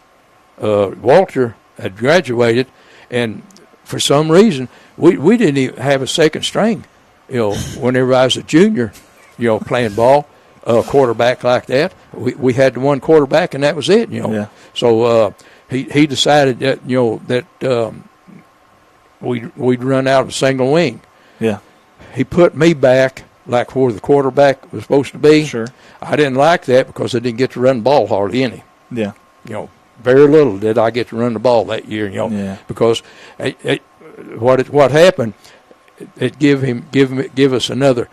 Walter had graduated, and for some reason we didn't even have a second string. Whenever I was a junior, playing ball, quarterback like that, we had the one quarterback, and that was it. Yeah. So he decided that we'd run out of a single wing. Yeah. He put me back like where the quarterback was supposed to be. Sure. I didn't like that because I didn't get to run the ball hardly any. Yeah. Very little did I get to run the ball that year. Yeah. Because what happened, it give us another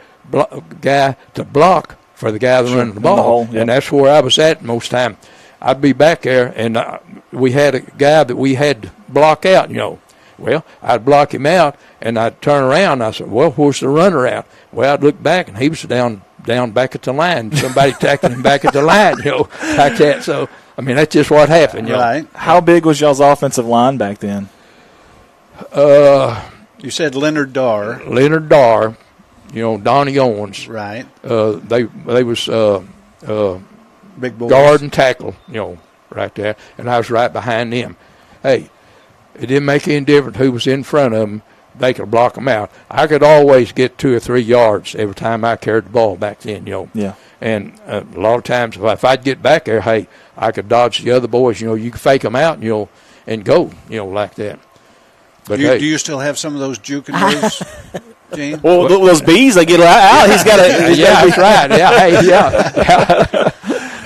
guy to block for the guy that running the ball, yeah. And that's where I was at most time. I'd be back there, and we had a guy that we had to block out. Well, I'd block him out, and I'd turn around. And I said, "Well, where's the runner out?" Well, I'd look back, and he was down back at the line. Somebody tackling him back at the line, like that. So, I mean, that's just what happened. Right. How big was y'all's offensive line back then? You said Leonard Darr. Donnie Owens. Right. They was Big boys. guard and tackle, right there, and I was right behind them. Hey, it didn't make any difference who was in front of them. They could block them out. I could always get 2 or 3 yards every time I carried the ball back then, Yeah. And a lot of times, if I'd get back there, hey, I could dodge the other boys. You could fake them out, and go, like that. But do you still have some of those juking moves, Gene? Well, those bees, they get out. He's got to. Yeah, that's right. Yeah,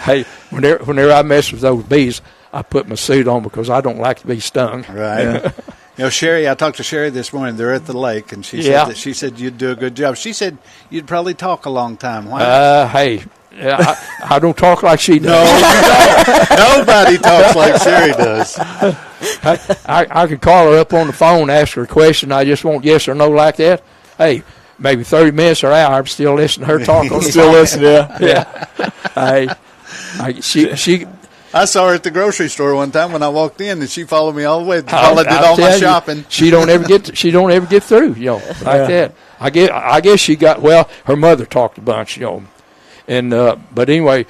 hey, whenever I mess with those bees, I put my suit on because I don't like to be stung. Right. Yeah. Sherry, I talked to Sherry this morning. They're at the lake, and she said you'd do a good job. She said you'd probably talk a long time. Why? Hey, I don't talk like she does. No, nobody talks like Sherry does. I could call her up on the phone, ask her a question. I just want yes or no like that. Hey, maybe 30 minutes or an hour, I'm still listening to her talk on the Still phone. listening, yeah. She I saw her at the grocery store one time when I walked in, and she followed me all the way while I did all my shopping. She don't ever get through, like that. I guess she got her mother talked a bunch, and but anyway,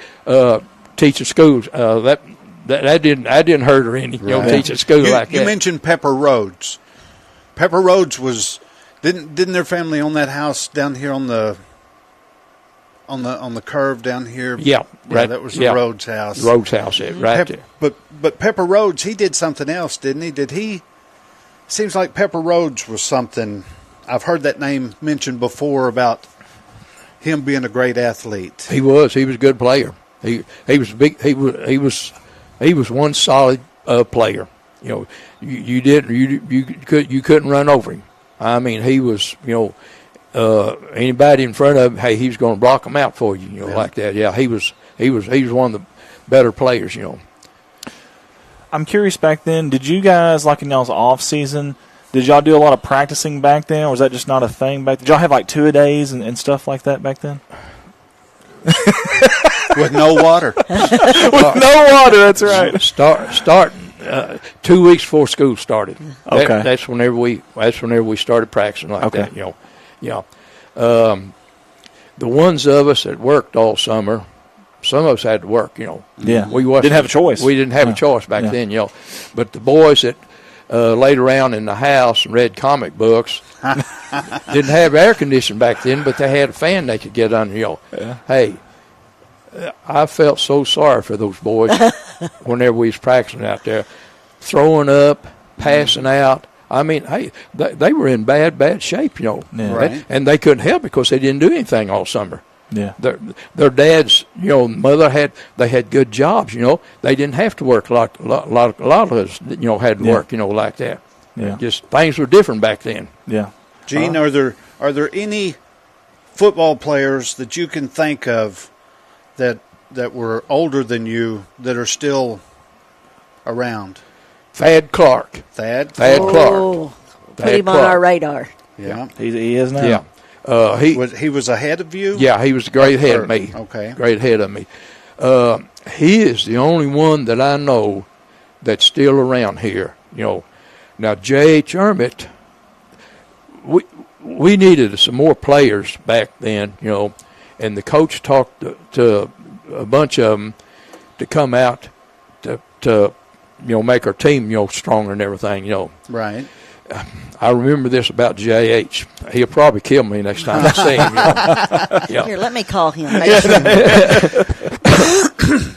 teaching schools that didn't hurt her any, teaching school like that. You mentioned Pepper Rhodes. Pepper Rhodes was didn't their family own that house down here on the curve down here? Yeah, right. That was the Rhodes house. Rhodes house, right there. But Pepper Rhodes, he did something else, didn't he? Did he? Seems like Pepper Rhodes was something. I've heard that name mentioned before about him being a great athlete. He was a good player. He was big. He was one solid player. You couldn't run over him. I mean, he was anybody in front of him, hey, he was going to block them out for you, like that. Yeah, he was one of the better players, I'm curious back then, did you guys, like in y'all's off season, did y'all do a lot of practicing back then, or was that just not a thing back then? Did y'all have like 2-a-days and stuff like that back then? With no water. With no water, that's right. Starting 2 weeks before school started. Okay. That's whenever we started practicing like that. the ones of us that worked all summer, some of us had to work, Yeah. We didn't have a choice. We didn't have a choice back then, But the boys that laid around in the house and read comic books didn't have air conditioning back then, but they had a fan they could get under, Hey, I felt so sorry for those boys whenever we was practicing out there, throwing up, passing out. I mean, hey, they were in bad shape, Right. And they couldn't help because they didn't do anything all summer. Yeah. Their dads, mother they had good jobs, They didn't have to work like a lot of us, had to work, like that. Yeah. Just things were different back then. Yeah. Gene, are there any football players that you can think of that were older than you that are still around? Thad Clark. Thad Clark. Put him on our radar. Yeah. He is now. Yeah. He was ahead of you? Yeah, he was a great ahead of me. Okay. Great ahead of me. He is the only one that I know that's still around here. Now J.H. Ermit, we needed some more players back then, and the coach talked to a bunch of them to come out to make our team, stronger and everything, Right. I remember this about J.H. He'll probably kill me next time I see him. Here, let me call him.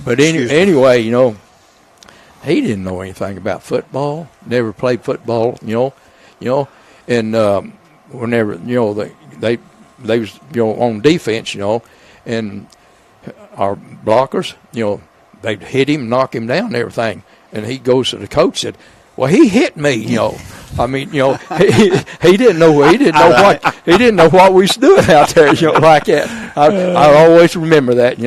But anyway, he didn't know anything about football. Never played football, and whenever they was on defense, and our blockers, they'd hit him, knock him down, and everything. And he goes to the coach and said, "Well, he hit me, I mean, he didn't know what we was doing out there, like that. I always remember that,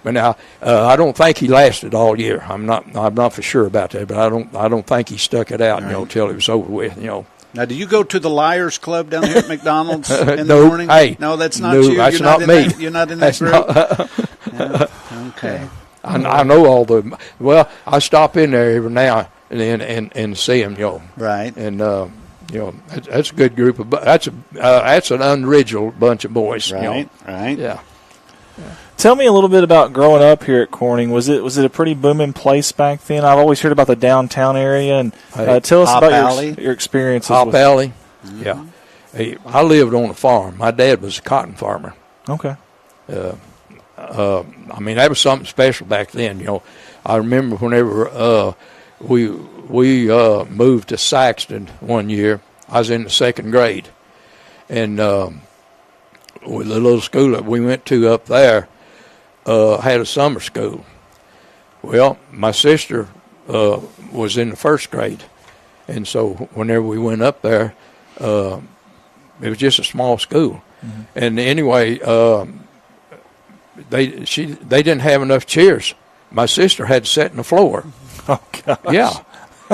But now I don't think he lasted all year. I'm not for sure about that, but I don't think he stuck it out, till it was over with, Now, do you go to the Liars Club down here at McDonald's in No, the morning? hey, no, that's not no, you. that's You're not in me. You're not in that group. Yeah, okay. I know all the. Well, I stop in there every now and then and see him, Right. And that's a good group of. That's an unoriginal bunch of boys, Right. Right. Yeah. Tell me a little bit about growing up here at Corning. Was it a pretty booming place back then? I've always heard about the downtown area, and tell us Hop about Alley. your experiences. Hop with Alley. Mm-hmm. Yeah. Hey, I lived on a farm. My dad was a cotton farmer. Okay. I mean, that was something special back then. I remember whenever we moved to Saxton one year. I was in the second grade, and with the little school that we went to up there had a summer school. Well, my sister was in the first grade, and so whenever we went up there, it was just a small school. Mm-hmm. And anyway, they didn't have enough chairs. My sister had to sit on the floor. Oh, gosh. Yeah.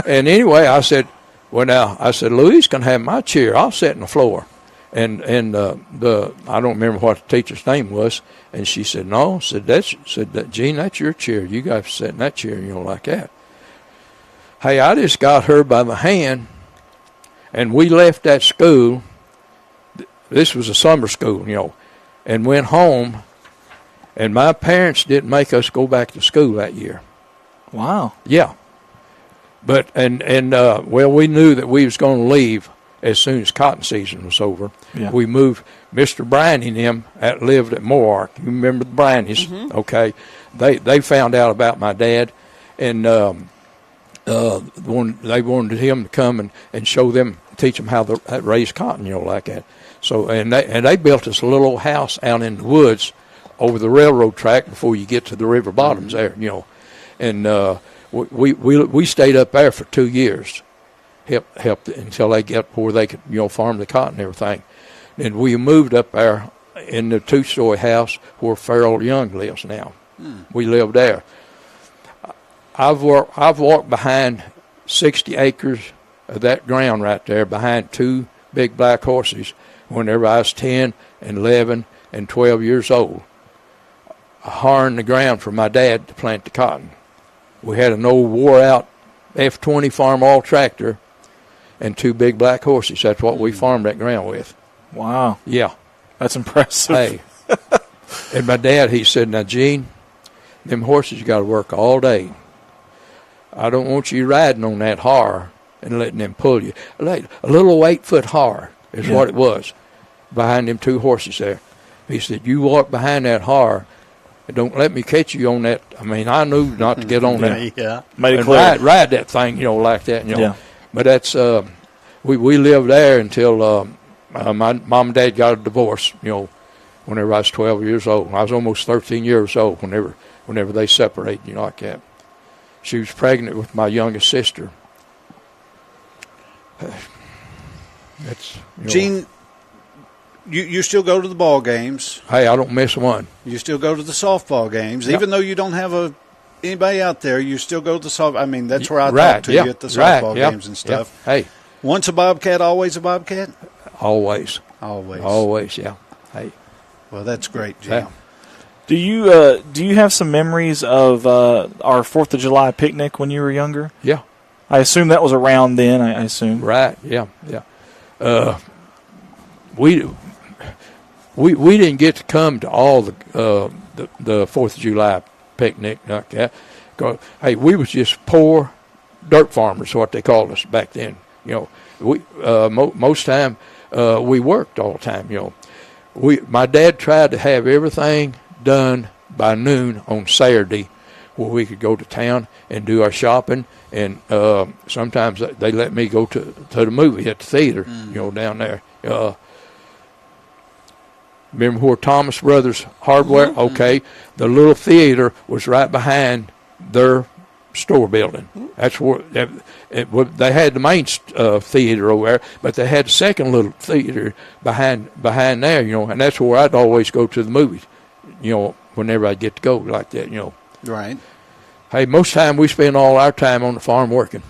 And anyway, I said, Louise can have my chair. I'll sit on the floor. And I don't remember what the teacher's name was. And she said, no. Gene, that's your chair. You guys sit in that chair, like that. Hey, I just got her by the hand, and we left that school. This was a summer school, and went home. And my parents didn't make us go back to school that year. Wow. Yeah. But well, we knew that we was going to leave as soon as cotton season was over. Yeah. We moved. Mr. Bryan and them that lived at Moark. You remember the Bryanies? Mm-hmm. Okay. They found out about my dad, and they wanted him to come and show them, teach them how to raise cotton, like that. So and they built us a little old house out in the woods over the railroad track before you get to the river bottoms there, and we stayed up there for 2 years, helped until they got where they could farm the cotton and everything. And we moved up there in the 2-story house where Farrell Young lives now. We lived there. I've walked behind 60 acres of that ground right there behind 2 big black horses whenever I was 10 and 11 and 12 years old, harring the ground for my dad to plant the cotton. We had an old wore-out F-20 farm all tractor and 2 big black horses. That's what we farmed that ground with. Wow. Yeah. That's impressive. Hey, And my dad, he said, now, Gene, them horses got to work all day. I don't want you riding on that har and letting them pull you. Like a little 8-foot har is what it was behind them 2 horses there. He said, you walk behind that har, and don't let me catch you on that. I mean, I knew not to get on that. Made it and clear. ride that thing, like that. But that's we lived there until my mom and dad got a divorce. Whenever I was 12 years old, I was almost 13 years old whenever they separated. Like that. She was pregnant with my youngest sister. That's Gene. You still go to the ball games. Hey, I don't miss one. You still go to the softball games, even though you don't have anybody out there. You still go to the softball. I mean, that's where I talk to you at the softball games and stuff. Hey, once a Bobcat, always a Bobcat. Always. Yeah. Hey. Well, that's great, Jim. Yeah. Do you have some memories of our 4th of July picnic when you were younger? Yeah. I assume that was around then. I assume. Right. Yeah. We didn't get to come to all the 4th of July picnic like that. Hey, we was just poor dirt farmers, what they called us back then. We most time we worked all the time. My dad tried to have everything done by noon on Saturday, where we could go to town and do our shopping, and sometimes they let me go to the movie at the theater, down there. Remember where Thomas Brothers Hardware? Okay, the little theater was right behind their store building. That's where they had the main theater over there, but they had a second little theater behind there, and that's where I'd always go to the movies, whenever I'd get to go like that, Right. Hey, most time we spend all our time on the farm working.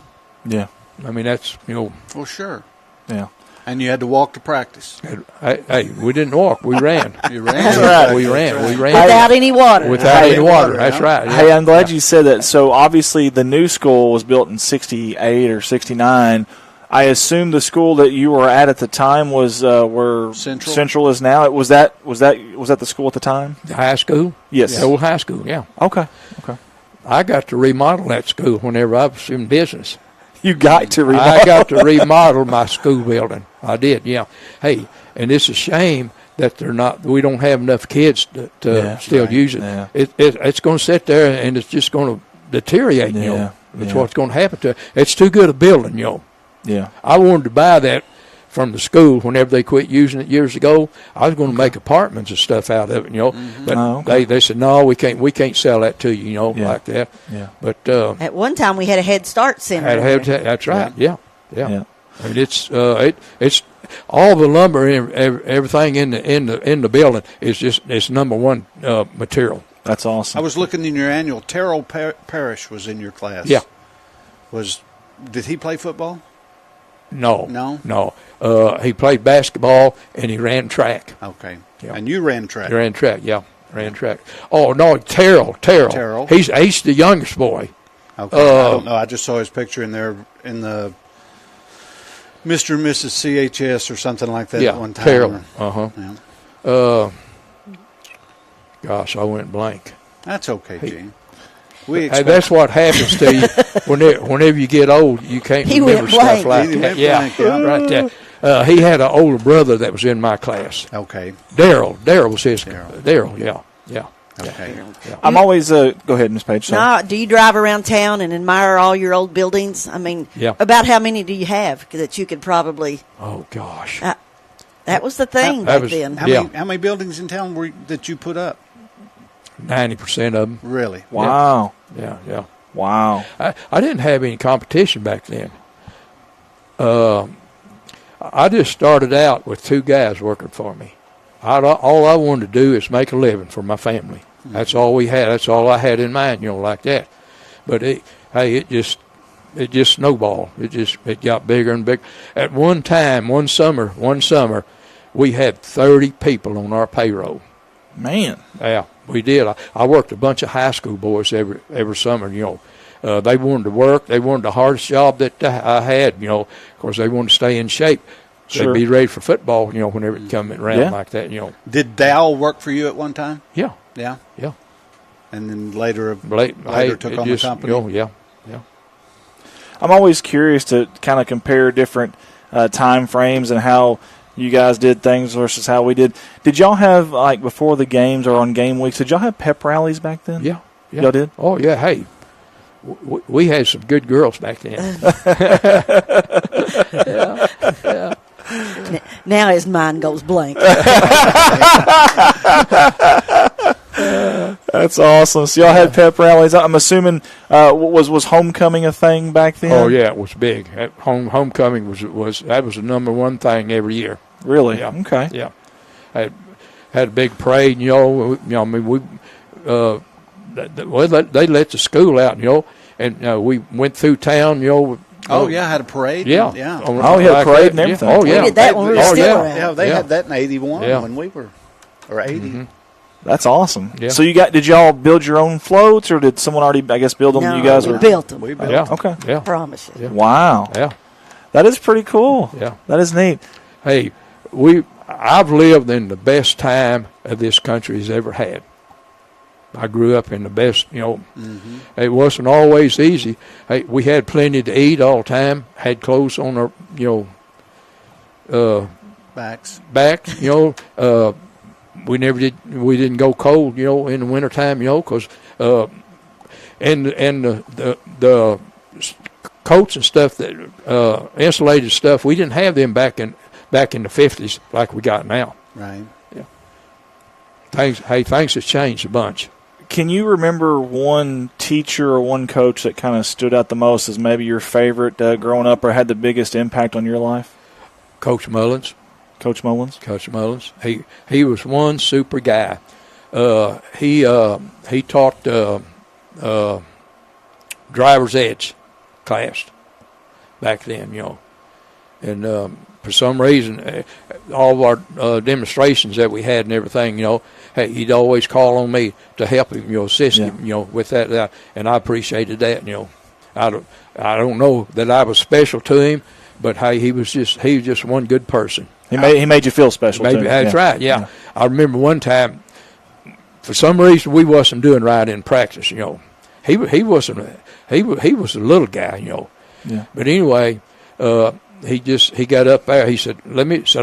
Yeah. I mean, that's, Well, sure. Yeah. And you had to walk to practice. Hey, we didn't walk. We ran. You ran. That's right. We ran. Without any water. Without any water. That's right. Yeah. Hey, I'm glad you said that. So obviously the new school was built in 68 or 69. I assume the school that you were at the time was where Central is now. Was that the school at the time? The high school? Yes. The old high school, yeah. Okay. I got to remodel that school whenever I was in business. You got to remodel. I got to remodel my school building. I did, yeah. Hey, and it's a shame that we don't have enough kids to still use it. Yeah. It's going to sit there and it's just going to deteriorate, That's what's going to happen to it. It's too good a building, Yeah. I wanted to buy that from the school whenever they quit using it years ago. I was going to make apartments and stuff out of it, But they said, no, we can't sell that to you, like that. Yeah. But at one time we had a Head Start center. That's right. Yeah. I mean, it's all the lumber and everything in the building is it's number one material. That's awesome. I was looking in your annual. Terrell Parrish was in your class. Yeah. Did he play football? No. He played basketball and he ran track. Okay. Yeah. And you ran track. He ran track, yeah. Ran track. Oh, no, Terrell. He's the youngest boy. Okay. I don't know. I just saw his picture in there in the Mr. and Mrs. CHS or something like that at one time. Terrell. Yeah. Gosh, I went blank. That's okay, Gene. That's what happens to you whenever you get old. You can't remember stuff like that. Right there. He had an older brother that was in my class. Okay. Daryl was his. Daryl, yeah. Okay. Yeah. I'm always go ahead, Ms. Page. Do you drive around town and admire all your old buildings? I mean, about how many do you have that you could probably? Oh gosh. That was the thing back then. How many buildings in town that you put up? 90% of them. Really? Wow. Yeah. Wow. I didn't have any competition back then. I just started out with 2 guys working for me. All I wanted to do is make a living for my family. Mm-hmm. That's all we had. That's all I had in mind, like that. But it just snowballed. It got bigger and bigger. At one time, one summer, we had 30 people on our payroll. Man. Yeah, we did. I worked a bunch of high school boys every summer, They wanted to work. They wanted the hardest job that I had, Of course, they wanted to stay in shape. they'd be ready for football, whenever it come around like that, Did Dow work for you at one time? Yeah. Yeah. Yeah. And then later took on the company? Yeah. I'm always curious to kind of compare different time frames and how you guys did things versus how we did. Did y'all have, like, before the games or on game weeks, did y'all have pep rallies back then? Yeah. Y'all did? Oh, yeah. Hey, we had some good girls back then. Yeah. Now his mind goes blank. That's awesome. So y'all had pep rallies. I'm assuming was homecoming a thing back then? Oh yeah, it was big. Homecoming was the number one thing every year. Really? Yeah. Okay. Yeah. Had a big parade. They let the school out. And we went through town. Had a parade. Yeah. Yeah. We had a parade and everything. Oh yeah. We did that when we were still around. Yeah, they had that in 81 when we were, or 80. Mm-hmm. That's awesome. Yeah. So did y'all build your own floats, or did someone already, I guess, build them? No, you guys we built them. We built Yeah. them. Okay. Yeah. Promise you. Yeah. Wow. Yeah. That is pretty cool. Yeah. That is neat. Hey, I've lived in the best time that this country has ever had. I grew up in the best, It wasn't always easy. Hey, we had plenty to eat all the time, had clothes on our, Backs. We didn't go cold, in the wintertime, because, and the coats and stuff that, insulated stuff, we didn't have them back in the 50s like we got now. Right. Yeah. Things have changed a bunch. Can you remember one teacher or one coach that kind of stood out the most as maybe your favorite growing up or had the biggest impact on your life? Coach Mullins. Coach Mullins? Coach Mullins. He was one super guy. He taught driver's edge class back then, And for some reason, all of our demonstrations that we had and everything, hey, he'd always call on me to help him, assist him, with that. And I appreciated that, I don't know that I was special to him, but hey, he was just one good person. He made you feel special. Maybe, too. that's right. Yeah. I remember one time, for some reason, we wasn't doing right in practice. He wasn't. He was a little guy. Yeah. But anyway, he got up there. He said,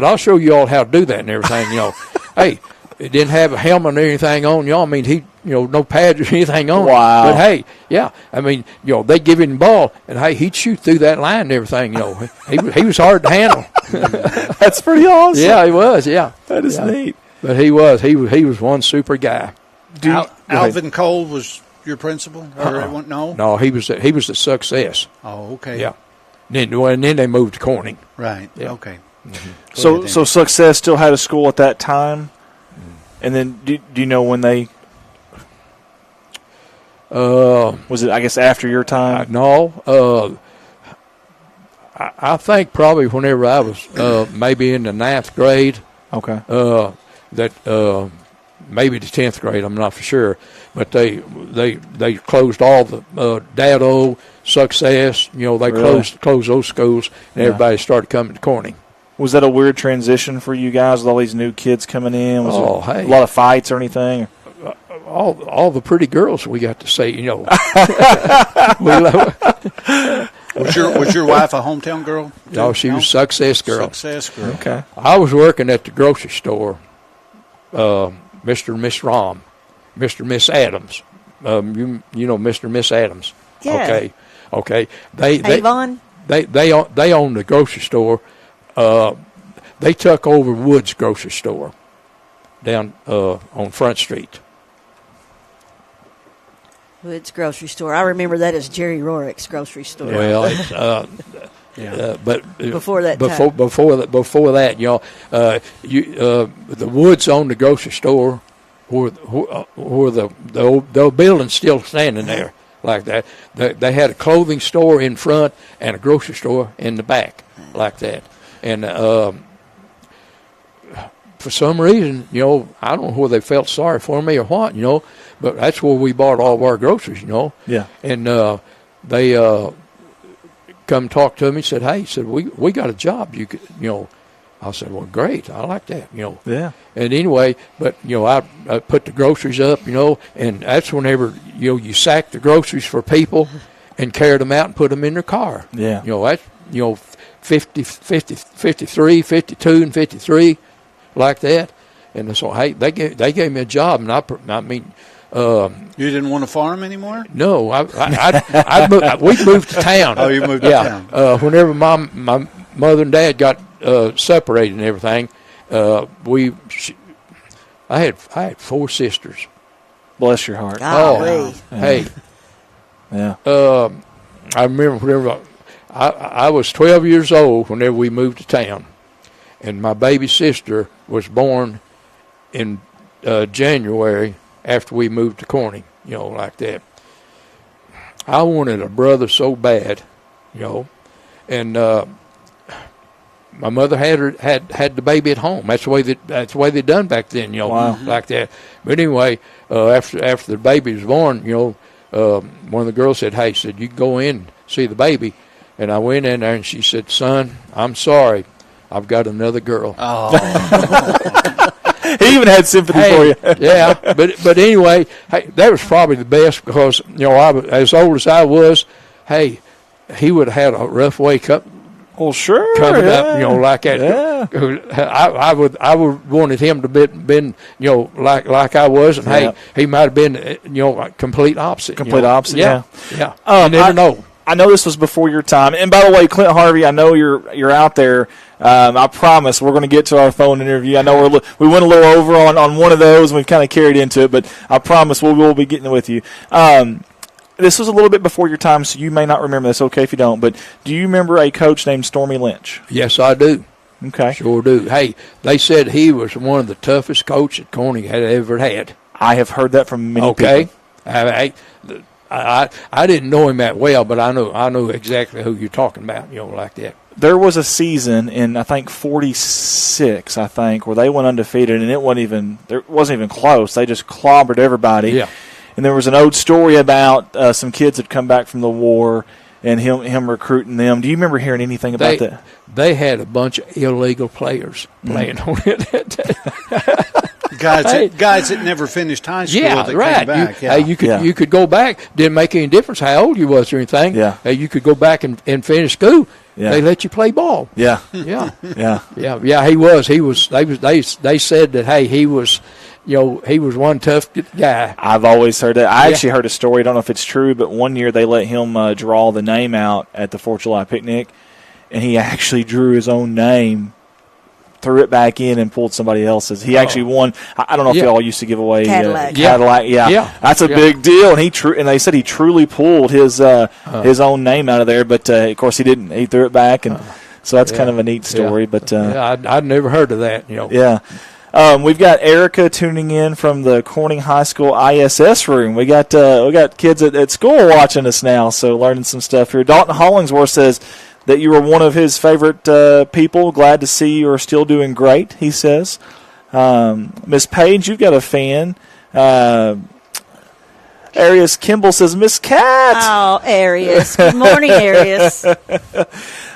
I'll show you all how to do that and everything. Hey, it didn't have a helmet or anything on. I mean, he no pads or anything on. Wow. But hey, yeah. I mean, they give him the ball, and hey, he'd shoot through that line and everything. He was hard to handle. That's pretty awesome. Yeah, he was. Yeah, that is neat. But he was one super guy. Alvin Cole was your principal? Or No, he was the success. Oh, okay. Yeah. And then they moved to Corning. Right. Yeah. Okay. Mm-hmm. So Success still had a school at that time, and then do you know when they? Was it, I guess, after your time? No. I think probably whenever I was maybe in the 9th grade. Okay. That maybe the 10th grade. I'm not for sure, but they closed all the Dado, Success. They really? closed those schools, and everybody started coming to Corning. Was that a weird transition for you guys with all these new kids coming in? Was there hey. a lot of fights or anything? All the pretty girls we got to see, Was your wife a hometown girl? No, she was a Success girl. Success girl. Okay. I was working at the grocery store, Mr. and Miss Rom, Mr. and Miss Adams. You know Mr. and Miss Adams. Yeah. Okay. Avon? They own the grocery store. They took over Wood's grocery store down on Front Street. Wood's grocery store. I remember that as Jerry Rorick's grocery store. Well, it's, but before that, before that, the Woods owned the grocery store, where the old building's still standing there like that. They had a clothing store in front and a grocery store in the back like that, and for some reason, I don't know whether they felt sorry for me or what, but that's where we bought all of our groceries, Yeah. And they come talk to me, said, "Hey," said, "we got a job. You could, I said, well, great. I like that, Yeah. And anyway, but, I put the groceries up, and that's whenever, you sack the groceries for people and carried them out and put them in their car. Yeah. That's, 50, 53, 52, and 53, like that. And so, hey, they gave me a job, and I mean, you didn't want to farm anymore? no, we moved to town. Oh, you moved to town. Whenever my mother and dad got separated and everything, I had 4 sisters. Bless your heart. Golly. Hey, Yeah. I remember whenever I was 12 years old whenever we moved to town, and my baby sister was born in January after we moved to Corning, like that. I wanted a brother so bad, and my mother had the baby at home. That's the way they done back then, Wow. like that. But anyway, after the baby was born, one of the girls said, "Hey," said, "you can go in and see the baby." And I went in there, and she said, "Son, I'm sorry, I've got another girl." Oh. He even had sympathy for you. Yeah, but anyway, hey, that was probably the best because I was, as old as I was. Hey, he would have had a rough wake up. Well, sure. Coming yeah. up, like that. Yeah. I would wanted him to been like I was, and Yeah. hey, he might have been like complete opposite. Complete opposite. Yeah. You never know. I know this was before your time. And by the way, Clint Harvey, I know you're out there. I promise we're going to get to our phone interview. I know we went a little over on one of those, and we've kind of carried into it, but I promise we will be getting with you. This was a little bit before your time, so you may not remember this. Okay if you don't, but do you remember a coach named Stormy Lynch? Yes, I do. Okay. Sure do. Hey, they said he was one of the toughest coaches Corning had ever had. I have heard that from many people. I didn't know him that well, but I know exactly who you're talking about, like that. There was a season in, I think, 46, where they went undefeated, and it wasn't even close. They just clobbered everybody. Yeah. And there was an old story about some kids had come back from the war and him recruiting them. Do you remember hearing anything about that? They had a bunch of illegal players playing on it. Guys that never finished high school that came back. You could go back. Didn't make any difference how old you was or anything. Yeah. You could go back and finish school. Yeah. They let you play ball. Yeah. Yeah. Yeah. He was. They said that, hey, he was one tough guy. I've always heard that. I actually heard a story. I don't know if it's true, but one year they let him draw the name out at the 4th of July picnic, and he actually drew his own name, threw it back in, and pulled somebody else's. He actually won. I don't know if y'all used to give away Cadillac. Cadillac. Yeah. That's a big deal. And they said he truly pulled his own name out of there, but of course he didn't. He threw it back, and so that's kind of a neat story. But I'd never heard of that. Yeah. We've got Erica tuning in from the Corning High School ISS room. We got kids at school watching us now, so learning some stuff here. Dalton Hollingsworth says that you were one of his favorite people. Glad to see you are still doing great, he says. Miss Page, you've got a fan. Arius Kimball says, Miss Cat. Oh, Arius. Good morning, Arius.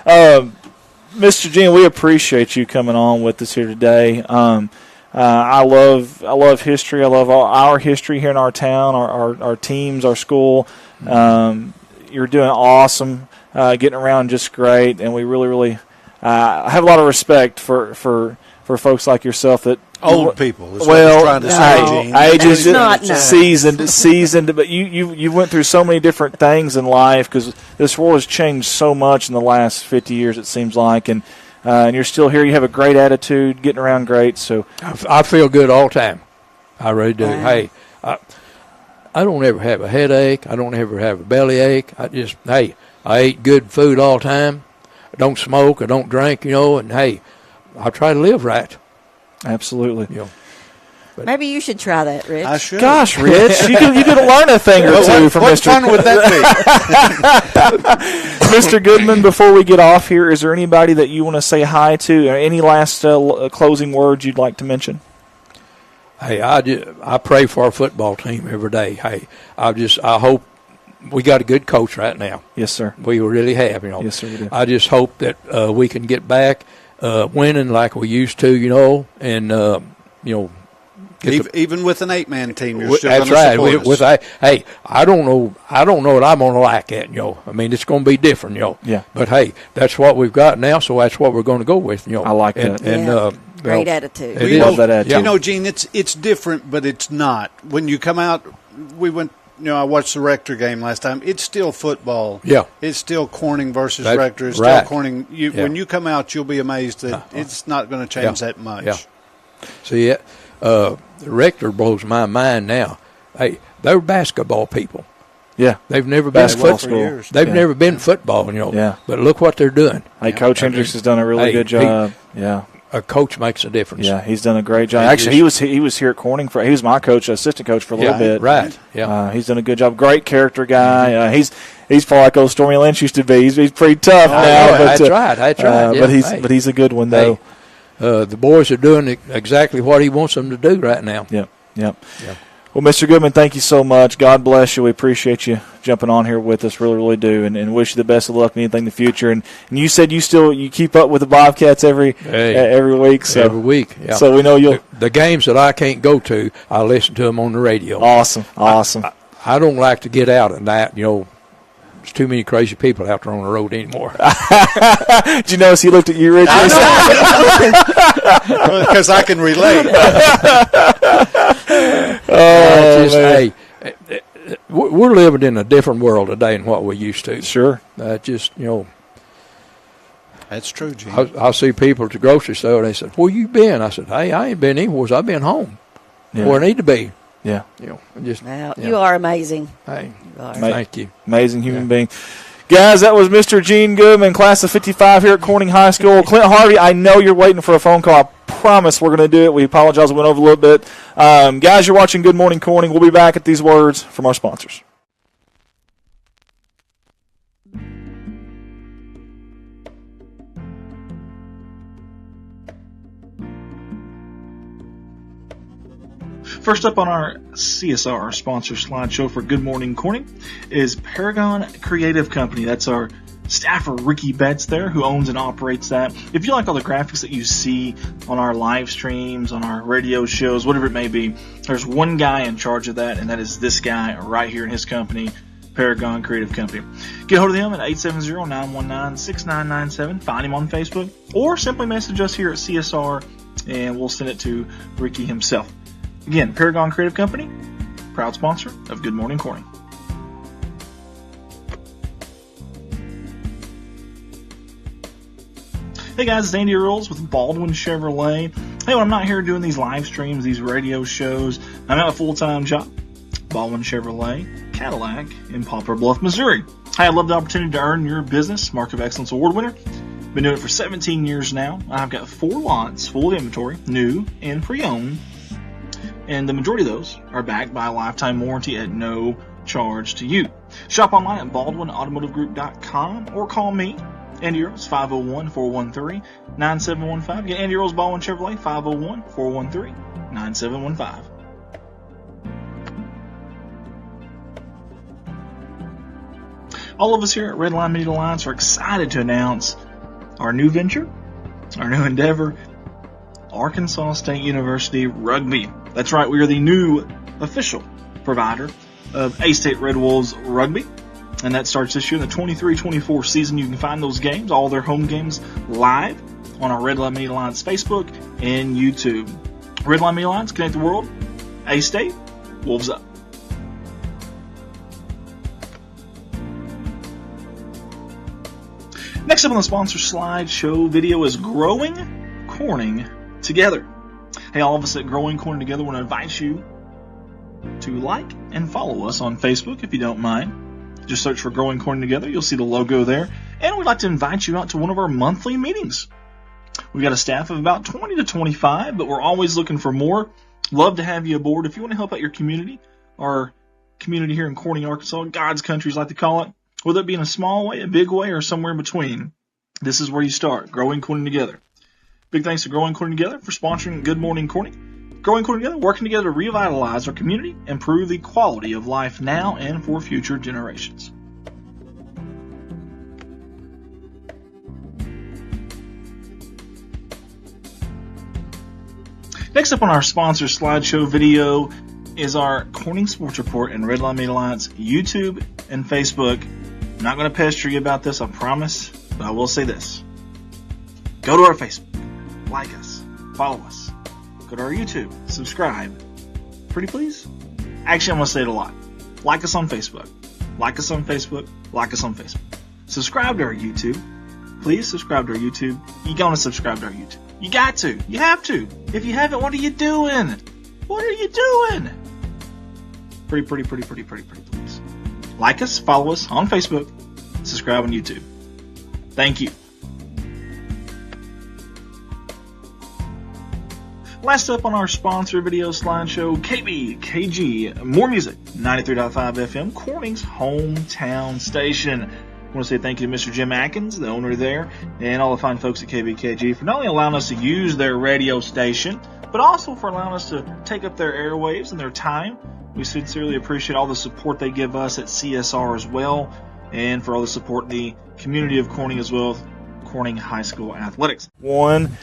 Mr. Gene, we appreciate you coming on with us here today. I love history. I love our history here in our town, our teams, our school. You're doing awesome, getting around just great, and we really have a lot of respect for folks like yourself that old people. Is what I was trying to say, Gene. seasoned, but you went through so many different things in life because this world has changed so much in the last 50 years. It seems like, and you're still here. You have a great attitude, getting around great. So I feel good all the time. I really do. Hey, I don't ever have a headache. I don't ever have a belly ache. I eat good food all the time. I don't smoke. I don't drink. And hey, I try to live right. Absolutely. Maybe you should try that, Rich. I should. Gosh, Rich, you could learn a thing or two from what Mr. fun would that be? Mr. Goodman, before we get off here, is there anybody that you want to say hi to, or any last closing words you'd like to mention? Hey, I pray for our football team every day. Hey, I hope we got a good coach right now. Yes, sir. We really have. Yes, sir, we do. I just hope that we can get back winning like we used to, and even with an 8-man team, you're still going to that's support right. us. Hey, I don't know what I'm going to like at, I mean, it's going to be different, Yeah. But hey, that's what we've got now, so that's what we're going to go with, I like that. And great attitude. It love is. that attitude. Yeah. Gene, it's different, but it's not. When you come out, we went. I watched the Rector game last time. It's still football. Yeah. It's still Corning versus That's Rector. It's right. still Corning. When you come out, you'll be amazed that it's not going to change that much. Yeah. See, the Rector blows my mind now. Hey, they're basketball people. Yeah. They've never been Basketball football. school. They've never been football, Yeah. But look what they're doing. Hey, Coach Hendricks has done a really good job. A coach makes a difference. Yeah, he's done a great job. Actually, he was here at Corning he was my coach, assistant coach for a little bit. Right. Yeah. He's done a good job. Great character guy. He's far like old Stormy Lynch used to be. He's pretty tough now. But, that's right. That's right. But he's a good one though. The boys are doing exactly what he wants them to do right now. Yep. Well, Mr. Goodman, thank you so much. God bless you. We appreciate you jumping on here with us. Really, really do. And wish you the best of luck in anything in the future. And you said you keep up with the Bobcats every week. So. Every week, yeah. So we know you'll. The games that I can't go to, I listen to them on the radio. Awesome. I don't like to get out at night, There's too many crazy people out there on the road anymore. Did you notice he looked at you, Richard? Because I can relate. Hey, we're living in a different world today than what we used to. Sure. That's true, Gene. I see people at the grocery store, and they said, "Where you been?" I said, "Hey, I ain't been anywhere. I've been home. Where I need to be." Yeah. You are amazing. Hey, You are. thank you. Amazing human being. Guys, that was Mr. Gene Goodman, class of 55 here at Corning High School. Clint Harvey, I know you're waiting for a phone call. I promise we're going to do it. We apologize. We went over a little bit. Guys, you're watching Good Morning Corning. We'll be back at these words from our sponsors. First up on our CSR, our sponsor slideshow for Good Morning Corning, is Paragon Creative Company. That's our staffer, Ricky Betts there, who owns and operates that. If you like all the graphics that you see on our live streams, on our radio shows, whatever it may be, there's one guy in charge of that, and that is this guy right here in his company, Paragon Creative Company. Get hold of them at 870-919-6997. Find him on Facebook, or simply message us here at CSR, and we'll send it to Ricky himself. Again, Paragon Creative Company, proud sponsor of Good Morning Corning. Hey guys, it's Andy Earls with Baldwin Chevrolet. Hey, when I'm not here doing these live streams, these radio shows, I'm at a full-time job. Baldwin Chevrolet, Cadillac in Poplar Bluff, Missouri. Hey, I'd love the opportunity to earn your business, Mark of Excellence Award winner. Been doing it for 17 years now. I've got 4 lots full of inventory, new and pre-owned. And the majority of those are backed by a lifetime warranty at no charge to you. Shop online at BaldwinAutomotiveGroup.com or call me, Andy Earls, 501-413-9715. Again, Andy Earls, Baldwin Chevrolet, 501-413-9715. All of us here at Red Line Media Alliance are excited to announce our new venture, our new endeavor, Arkansas State University Rugby. That's right, we are the new official provider of A-State Red Wolves Rugby, and that starts this year in the 23-24 season. You can find those games, all their home games, live on our Red Line Media Alliance Facebook and YouTube. Red Line Media Alliance, connect the world. A-State, Wolves up. Next up on the sponsor slideshow video is Growing Corning Together. Hey, all of us at Growing Corning Together want to invite you to like and follow us on Facebook if you don't mind. Just search for Growing Corning Together. You'll see the logo there. And we'd like to invite you out to one of our monthly meetings. We've got a staff of about 20 to 25, but we're always looking for more. Love to have you aboard. If you want to help out your community, our community here in Corning, Arkansas, God's country, as I like to call it, whether it be in a small way, a big way, or somewhere in between, this is where you start, Growing Corning Together. Big thanks to Growing Corning Together for sponsoring Good Morning Corning. Growing Corning Together, working together to revitalize our community, improve the quality of life now and for future generations. Next up on our sponsor slideshow video is our Corning Sports Report and Red Line Media Alliance YouTube and Facebook. I'm not going to pester you about this, I promise, but I will say this. Go to our Facebook, like us, follow us. Go to our YouTube, subscribe. Pretty please? Actually, I'm going to say it a lot. Like us on Facebook. Like us on Facebook. Like us on Facebook. Subscribe to our YouTube. Please subscribe to our YouTube. You're going to subscribe to our YouTube. You got to. You have to. If you haven't, what are you doing? What are you doing? Pretty please. Like us, follow us on Facebook, subscribe on YouTube. Thank you. Last up on our sponsor video slideshow, KBKG, more music, 93.5 FM, Corning's hometown station. I want to say thank you to Mr. Jim Atkins, the owner there, and all the fine folks at KBKG for not only allowing us to use their radio station, but also for allowing us to take up their airwaves and their time. We sincerely appreciate all the support they give us at CSR as well, and for all the support in the community of Corning as well, Corning High School Athletics. One.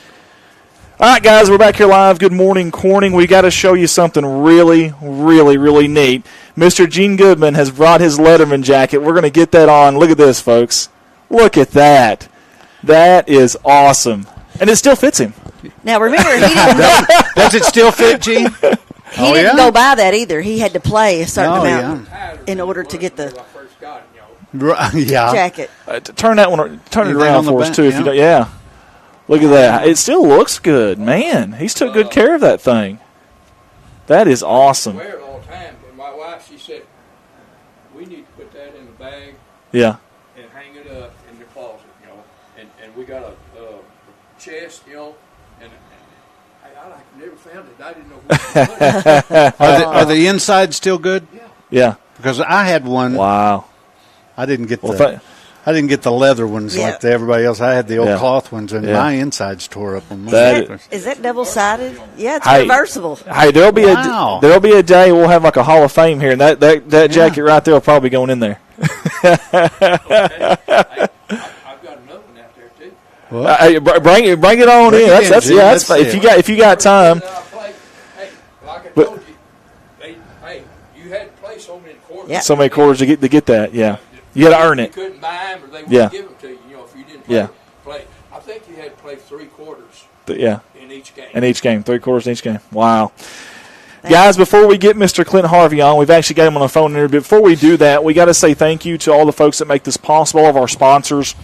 All right, guys, we're back here live. Good morning, Corning. We got to show you something really, really, really neat. Mr. Gene Goodman has brought his Letterman jacket. We're going to get that on. Look at this, folks. Look at that. That is awesome. And it still fits him. Now, remember, he didn't Does it still fit, Gene? He didn't go by that either. He had to play a certain amount in order to get the jacket. Turn it around for us, too. If you don't, yeah. Look at that. It still looks good. Man, he's took good care of that thing. That is awesome. I wear it all the time. And my wife, she said, we need to put that in the bag. Yeah. And hang it up in the closet, And we got a chest, and I never found it. I didn't know where it was. Are the insides still good? Yeah. Because I had one. Wow. I didn't get the leather ones like everybody else. I had the old cloth ones, and my insides tore up on mine. Is that double-sided? Yeah, it's reversible. Hey, there'll be a day we'll have like a Hall of Fame here, and that jacket right there will probably be going in there. I've got another one out there too. Hey, bring it on in. That's if you got time. Like I told you, you had to play so many quarters. Yeah. So many quarters to get that. Yeah. You got to earn it. You couldn't buy them, or they wouldn't give them to you. If you didn't play. I think you had to play 3 quarters. In each game. 3 quarters in each game. Wow. Guys, before we get Mr. Clint Harvey on, we've actually got him on the phone here. But before we do that, we got to say thank you to all the folks that make this possible, all of our sponsors.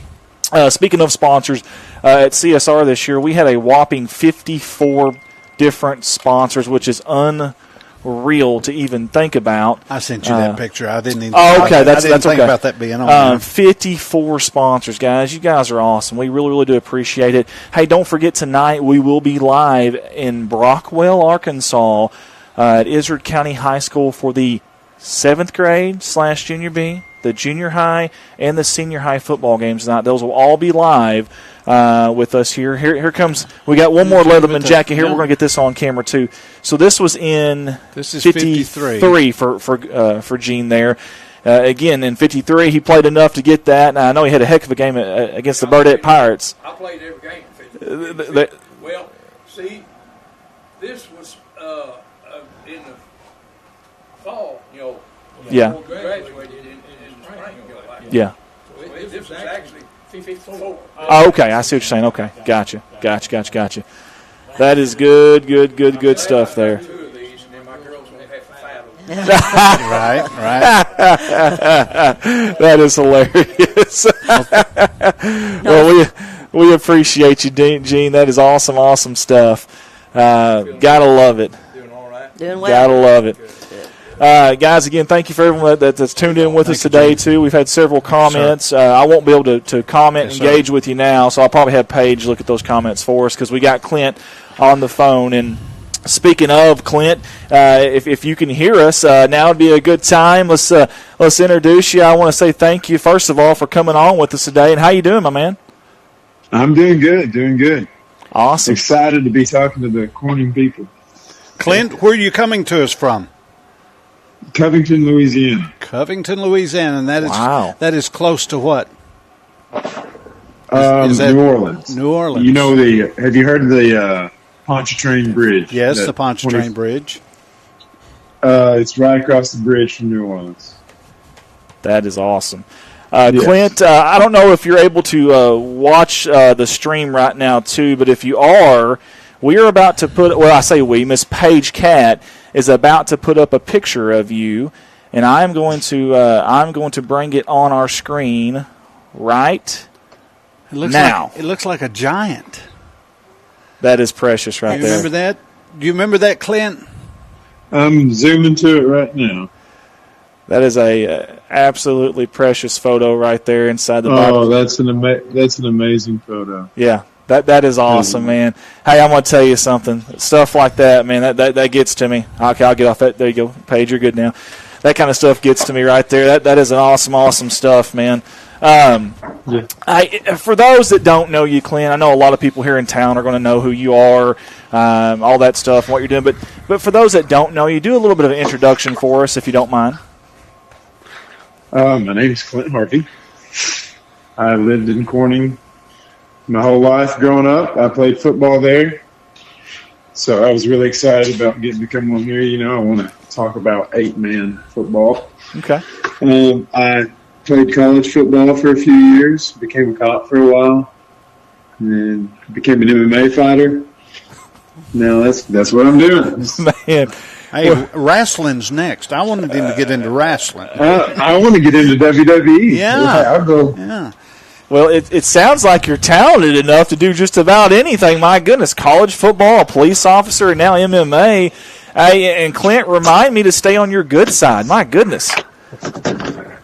Speaking of sponsors, at CSR this year, we had a whopping 54 different sponsors, which is unreal to even think about. I sent you that picture. I didn't even. That's think okay. about that being on. 54 sponsors, guys. You guys are awesome. We really, really do appreciate it. Hey, don't forget tonight we will be live in Brockwell, Arkansas, at Izard County High School for the 7th grade / junior B, the junior high, and the senior high football games tonight. Those will all be live with us here. Here comes. We got one more Leatherman jacket here. We're going to get this on camera too. So this was in 53 for Gene there. Again, in 53, he played enough to get that. And I know he had a heck of a game against the Burdette Pirates. I played every game in 53. Well, see, this was in the fall, Yeah. Graduated in spring. Yeah. So this was actually 54. Oh, okay. I see what you're saying. Okay. Gotcha. That is good stuff there. 2 of these, and then my girls only had 5 of them. Right. That is hilarious. Well, we appreciate you, Gene. That is awesome stuff. Gotta love it. Doing all right? Doing well. Gotta love it. Guys, again, thank you for everyone that's tuned in with us today, too. We've had several comments. I won't be able to comment and engage with you now, so I'll probably have Paige look at those comments for us because we got Clint on the phone. And speaking of Clint, if you can hear us, now would be a good time. Let's introduce you. I want to say thank you, first of all, for coming on with us today. And how you doing, my man? I'm doing good. Awesome. Excited to be talking to the Corning people. Clint, where are you coming to us from? Covington, Louisiana. And that is close to what? New Orleans. New Orleans. You know have you heard of the Pontchartrain Bridge. Yes, the Pontchartrain Bridge. It's right across the bridge from New Orleans. That is awesome. Clint, I don't know if you're able to watch the stream right now, too, but if you are, we are about to put, well, I say we, Miss Paige Cat is about to put up a picture of you, and I'm going to bring it on our screen right now. It looks like a giant. That is precious right there. Remember that? Do you remember that, Clint? I'm zooming to it right now. That is a absolutely precious photo right there inside the Bible. Oh, that's an amazing photo. Yeah, that is awesome, man. Hey, I'm going to tell you something. Stuff like that, man, that gets to me. Okay, I'll get off that. There you go. Paige, you're good now. That kind of stuff gets to me right there. That is an awesome stuff, man. For those that don't know you, Clint, I know a lot of people here in town are going to know who you are, all that stuff, and what you're doing. But for those that don't know you, do a little bit of an introduction for us, if you don't mind. My name is Clint Harvey. I lived in Corning my whole life growing up. I played football there. So I was really excited about getting to come on here. You know, I want to talk about 8-man football. Okay. I played college football for a few years, became a cop for a while, and then became an MMA fighter. Now that's what I'm doing. Man. Hey, wrestling's next. I wanted him to get into wrestling. I want to get into WWE. Yeah. I'll go. Yeah. Well, it sounds like you're talented enough to do just about anything. My goodness, college football, a police officer, and now MMA. Hey, and Clint, remind me to stay on your good side. My goodness.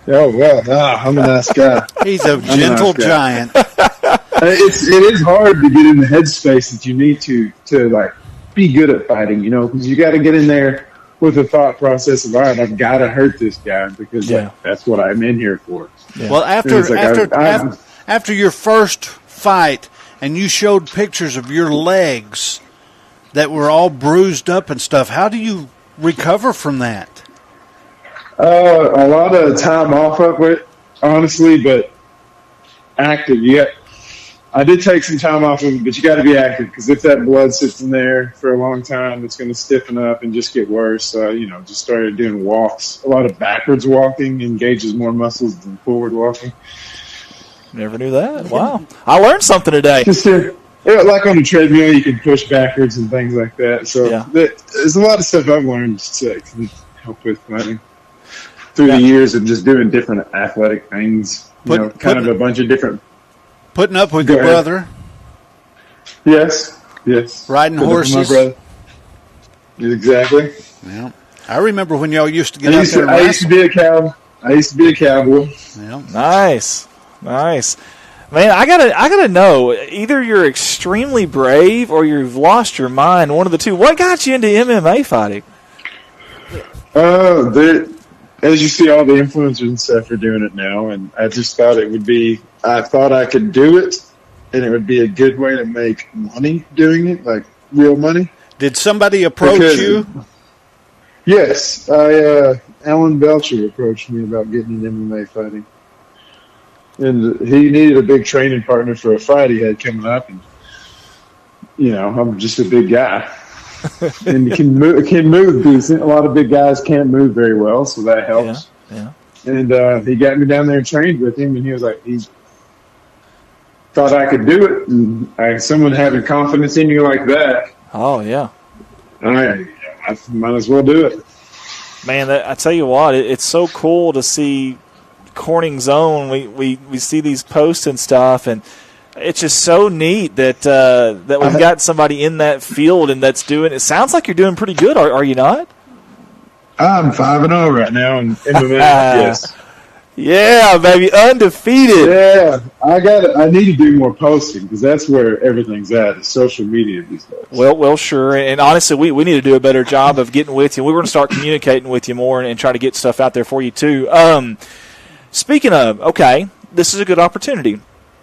Oh, well, I'm a nice guy. He's a gentle giant. It is hard to get in the headspace that you need to like be good at fighting, you know, because you got to get in there with the thought process of, all right, I've got to hurt this guy because that's what I'm in here for. Yeah. Well, after your first fight, and you showed pictures of your legs that were all bruised up and stuff, how do you recover from that? A lot of time off of it, honestly, but active. Yeah, I did take some time off of it, but you got to be active because if that blood sits in there for a long time, it's going to stiffen up and just get worse. Just started doing walks. A lot of backwards walking engages more muscles than forward walking. Never knew that. Wow. I learned something today. Just like on a treadmill, you can push backwards and things like that. So there's a lot of stuff I've learned to help with fighting through the years of just doing different athletic things. Kind of a bunch of different. Putting up with your brother. Yes. Riding horses. My brother. Exactly. Yeah. I remember when y'all used to get out there and I used to be a cowboy. Yeah. Nice. Man, I gotta know. Either you're extremely brave or you've lost your mind. One of the two. What got you into MMA fighting? As you see, all the influencers and stuff are doing it now, and I just thought it would be. I thought I could do it, and it would be a good way to make money doing it, like real money. Did somebody approach you? Yes, Alan Belcher approached me about getting in MMA fighting. And he needed a big training partner for a fight he had coming up. And, I'm just a big guy. And can move decent. A lot of big guys can't move very well, so that helps. Yeah. And he got me down there and trained with him, and he was like, he thought I could do it. And someone having confidence in you like that. Oh, yeah. I might as well do it. Man, I tell you what, it's so cool to see Corning Zone. We see these posts and stuff, and it's just so neat that we've got somebody in that field and that's doing. It sounds like you're doing pretty good. Are you not? I'm 5-0 right now in MMA. Yes. Yeah, baby, undefeated. Yeah, I need to do more posting because that's where everything's at. Is social media these days. Well, sure. And honestly, we need to do a better job of getting with you. We're going to start communicating with you more and try to get stuff out there for you too. Speaking of, okay, this is a good opportunity.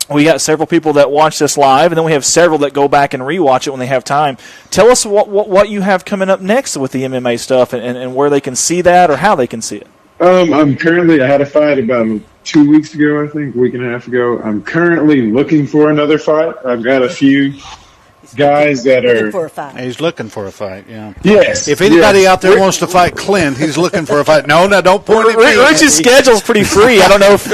We got several people that watch this live, and then we have several that go back and rewatch it when they have time. Tell us what you have coming up next with the MMA stuff and where they can see that or how they can see it. I had a fight about 2 weeks ago, I think, a week and a half ago. I'm currently looking for another fight. I've got a few guys that Looking are. for a fight. He's looking for a fight, yeah. Yes. If anybody yes. out there wants to fight Clint, he's looking for a fight. No, don't point at me. Rich's schedule's pretty free. I don't know if.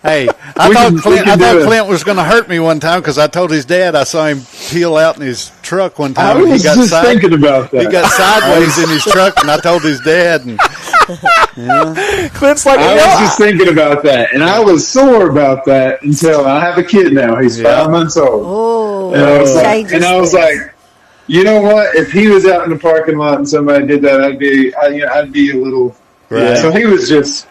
Hey, I We thought can Clint, do it. Clint was going to hurt me one time because I told his dad I saw him peel out in his truck one I time. And was just thinking about that. He got sideways in his truck, and I told his dad. And, Clint's like, I was just thinking about that, and I was sore about that until I have a kid now. He's 5 months old. Oh, And I was like, changes things. you know what? If he was out in the parking lot and somebody did that, I'd be a little. Right. Yeah, so he was just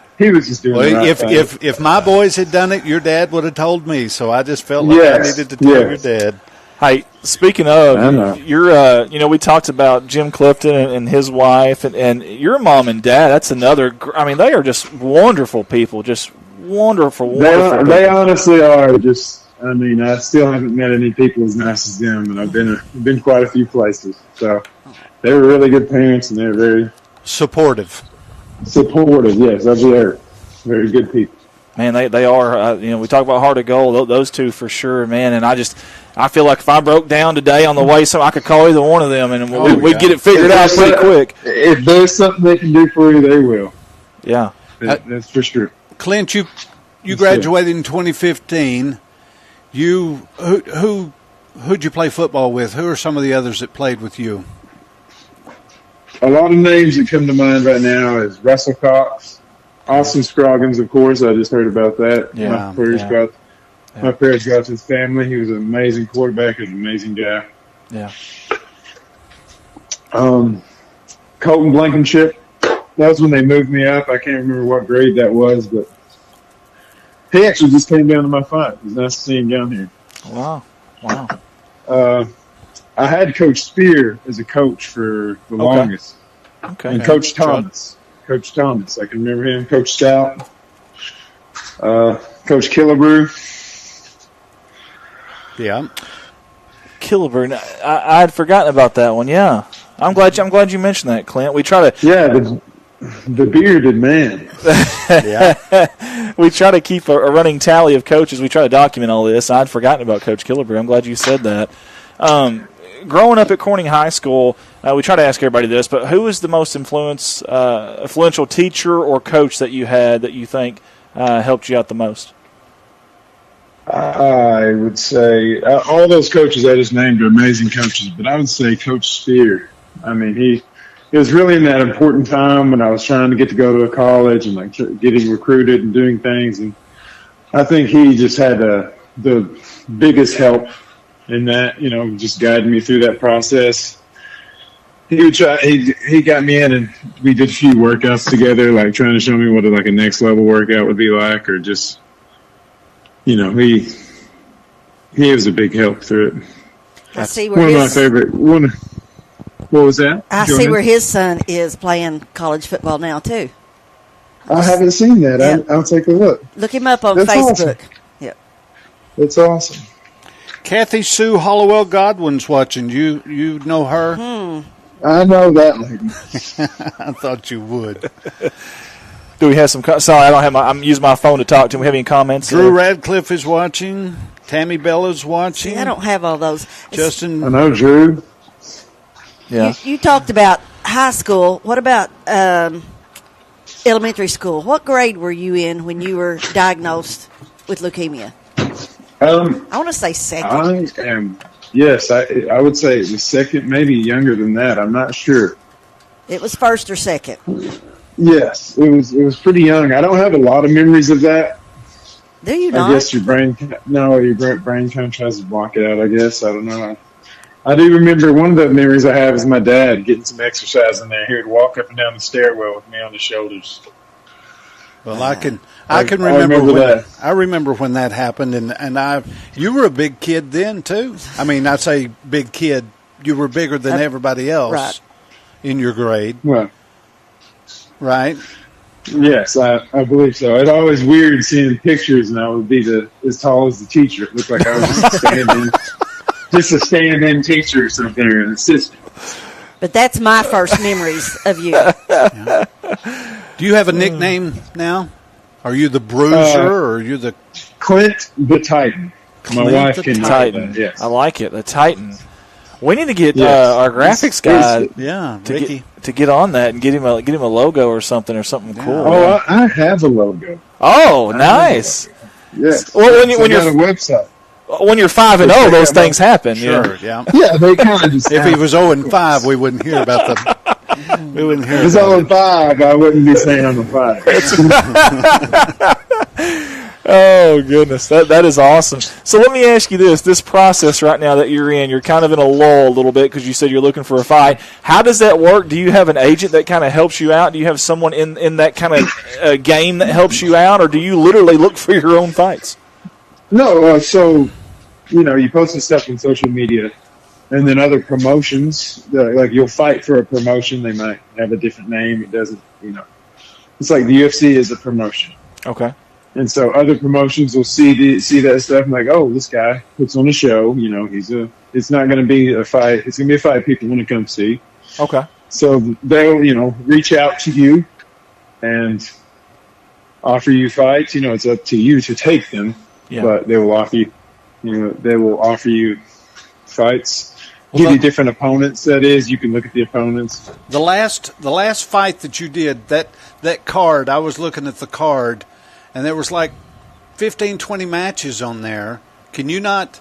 doing well, the right thing. if my boys had done it, your dad would have told me. So I just felt like I needed to tell your dad. Hey, speaking of, you're, we talked about Jim Clifton and his wife, and your mom and dad. That's another. I mean, they are just wonderful people. Just wonderful. They honestly are just. I mean, I still haven't met any people as nice as them, and I've been quite a few places. So they were really good parents, and they're very supportive. Yes, they're very good people. Man, they are. We talk about heart of gold. Those two for sure, man. And I feel like if I broke down today on the way, I could call either one of them, and we'd get it figured out pretty quick. If there's something they can do for you, they will. Yeah, that's for sure. Clint, you graduated in 2015. Who'd you play football with? Who are some of the others that played with you? A lot of names that come to mind right now is Russell Cox, Austin Scroggins, of course. I just heard about that. Yeah, my prayers go out to his family. He was an amazing quarterback. He was an amazing guy. Yeah. Colton Blankenship. That was when they moved me up. I can't remember what grade that was, but he actually just came down to my fight. It was nice to see him down here. Wow. I had Coach Spear as a coach for the longest. Okay. And Coach Thomas. Coach Thomas. I can remember him. Coach Stout. Coach Killebrew. Yeah. Killebrew. I had forgotten about that one. Yeah. I'm glad you mentioned that, Clint. We try to. Yeah, the bearded man. Yeah. We try to keep a running tally of coaches. We try to document all this. I'd forgotten about Coach Killebrew. I'm glad you said that. Growing up at Corning High School, we try to ask everybody this, but who was the most influential teacher or coach that you had that you think helped you out the most? I would say all those coaches I just named are amazing coaches, but I would say Coach Spear. I mean, it was really in that important time when I was trying to get to go to a college and getting recruited and doing things, and I think he just had the biggest help in that, just guiding me through that process. He got me in, and we did a few workouts together, like trying to show me what a next level workout would be like, or just, he was a big help through it. I see One of my favorite. What was that? I see where his son is playing college football now too. I haven't seen that. Yeah. I'll take a look. Look him up on That's Facebook. awesome. Yep. It's awesome. Kathy Sue Hollowell Godwin's watching. You know her? I know that lady. I thought you would. Do we have some? Sorry, I don't have I'm using my phone to talk to him. We have any comments? Drew Radcliffe is watching. Tammy Bella's watching. See, I don't have all those. Justin. I know Drew. Yeah. You talked about high school. What about elementary school? What grade were you in when you were diagnosed with leukemia? I want to say second. I am. Yes, I would say it was second, maybe younger than that. I'm not sure. It was first or second. Yes, it was pretty young. I don't have a lot of memories of that. Do you not? I guess your brain kind of tries to block it out. I guess I don't know. I do remember one of the memories I have is my dad getting some exercise in there. He would walk up and down the stairwell with me on his shoulders. Well, I can remember when that happened, and you were a big kid then too. I mean, I say big kid. You were bigger than everybody else in your grade. Well, right? Yes, I believe so. It's always weird seeing pictures, and I would be as tall as the teacher. It looked like I was just a stand-in teacher or something, or an assistant. But that's my first memories of you. Yeah. Do you have a nickname now? Are you the Bruiser, or are you the Clint the Titan? My wife can Titan. that, yes. I like it. The Titan. We need to get our graphics guy to get on that and get him a logo or something cool. Oh, I have a logo. Oh, nice. Yes. Well, when you're a website. When you're 5-0, those things happen. Sure, yeah. Yeah, they kind of just. If he was 0-5, we wouldn't hear about them. We wouldn't hear. If it's 0-5, I wouldn't be saying I'm a 5. Oh, goodness. That is awesome. So let me ask you this process right now that you're kind of in a lull a little bit because you said you're looking for a fight. How does that work? Do you have an agent that kind of helps you out? Do you have someone in that kind of game that helps you out, or do you literally look for your own fights? No, so, you post this stuff on social media, and then other promotions, like you'll fight for a promotion, they might have a different name. It doesn't, It's like the UFC is a promotion. Okay. And so other promotions will see that stuff and like, oh, this guy puts on a show. It's not going to be a fight. It's going to be a fight people want to come see. Okay. So they'll, reach out to you and offer you fights. It's up to you to take them, but they will offer you, fights. Give you different opponents. That is, you can look at the opponents. The last fight that you did, that card, I was looking at the card. And there was like 15, 20 matches on there. Can you not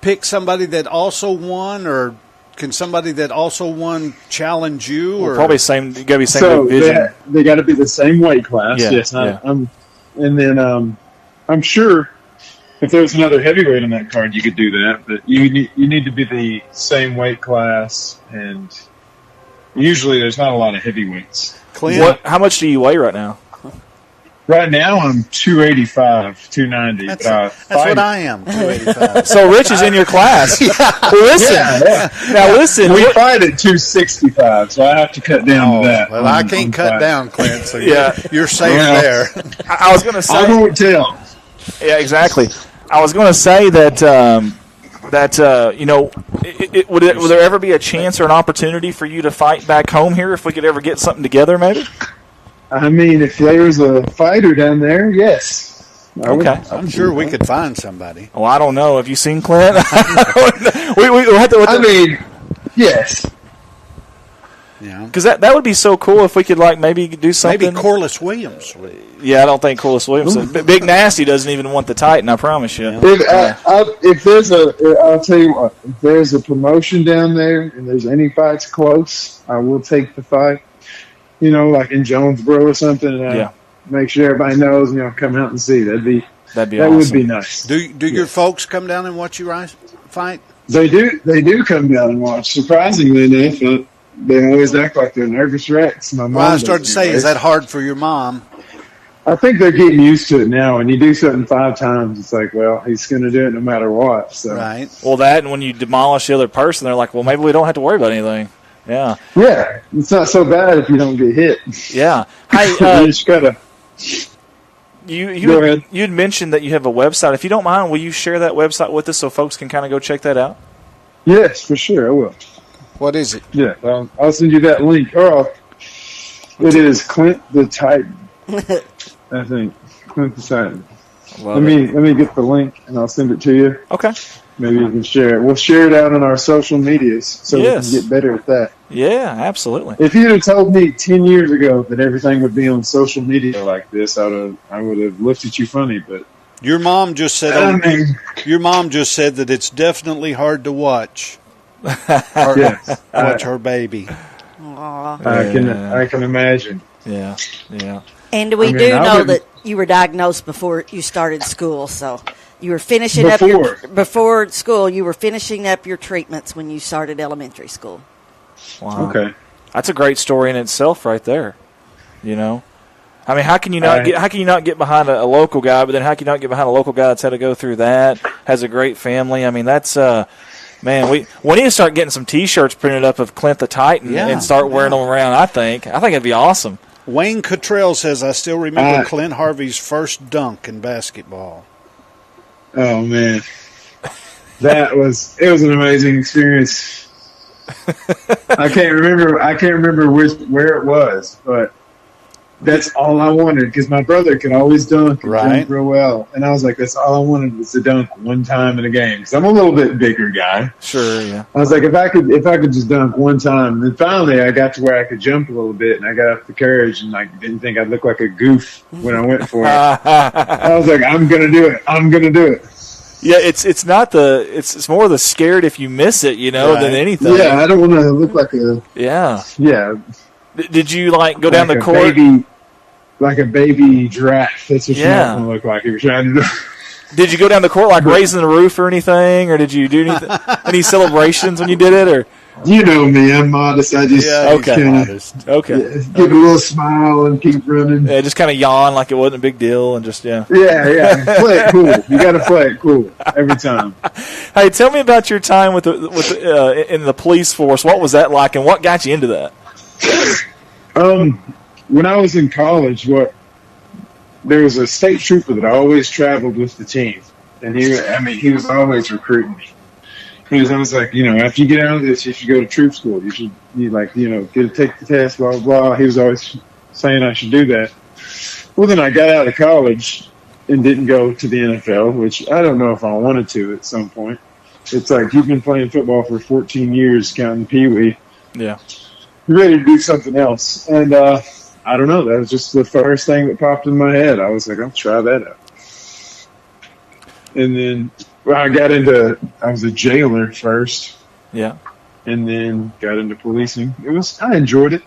pick somebody that also won, or can somebody that also won challenge you? Well, probably same. You got to be same so division. They got to be the same weight class. Yeah, yes. Yeah. And then I'm sure if there was another heavyweight on that card, you could do that. But you need to be the same weight class, and usually there's not a lot of heavyweights. Clint, how much do you weigh right now? Right now, I'm 285, 290. That's what I am, 285. So Rich is in your class. Well, listen. Now, listen. We fight at 265, so I have to cut down to that. Well, I can't cut down, Clint, so you're safe there. I was going to say. I won't tell. Yeah, exactly. I was going to say that, would there ever be a chance or an opportunity for you to fight back home here if we could ever get something together, maybe? I mean, if there's a fighter down there, yes. Okay. I'm sure we could find somebody. Well, I don't know. Have you seen Clint? Yes. Yeah. Because that would be so cool if we could maybe do something. Maybe Corliss Williams. Yeah, I don't think Corliss Williams. Big Nasty doesn't even want the Titan. I promise you. If there's I'll tell you what. If there's a promotion down there and there's any fights close, I will take the fight. Like in Jonesboro or something. Make sure everybody knows. Come out and see. That awesome. would be nice. Do your folks come down and watch you fight? They do. They do come down and watch. Surprisingly enough, they always act like they're nervous wrecks. My mom. I started to say, is that hard for your mom? I think they're getting used to it now. When you do something 5 times, it's like, well, he's going to do it no matter what. So. Right. Well, that and when you demolish the other person, they're like, well, maybe we don't have to worry about anything. Yeah. Yeah, it's not so bad if you don't get hit. Yeah. Hey, you just gotta. Go ahead. You'd mentioned that you have a website. If you don't mind, will you share that website with us so folks can kind of go check that out? Yes, for sure, I will. What is it? Yeah, I'll send you that link. It is Clint the Titan. I think Clint the Titan. Let me get the link and I'll send it to you. Okay. Maybe you can share it. We'll share it out on our social medias so we can get better at that. Yeah, absolutely. If you'd have told me 10 years ago that everything would be on social media like this, I would have looked at you funny. But your mom just said that it's definitely hard to watch. Watch her baby. I can imagine. Yeah. And we know that you were diagnosed before you started school, so. You were finishing before school. You were finishing up your treatments when you started elementary school. Wow. Okay, that's a great story in itself, right there. I mean, how can you not get behind a local guy? But then how can you not get behind a local guy that's had to go through that? Has a great family. I mean, that's man. We need to start getting some T-shirts printed up of Clint the Titan and start wearing them around. I think it'd be awesome. Wayne Cottrell says, "I still remember Clint Harvey's first dunk in basketball." Oh man, it was an amazing experience. I can't remember where it was, but that's all I wanted because my brother could always dunk and Right. dunk real well. And I was like, that's all I wanted was to dunk one time in a game. Because I'm a little bit bigger guy. Sure, yeah. I was like, if I could just dunk one time. And then finally I got to where I could jump a little bit and I got up the courage and like didn't think I'd look like a goof when I went for it. I was like, I'm going to do it. I'm going to do it. Yeah, it's not it's more the scared if you miss it, Right. than anything. Yeah, I don't want to look like a Yeah. Did you go down like the a court? Like a baby giraffe. That's what Yeah. you want to look like if you're trying to do. Did you go down the court like raising the roof or anything, or did you do any celebrations when you did it, or? You know me, I'm modest. I just okay. Modest. Okay. give a little smile and keep running. Yeah, just kind of yawn like it wasn't a big deal, and just Yeah. Play it cool. You got to play it cool every time. Hey, tell me about your time in the police force. What was that like, and what got you into that? When I was in college, there was a state trooper that always traveled with the team, and he was always recruiting me. He was always like, after you get out of this, you should go to troop school. You should, take the test, blah, blah, blah. He was always saying I should do that. Well, then I got out of college and didn't go to the NFL, which I don't know if I wanted to at some point. It's like you've been playing football for 14 years, counting Pee-wee. Yeah. You're ready to do something else. And I don't know. That was just the first thing that popped in my head. I was like, I'll try that out. And then I was a jailer first. Yeah. And then got into policing. I enjoyed it.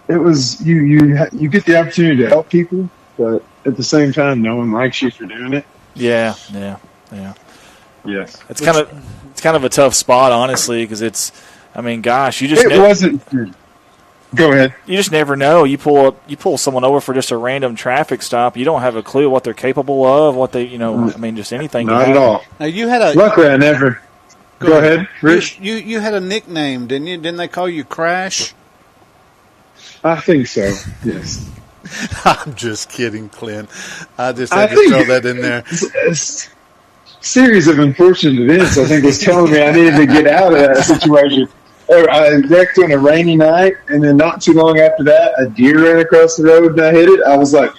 It was, you get the opportunity to help people, but at the same time, no one likes you for doing it. Yeah. Yes. It's kind of a tough spot, honestly, because gosh, you just wasn't. Go ahead. You just never know. You pull someone over for just a random traffic stop. You don't have a clue what they're capable of, what they, just anything. Not at all. Now you had luckily I never. Go ahead, Rich. You had a nickname, didn't you? Didn't they call you Crash? I think so. Yes. I'm just kidding, Clint. I just had to throw that in there. Series of unfortunate events, I think, was telling me I needed to get out of that situation. I wrecked on a rainy night, and then not too long after that, a deer ran across the road and I hit it. I was like,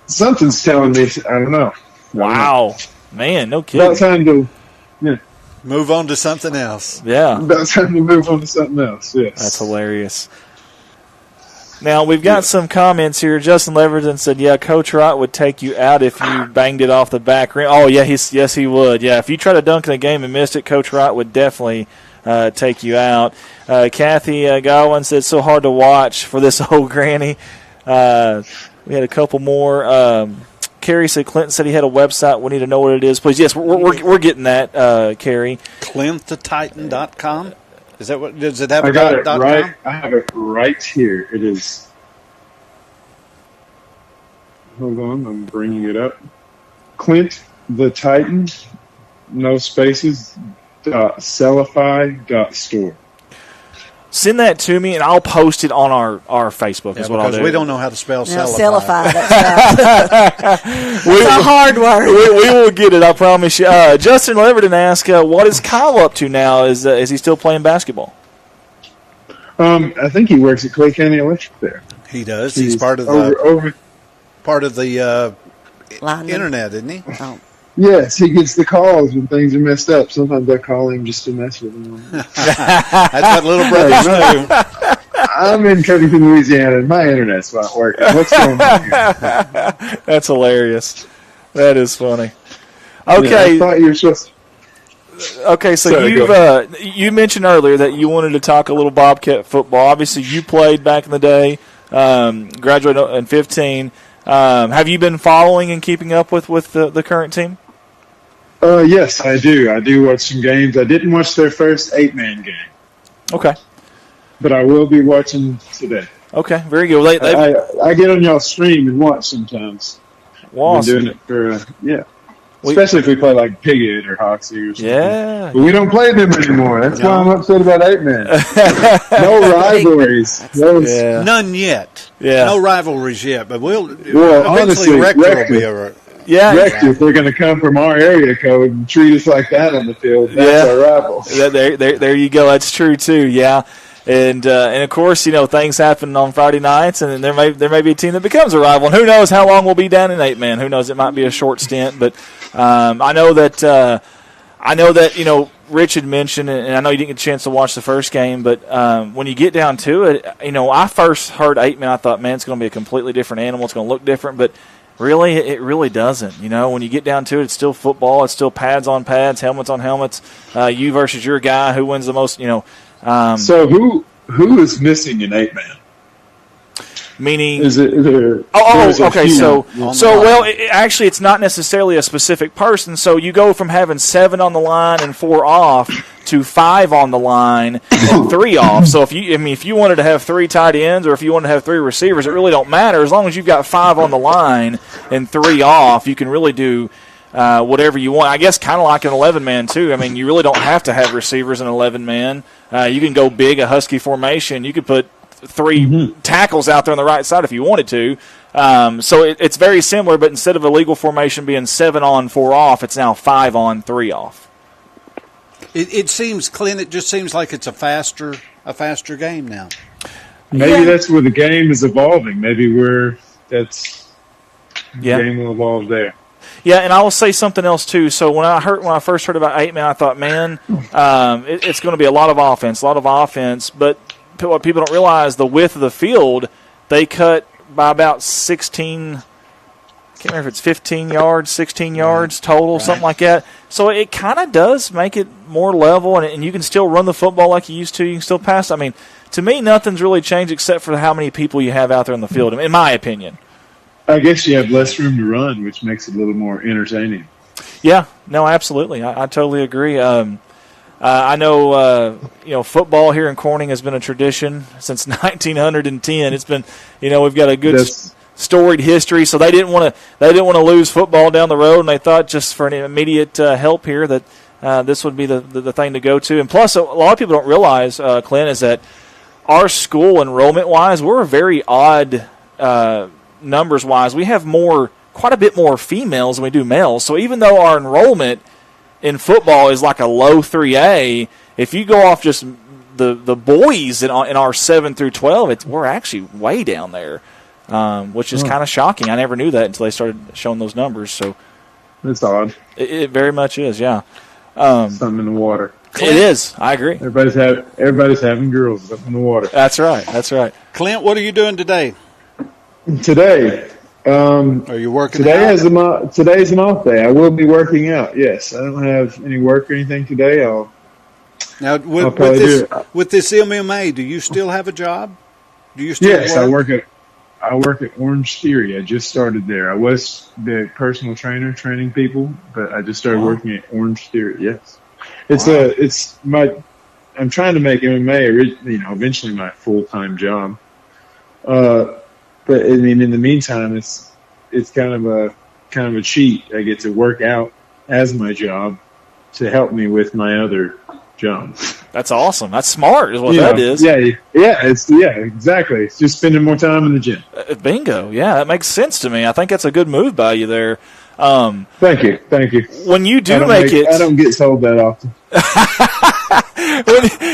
something's telling me, I don't know. Wow. Man, no kidding. About time to move on to something else. Yeah. About time to move on to something else, yes. That's hilarious. Now, we've got some comments here. Justin Leverton said, yeah, Coach Wright would take you out if you banged it off the back rim. Oh, yeah, yes, he would. Yeah, if you try to dunk in a game and missed it, Coach Wright would definitely take you out. Kathy Godwin said, so hard to watch for this old granny. We had a couple more. Carrie said, Clinton said he had a website. We need to know what it is, please. Yes, we're getting that, Carrie. ClintTheTitan.com? Is that what? Does it have I a got it .com? right. I have it right here. It is. Hold on, I'm bringing it up. Clint the Titan, no spaces. Sellify.store. Send that to me, and I'll post it on our Facebook. Yeah, is what I'll do. because we don't know how to spell Sellify. Sellify. It's a hard word. We will get it, I promise you. Justin Leverton asked, what is Kyle up to now? Is he still playing basketball? I think he works at Clay County Electric there. He does. He's part of the internet, isn't he? Oh. Yes, he gets the calls when things are messed up. Sometimes I call him just to mess with him. That's what little brothers do. I'm in Covington, Louisiana, and my internet's not working. What's going on here? That's hilarious. That is funny. Okay. Yeah, I thought you were supposed to. Okay, so you mentioned earlier that you wanted to talk a little Bobcat football. Obviously, you played back in the day, graduated in 15. Have you been following and keeping up with the current team? Yes, I do. I do watch some games. I didn't watch their first 8-man game. Okay. But I will be watching today. Okay, very good. Well, I get on y'all's stream and watch sometimes. Awesome. I've been doing it for, especially if we play like Piggott or Hoxie or something. Yeah. But we don't play them anymore. That's why I'm upset about 8-man. No rivalries. None yet. Yeah. No rivalries yet, but eventually honestly, Rector will be a... Rector, if they're going to come from our area code and treat us like that on the field, that's our rival. There you go. That's true, too, yeah. And of course, things happen on Friday nights, and there may be a team that becomes a rival. And who knows how long we'll be down in 8-man? Who knows? It might be a short stint, but I know that Rich had mentioned, and I know you didn't get a chance to watch the first game, but when you get down to it, I first heard 8-man, I thought, man, it's going to be a completely different animal. It's going to look different, but really, it really doesn't. When you get down to it, it's still football. It's still pads on pads, helmets on helmets. You versus your guy, who wins the most. So who is missing in 8-man? Meaning, is it there? Okay. Actually, it's not necessarily a specific person. So you go from having 7 on the line and 4 off to 5 on the line and 3 off. So if you wanted to have 3 tight ends, or if you wanted to have 3 receivers, it really don't matter. As long as you've got 5 on the line and 3 off, you can really do whatever you want. I guess kind of like an 11-man too. I mean, you really don't have to have receivers in 11-man. You can go big, a husky formation. You could put 3 tackles out there on the right side if you wanted to. So it's very similar, but instead of a legal formation being 7 on, 4 off, it's now 5 on, 3 off. It seems, Clint, it just seems like it's a faster game now. Maybe that's where the game is evolving. Maybe the game will evolve there. Yeah, and I will say something else too. So when I first heard about 8-man, I thought, man, it's going to be a lot of offense. But what people don't realize, the width of the field, they cut by about 16. I can't remember if it's 15 yards, 16 yards total, something like that. So it kind of does make it more level, and you can still run the football like you used to. You can still pass. I mean, to me, nothing's really changed except for how many people you have out there on the field, in my opinion. I guess you have less room to run, which makes it a little more entertaining. Yeah, no, absolutely. I totally agree. I know, football here in Corning has been a tradition since 1910. It's been, we've got a good storied history. So they didn't want to lose football down the road, and they thought just for an immediate help here that this would be the thing to go to. And plus, a lot of people don't realize, Clint, is that our school enrollment-wise, we're a very odd numbers-wise. We have quite a bit more females than we do males. So even though our enrollment in football is like a low 3A, if you go off just the boys in our 7 through 12, we're actually way down there, which is kind of shocking. I never knew that until they started showing those numbers. So it's odd. It very much is, yeah. Something in the water. It is. I agree. Everybody's having girls up in the water. That's right. Clint, what are you doing today? Today. Are you working today's an off day. I will be working out. Yes, I don't have any work or anything today. With this MMA, do you still have a job? Do you still work? I work at Orange Theory. I just started there. I was the personal trainer training people, but I just started working at Orange Theory. Yes, I'm trying to make MMA, eventually my full-time job. But I mean, in the meantime, it's kind of a cheat. I get to work out as my job to help me with my other job. That's awesome. That's smart, is what that is. Yeah, exactly. It's just spending more time in the gym. Bingo. Yeah, that makes sense to me. I think that's a good move by you there. Thank you. When you do make it, I don't get told that often.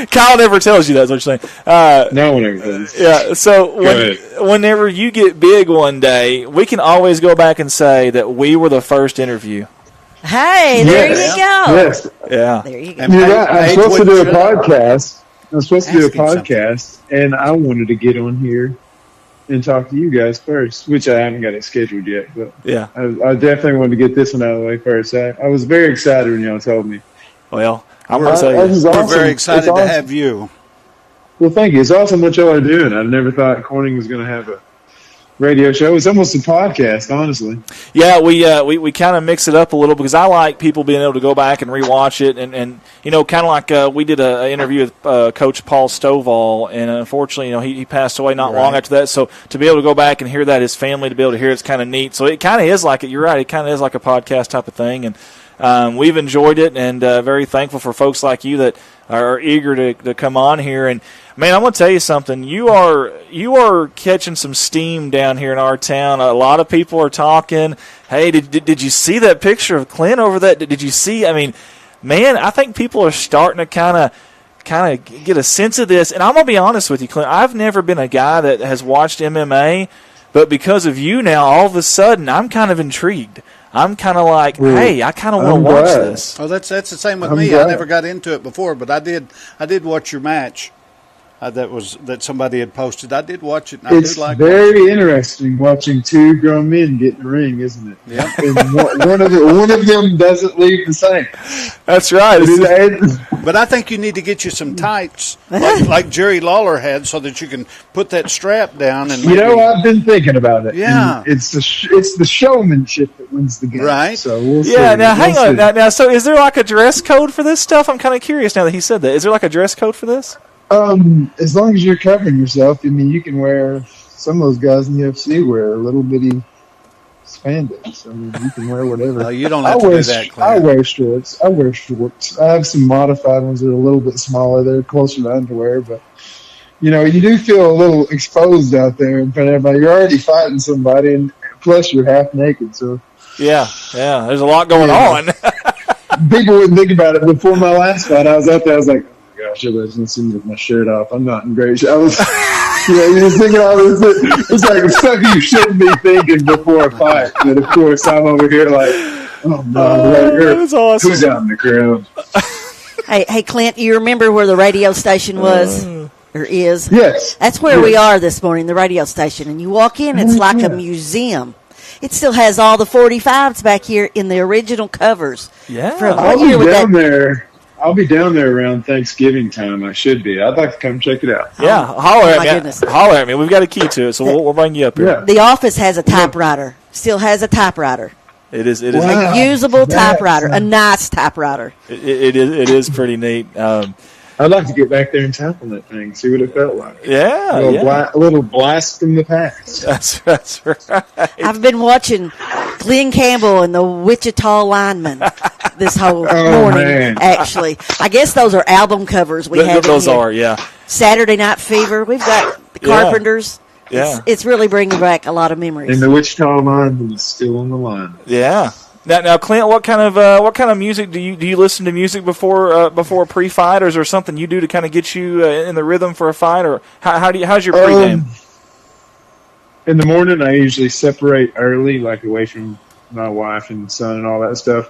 Kyle never tells you that, is what you're saying. No one ever does. Yeah, so whenever you get big one day, we can always go back and say that we were the first interview. Hey, there you go. Yes. Yeah. There you go. I'm supposed to do a podcast. And I wanted to get on here and talk to you guys first, which I haven't got it scheduled yet. But yeah, I definitely wanted to get this one out of the way first. I was very excited when y'all told me. Well, I'm going to tell you. We're very excited to have you. Well, thank you. It's awesome what y'all are doing. I never thought Corning was going to have a radio show. It's almost a podcast, honestly. Yeah, we kind of mix it up a little because I like people being able to go back and rewatch it, and kind of like we did an interview with Coach Paul Stovall, and unfortunately, he passed away not long after that. So to be able to go back and hear that, his family to be able to hear it's kind of neat. So it kind of is like it. You're right. It kind of is like a podcast type of thing, and we've enjoyed it, and very thankful for folks like you that are eager to come on here. And man, I'm going to tell you something. You are catching some steam down here in our town. A lot of people are talking. Hey, did you see that picture of Clint over that? Did you see? I mean, man, I think people are starting to kind of kind of get a sense of this. And I'm going to be honest with you, Clint. I've never been a guy that has watched MMA, but because of you now, all of a sudden, I'm kind of intrigued. I'm kind of like, hey, I kind of want to watch this. Oh, that's the same with me. I never got into it before, but I did watch your match. That somebody had posted. I did watch it. And It's very interesting watching two grown men get in the ring, isn't it? Yeah. And one of them doesn't leave the same. That's right. But I think you need to get you some tights like Jerry Lawler had, so that you can put that strap down. And I've been thinking about it. Yeah, and it's the showmanship that wins the game. Right. So we'll see. Now hang on. Now, so is there like a dress code for this stuff? I'm kind of curious now that he said that. Is there like a dress code for this? As long as you're covering yourself, I mean, you can wear. Some of those guys in the UFC wear a little bitty spandex. I mean, you can wear whatever. No, you don't have to do that, Clint. I wear shorts. I have some modified ones that are a little bit smaller. They're closer to underwear, but you do feel a little exposed out there in front of everybody. You're already fighting somebody, and plus you're half naked. So yeah, there's a lot going on. People wouldn't think about it. Before my last fight, I was out there. I was like, gosh, everybody's going to see me with my shirt off. I'm not in great shape. I was, you're thinking all this. It's like stuff you shouldn't be thinking before a fight. And of course, I'm over here like, oh, no. That's awesome. Who's out in the crowd? Hey, Clint, you remember where the radio station was? Or is? Yes. That's where we are this morning, the radio station. And you walk in, it's like a museum. It still has all the 45s back here in the original covers. Yeah. From what year was that? I'll be down there around Thanksgiving time. I should be. I'd like to come check it out. Yeah, holler at me. Goodness. Holler at me. We've got a key to it, so we'll bring you up here. Yeah. The office has a typewriter. Still has a typewriter. It is. Wow. A usable typewriter. A nice typewriter. It is pretty neat. I'd like to get back there and tap on that thing, see what it felt like. Yeah, A little blast from the past. That's right. I've been watching Glenn Campbell and the Wichita Lineman this whole morning, man. actually. I guess those are album covers we have. Those in here. are, yeah. Saturday Night Fever. We've got the Carpenters. Yeah. It's really bringing back a lot of memories. And the Wichita Lineman is still on the line. Yeah. Now, Clint, what kind of music do you listen to music before a pre-fight, or is there something you do to kind of get you in the rhythm for a fight, or how's your pregame? In the morning, I usually separate early, like away from my wife and son and all that stuff,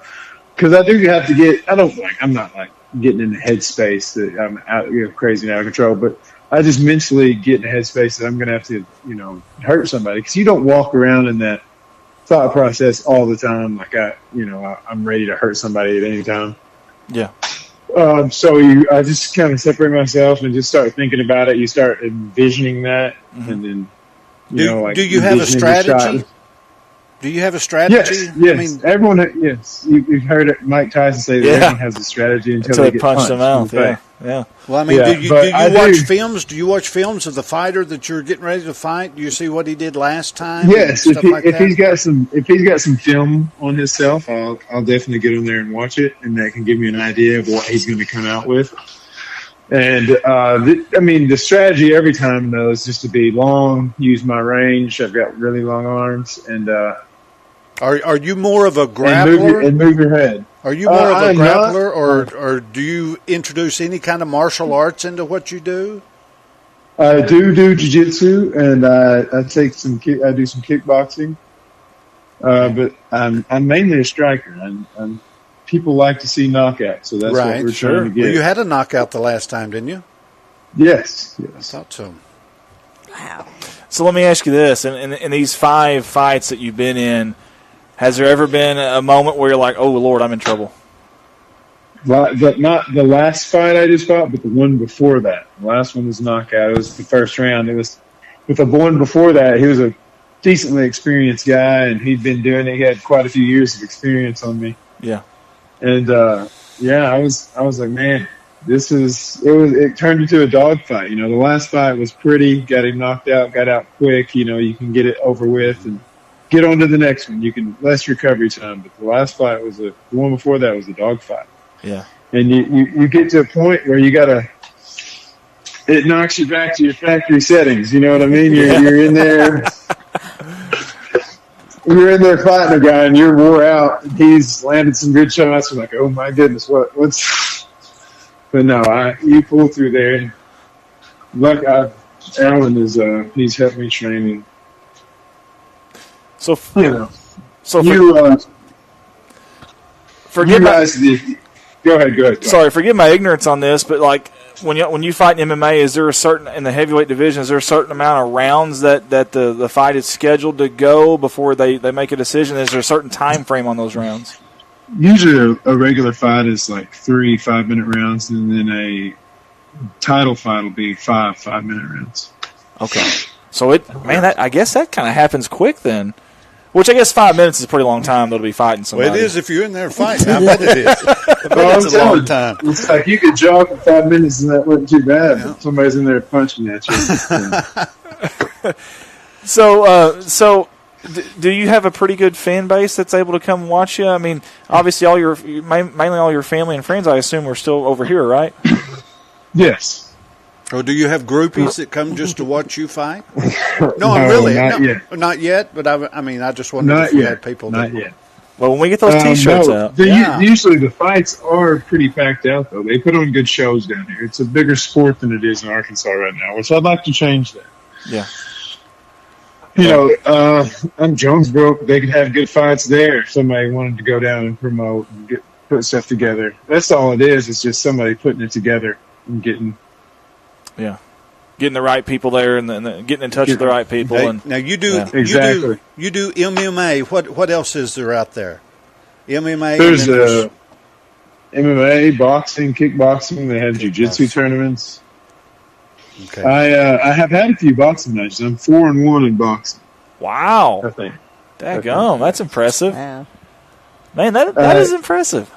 because I do have to get. I'm not like getting in the headspace that I'm out, crazy and out of control, but I just mentally get in the headspace that I'm going to have to, hurt somebody, because you don't walk around in that thought process all the time, like I'm ready to hurt somebody at any time. Yeah. So I just kind of separate myself and just start thinking about it. You start envisioning that, and then do you have a strategy? Do you have a strategy? Yes. Everyone. Yes, you've heard it, Mike Tyson say that everyone has a strategy until they get punched them out. Yeah. Well, I mean, do you watch films? Do you watch films of the fighter that you're getting ready to fight? Do you see what he did last time? Yes. If he's got some film on himself, I'll definitely get on there and watch it, and that can give me an idea of what he's going to come out with. And the strategy every time though is just to be long, use my range. I've got really long arms, and are you more of a grappler and move your head? Are you more of a grappler, or do you introduce any kind of martial arts into what you do? I do jiu-jitsu, and I do some kickboxing. But I'm mainly a striker. People like to see knockouts, so that's what we're trying to get. Well, you had a knockout the last time, didn't you? Yes. I thought so. Wow. So let me ask you this: in these 5 fights that you've been in, has there ever been a moment where you're like, "Oh Lord, I'm in trouble"? But not the last fight I just fought, but the one before that. The last one was a knockout. It was the first round. It was with the one before that. He was a decently experienced guy, and he'd been doing it. He had quite a few years of experience on me. Yeah. And I was like, man, it turned into a dogfight. The last fight was pretty, got him knocked out, got out quick. You can get it over with and get on to the next one. You can less recovery time. But the last fight was the one before that was a dogfight. Yeah. And you get to a point where it knocks you back to your factory settings. You know what I mean? You're in there. You're in there fighting a guy, and you're wore out. He's landed some good shots. I'm like, oh my goodness, what's But no, you pull through there. And Alan is he's helped me training. So forgive my. Go ahead. Sorry, forgive my ignorance on this, but like when you fight in MMA, is there a certain in the heavyweight division? Is there a certain amount of rounds that the fight is scheduled to go before they make a decision? Is there a certain time frame on those rounds? Usually, a regular fight is like 3 5-minute rounds, and then a title fight will be 5 5-minute rounds. Okay, so I guess that kind of happens quick then. Which I guess 5 minutes is a pretty long time, though, to be fighting somebody. Well, it is if you're in there fighting. I bet it is. It's a long time. It's like you could jog for 5 minutes and that wasn't too bad. Yeah. Somebody's in there punching at you. So, do you have a pretty good fan base that's able to come watch you? I mean, obviously, mainly all your family and friends, I assume, are still over here, right? Yes. Or do you have groupies that come just to watch you fight? No, really. Not yet. Not yet, but I just wondered if you had people. Not yet. Well, when we get those T-shirts out. Usually the fights are pretty packed out, though. They put on good shows down here. It's a bigger sport than it is in Arkansas right now, which I'd like to change that. Yeah. I'm Jonesboro. They could have good fights there if somebody wanted to go down and promote and put stuff together. That's all it is. It's just somebody putting it together and getting the right people there and getting in touch with the right people. Now you do exactly. You do MMA. What else is there out there? MMA. There's MMA, boxing, kickboxing. They have jiu-jitsu tournaments. Okay. I have had a few boxing matches. I'm 4-1 in boxing. Wow. I think. Daggone, that's impressive. Wow. Man, that is impressive.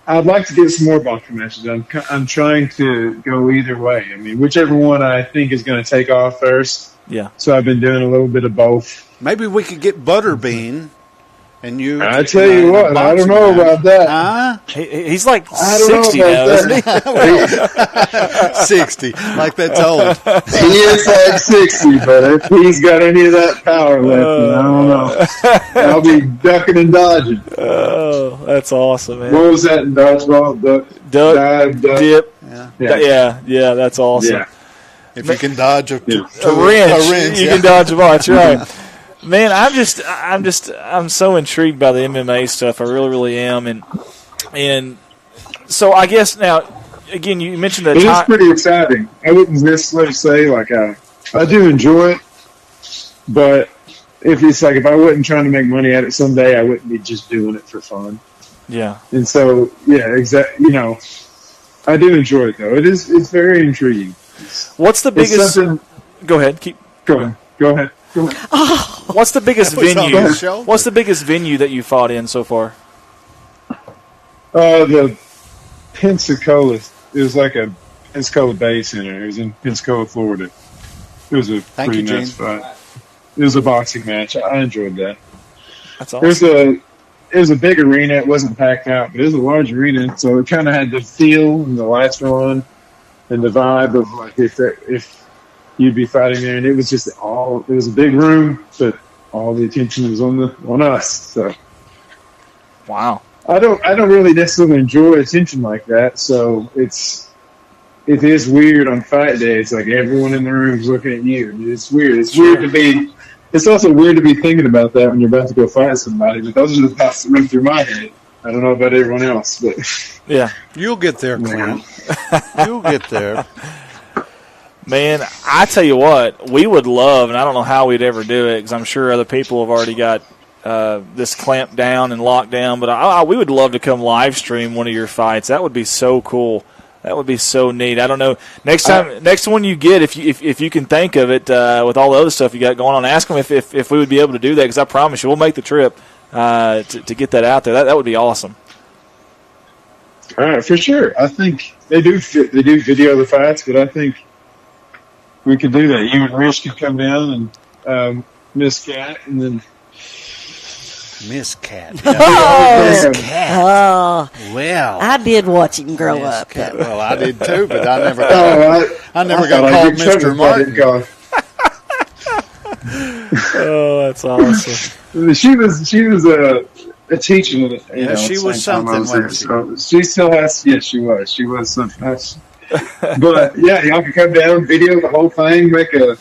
I'd like to get some more boxing matches. I'm trying to go either way. I mean, whichever one I think is going to take off first. Yeah. So I've been doing a little bit of both. Maybe we could get Butterbean and you. I tell you what, I don't know about that. Huh? He's like 60 now, isn't he? 60, like that's old. He is like 60, but if he's got any of that power left, I don't know. I'll be ducking and dodging. Oh, that's awesome, man. What was that in dodgeball? Duck, dip. Yeah, that's awesome. Yeah. If you can dodge a wrench, you can dodge a ball. That's right. Man, I'm so intrigued by the MMA stuff. I really, really am, and so I guess now, again, you mentioned that it is pretty exciting. I wouldn't necessarily say like I do enjoy it, but if I wasn't trying to make money at it someday, I wouldn't be just doing it for fun. Yeah, and so exactly. I do enjoy it though. It's very intriguing. What's the biggest? Go ahead. Go ahead. Oh. What's the biggest venue? What's the biggest venue that you fought in so far? The Pensacola. It was like a Pensacola Bay Center. It was in Pensacola, Florida. It was a pretty nice fight. It was a boxing match. I enjoyed that. That's awesome. It was a big arena. It wasn't packed out, but it was a large arena, so it kind of had the feel and the lights were on and the vibe of like if you'd be fighting there, and it was just it was a big room, but all the attention was on us. So, wow. I don't really necessarily enjoy attention like that. So it is weird on fight day. It's like everyone in the room is looking at you. It's weird. It's weird to be. It's also weird to be thinking about that when you're about to go fight somebody. But those are the thoughts that run through my head. I don't know about everyone else, but yeah, you'll get there, Clint. You'll get there. Man, I tell you what, we would love, and I don't know how we'd ever do it because I'm sure other people have already got this clamped down and locked down, but we would love to come live stream one of your fights. That would be so cool. That would be so neat. I don't know. Next one you get, if you can think of it, with all the other stuff you got going on, ask them if we would be able to do that because I promise you we'll make the trip to get that out there. That would be awesome. All right, for sure. I think they do video the fights, but I think we could do that. You and Rich could come down and Miss Cat, and then Miss Cat. Oh, Miss Cat. Oh, well, I did watch him grow up. Well, I did too, but I never got called Mr. Martin. Oh, that's awesome. She was a teacher. Yeah, she was something. So she still has. Yes, she was. She was something. But yeah, y'all can come down, video the whole thing, make a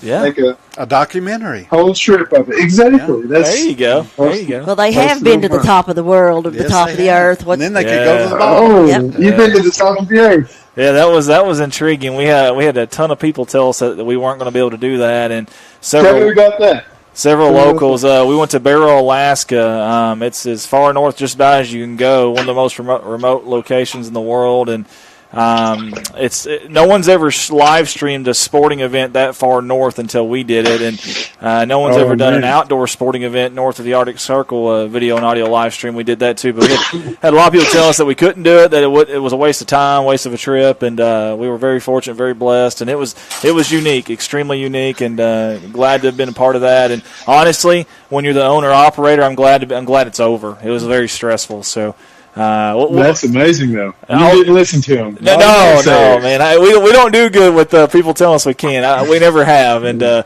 documentary, whole trip of it. Exactly. Yeah. There you go. There you go. Well, they have been to the top of the world, or the top of the earth. And then they could go to the bottom. Oh, you've been to the top of the earth. Yeah, that was intriguing. We had a ton of people tell us that we weren't going to be able to do that, and tell me about that. Several locals. We went to Barrow, Alaska. It's as far north just about as you can go. One of the most remote locations in the world, and no one's ever live streamed a sporting event that far north until we did it, and no one's ever done an outdoor sporting event north of the Arctic Circle, video and audio live stream. We did that too, but we had a lot of people tell us that we couldn't do it, that it was a waste of time, waste of a trip, and we were very fortunate, very blessed, and it was unique, extremely unique, and glad to have been a part of that. And honestly, when you're the owner operator, I'm glad it's over. It was very stressful, so. That's amazing, though. You didn't listen to him. No, man. We don't do good with people telling us we can't. We never have, and it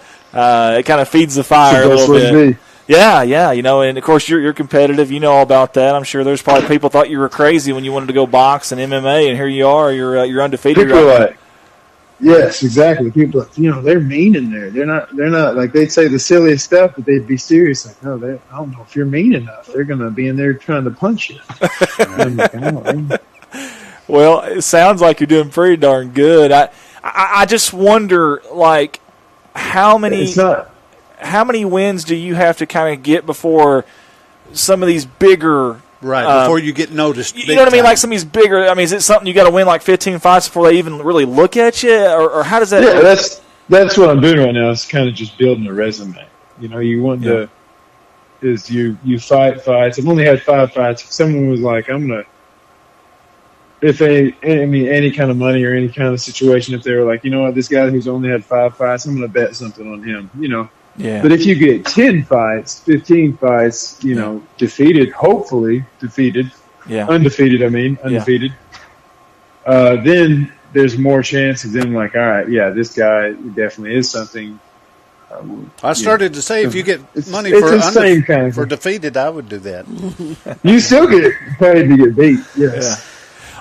kind of feeds the fire a little bit. Yeah, and of course you're competitive. You know all about that. I'm sure there's probably people thought you were crazy when you wanted to go box and MMA, and here you are. You're undefeated. People right. Yes, exactly. People, they're mean in there. They're not like they'd say the silliest stuff, but they'd be serious. Like, no, I don't know if you're mean enough. They're going to be in there trying to punch you. Well, it sounds like you're doing pretty darn good. I just wonder, like, how many wins do you have to kind of get before some of these bigger. Right, before you get noticed. You know what I mean? Like some of these bigger, is it something you got to win like 15 fights before they even really look at you? Or how does that work? That's what I'm doing right now. It's kind of just building a resume. You want to, you fight fights. I've only had 5 fights. If someone was like, any kind of money or any kind of situation, if they were like, you know what, this guy who's only had 5 fights, I'm going to bet something on him, Yeah. But if you get 10 fights, 15 fights, hopefully defeated, undefeated, undefeated, then there's more chance of them like, all right, this guy definitely is something. I started to say if you get money for defeated, I would do that. You still get paid to get beat, yes. Yeah.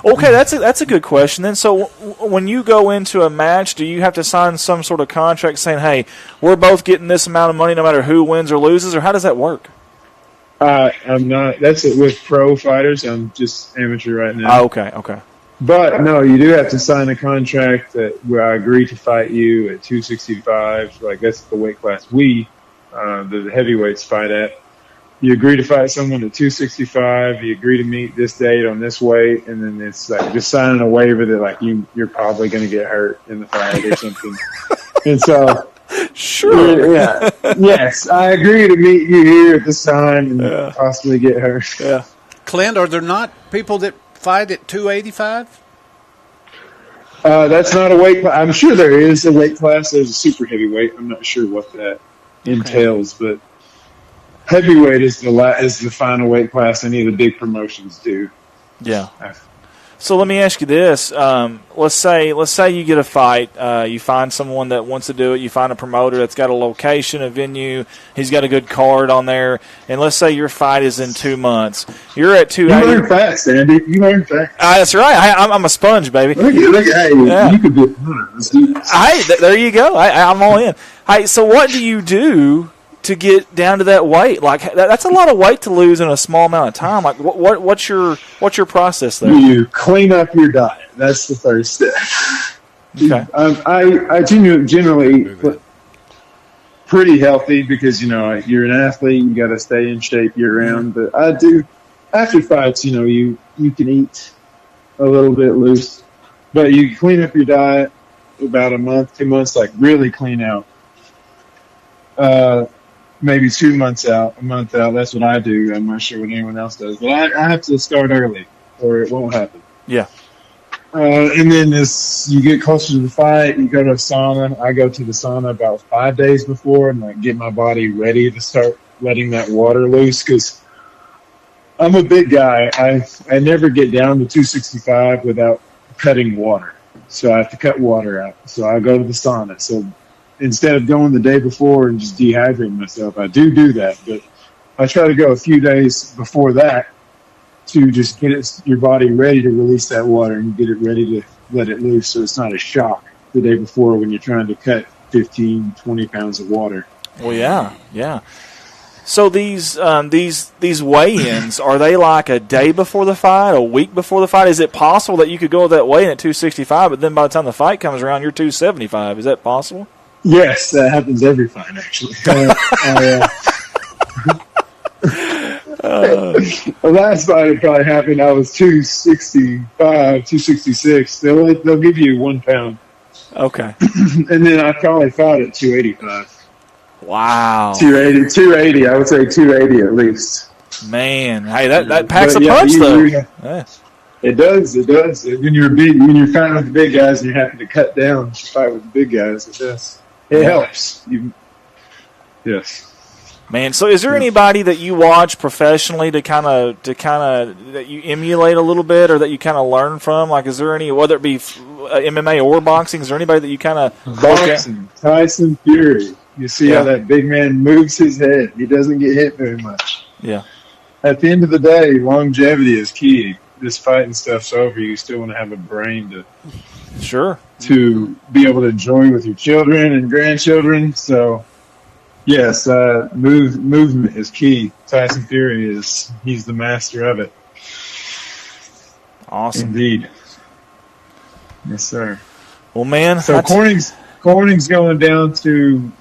Okay, that's a good question then. So when you go into a match, do you have to sign some sort of contract saying, hey, we're both getting this amount of money no matter who wins or loses, or how does that work? I'm not. That's it with pro fighters. I'm just amateur right now. Oh, okay. But, no, you do have to sign a contract where I agree to fight you at 265. Like, that's the weight class the heavyweights fight at. You agree to fight someone at 265. You agree to meet this date on this weight, and then it's like just signing a waiver that like you're probably going to get hurt in the fight or something. And so, sure, yes, I agree to meet you here at this time and possibly get hurt. Yeah, Clint, are there not people that fight at 285? That's not a weight class. I'm sure there is a weight class. There's a super heavyweight. I'm not sure what that entails, but. Heavyweight is the final weight class any of the big promotions do. Yeah. So let me ask you this: let's say you get a fight, you find someone that wants to do it, you find a promoter that's got a location, a venue, he's got a good card on there, and let's say your fight is in 2 months. You're at 280. You learn fast, Andy. You learn fast. That's right. I'm a sponge, baby. Look, you could do it. Hey, there you go. I'm all in. Hey, so what do you do to get down to that weight? Like that's a lot of weight to lose in a small amount of time. Like what's your process there? You clean up your diet. That's the first step. Okay. I generally pretty healthy because you're an athlete. You got to stay in shape year round. But I do after fights. You can eat a little bit loose, but you clean up your diet about a month, 2 months, like really clean out. Maybe 2 months out, a month out. That's what I do. I'm not sure what anyone else does. But I have to start early or it won't happen. Yeah. And then you get closer to the fight, you go to a sauna. I go to the sauna about 5 days before and get my body ready to start letting that water loose because I'm a big guy. I never get down to 265 without cutting water. So I have to cut water out. So I go to the sauna. So instead of going the day before and just dehydrating myself, I do that. But I try to go a few days before that to just get your body ready to release that water and get it ready to let it loose, so it's not a shock the day before when you're trying to cut 15, 20 pounds of water. Well, yeah. So these weigh-ins, are they like a day before the fight, a week before the fight? Is it possible that you could go that weigh-in at 265, but then by the time the fight comes around, you're 275? Is that possible? Yes, that happens every fight, actually. The last fight it probably happened, I was 265, 266. They'll give you 1 pound. Okay. And then I probably fought at 285. Wow. 280. I would say 280 at least. Man, hey, that packs a punch, though. Yeah. It does. When you're fighting with the big guys and you're having to cut down to fight with the big guys, it does. It helps. Yes. Man, so is there anybody that you watch professionally to kind of that you emulate a little bit, or that you kind of learn from? Like, is there any, whether it be MMA or boxing, is there anybody that you kind of boxing? Tyson Fury. You see how that big man moves his head. He doesn't get hit very much. Yeah. At the end of the day, longevity is key. This fighting stuff's over. You still want to have a brain to be able to enjoy with your children and grandchildren. So, yes, movement is key. Tyson Fury he's the master of it. Awesome. Indeed. Yes, sir. Well, man. So Corning's going down to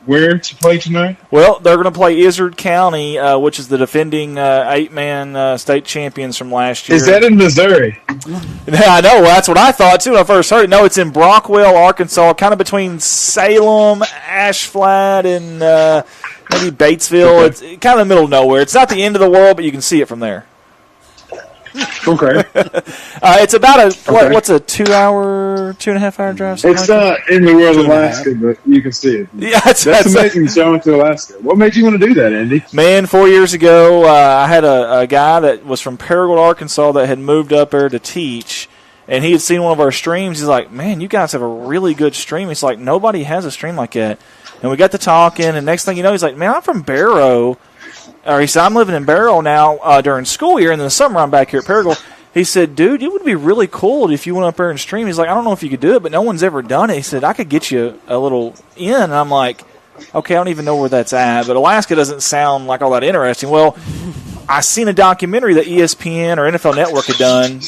where to play tonight? Well, they're going to play Izard County, which is the defending 8-man state champions from last year. Is that in Missouri? Yeah, I know. Well, that's what I thought, too, when I first heard it. No, it's in Brockwell, Arkansas, kind of between Salem, Ashflat, and maybe Batesville. It's kind of in the middle of nowhere. It's not the end of the world, but you can see it from there. Okay. It's about what's a 2.5 hour drive? It's not in the world of Alaska, but you can see it. Yeah, that's amazing. Showing to Alaska. What made you want to do that, Andy? Man, 4 years ago, I had a guy that was from Paragould, Arkansas, that had moved up there to teach, and he had seen one of our streams. He's like, "Man, you guys have a really good stream." He's like, "Nobody has a stream like that." And we got to talking, and next thing you know, he's like, "Man, I'm from Barrow." Or he said, "I'm living in Barrow now during school year, and in the summer I'm back here at Paragould." He said, "Dude, it would be really cool if you went up there and streamed." He's like, "I don't know if you could do it, but no one's ever done it." He said, "I could get you a little in." And I'm like, "Okay, I don't even know where that's at." But Alaska doesn't sound like all that interesting. Well, I seen a documentary that ESPN or NFL Network had done,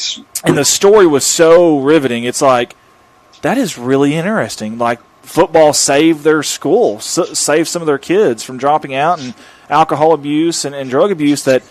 and the story was so riveting. It's like, that is really interesting. Like, football saved their school, saved some of their kids from dropping out, and alcohol abuse and drug abuse that.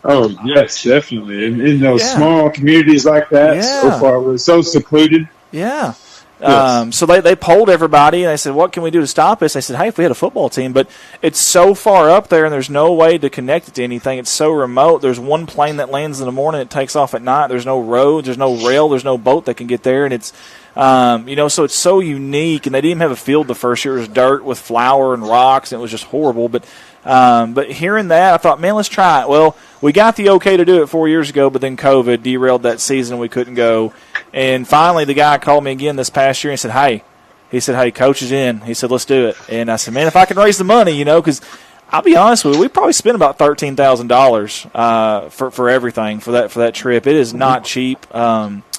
Oh, yes, definitely. In those small communities like that, so far, we're so secluded. Yeah. Yes. So they polled everybody, and they said, "What can we do to stop this?" They said, "Hey, if we had a football team," but it's so far up there, and there's no way to connect it to anything. It's so remote. There's one plane that lands in the morning, it takes off at night. There's no roads, there's no rail, there's no boat that can get there, and it's so it's so unique. And they didn't even have a field the first year. It was dirt with flour and rocks, and it was just horrible. But hearing that, I thought, man, let's try it. Well, we got the okay to do it 4 years ago, but then COVID derailed that season. We couldn't go. And finally, the guy called me again this past year and said, "Hey," "Coach is in." He said, "Let's do it." And I said, "Man, if I can raise the money, because I'll be honest with you, we probably spent about $13,000 for everything for that trip. It is not cheap.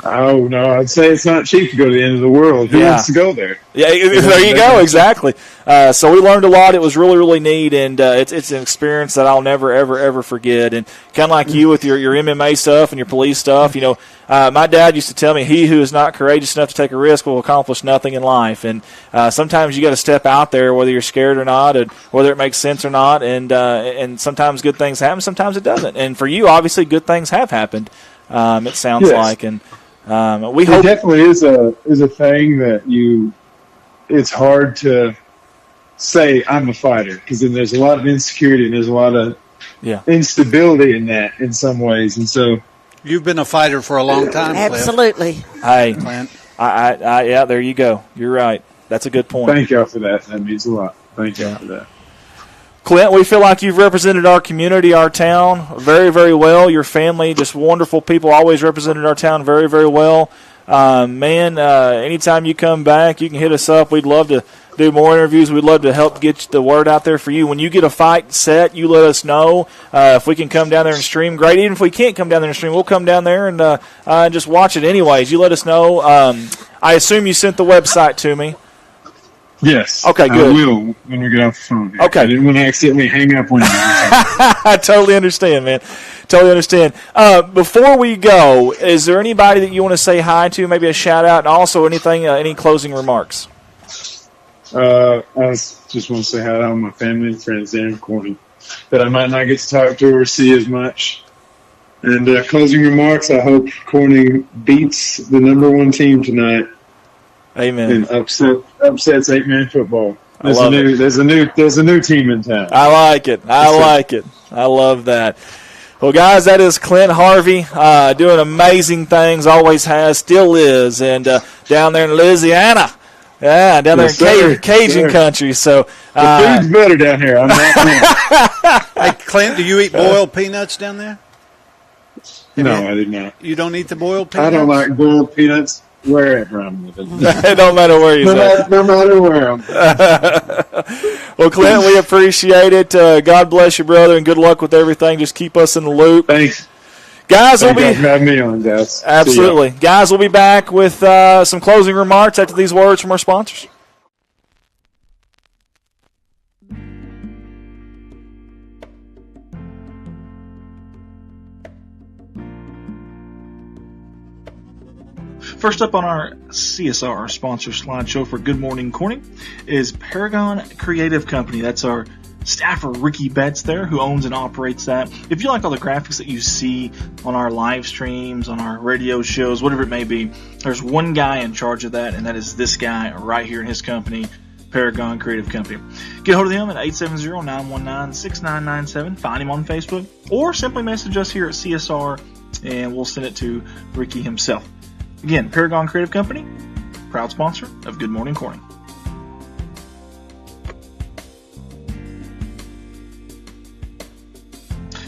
Oh no, I'd say it's not cheap to go to the end of the world. Who wants to go there? Yeah, there you go. Exactly. So we learned a lot. It was really, really neat, and it's an experience that I'll never, ever, ever forget. And kind of like you with your MMA stuff and your police stuff, my dad used to tell me, "He who is not courageous enough to take a risk will accomplish nothing in life." And sometimes you got to step out there, whether you're scared or not, and whether it makes sense or not. And sometimes good things happen, sometimes it doesn't. And for you, obviously, good things have happened. It sounds like, and we hope. It definitely is a thing that it's hard to say I'm a fighter, because then there's a lot of insecurity and there's a lot of instability in that in some ways, and so. You've been a fighter for a long time, Absolutely. Cliff. Hey, Clint. Yeah, there you go. You're right. That's a good point. Thank y'all for that. That means a lot. Thank y'all for that. Clint, we feel like you've represented our community, our town, very, very well. Your family, just wonderful people, always represented our town very, very well. Anytime you come back, you can hit us up. We'd love to do more interviews. We'd love to help get the word out there for you. When you get a fight set, you let us know. If we can come down there and stream, great. Even if we can't come down there and stream, we'll come down there and just watch it anyways. You let us know. I assume you sent the website to me. Yes. Okay, good. I will when we get off the phone here. Okay. I didn't want to accidentally hang up on you. I totally understand, man. Totally understand. Before we go, is there anybody that you want to say hi to, maybe a shout-out, and also anything, any closing remarks? I just want to say hi to all my family and friends there in Corning that I might not get to talk to or see as much. And closing remarks, I hope Corning beats the number 1 team tonight. Amen. And upsets 8-man football. There's a new team in town. I like it. I love that. Well, guys, that is Clint Harvey doing amazing things, always has, still is, and down there in Louisiana. Yeah, down there in Cajun country. So the food's better down here. I'm not Hey, Clint, do you eat boiled peanuts down there? No, I did not. You don't eat the boiled peanuts? I don't like boiled peanuts wherever I'm living. It don't matter where you're at. No matter where I'm Well, Clint, we appreciate it. God bless you, brother, and good luck with everything. Just keep us in the loop. Thanks. Guys, we'll be have me on, guys. Absolutely. Guys, we'll be back with some closing remarks after these words from our sponsors. First up on our CSR sponsor slideshow for Good Morning Corning is Paragon Creative Company. That's our staffer, Ricky Betts there, who owns and operates that. If you like all the graphics that you see on our live streams, on our radio shows, whatever it may be, there's one guy in charge of that, and that is this guy right here in his company, Paragon Creative Company. Get hold of him at 870-919-6997. Find him on Facebook, or simply message us here at CSR, and we'll send it to Ricky himself. Again, Paragon Creative Company, proud sponsor of Good Morning Corning.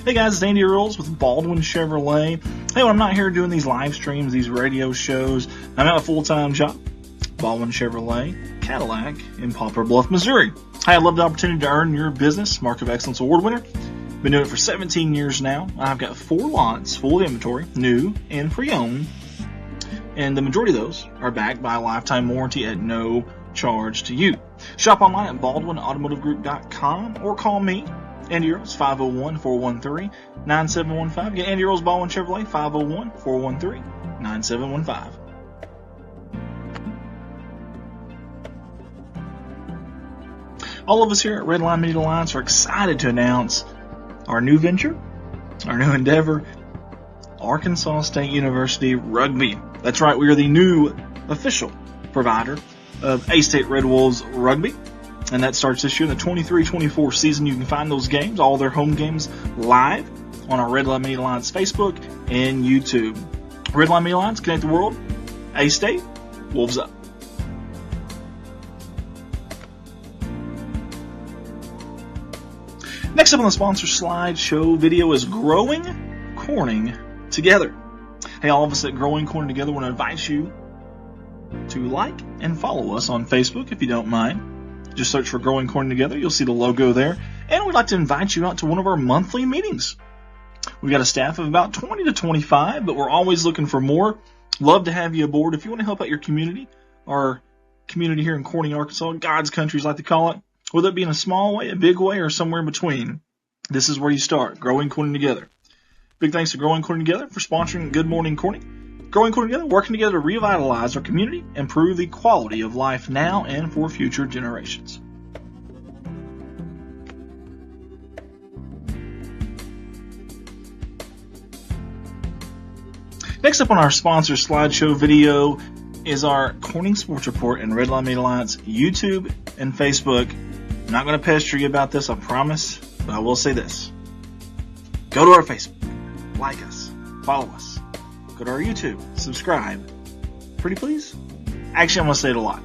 Hey guys, it's Andy Earls with Baldwin Chevrolet. Hey, when I'm not here doing these live streams, these radio shows, I'm at a full-time job. Baldwin Chevrolet, Cadillac in Poplar Bluff, Missouri. Hey, I love the opportunity to earn your business, Mark of Excellence Award winner. Been doing it for 17 years now. I've got 4 lots full of inventory, new and pre-owned. And the majority of those are backed by a lifetime warranty at no charge to you. Shop online at BaldwinAutomotiveGroup.com or call me, Andy Earls, 501-413-9715. Again, Andy Earls, Baldwin Chevrolet, 501-413-9715. All of us here at Redline Media Alliance are excited to announce our new venture, our new endeavor, Arkansas State University Rugby. That's right, we are the new official provider of A-State Red Wolves Rugby, and that starts this year in the 23-24 season. You can find those games, all their home games, live on our Redline Media Alliance Facebook and YouTube. Redline Media Alliance, connect the world. A-State, Wolves up. Next up on the sponsor slideshow video is Growing Corning Together. Hey, all of us at Growing Corning Together want to invite you to like and follow us on Facebook if you don't mind. Just search for Growing Corning Together. You'll see the logo there. And we'd like to invite you out to one of our monthly meetings. We've got a staff of about 20 to 25, but we're always looking for more. Love to have you aboard. If you want to help out your community, our community here in Corning, Arkansas, God's country, as I like to call it, whether it be in a small way, a big way, or somewhere in between, this is where you start, Growing Corning Together. Big thanks to Growing Corning Together for sponsoring Good Morning Corning. Growing Corning Together, working together to revitalize our community, improve the quality of life now and for future generations. Next up on our sponsor slideshow video is our Corning Sports Report and Redline Media Alliance YouTube and Facebook. I'm not going to pester you about this, I promise, but I will say this. Go to our Facebook. Like us, follow us, go to our YouTube, subscribe. Pretty please? Actually, I'm going to say it a lot.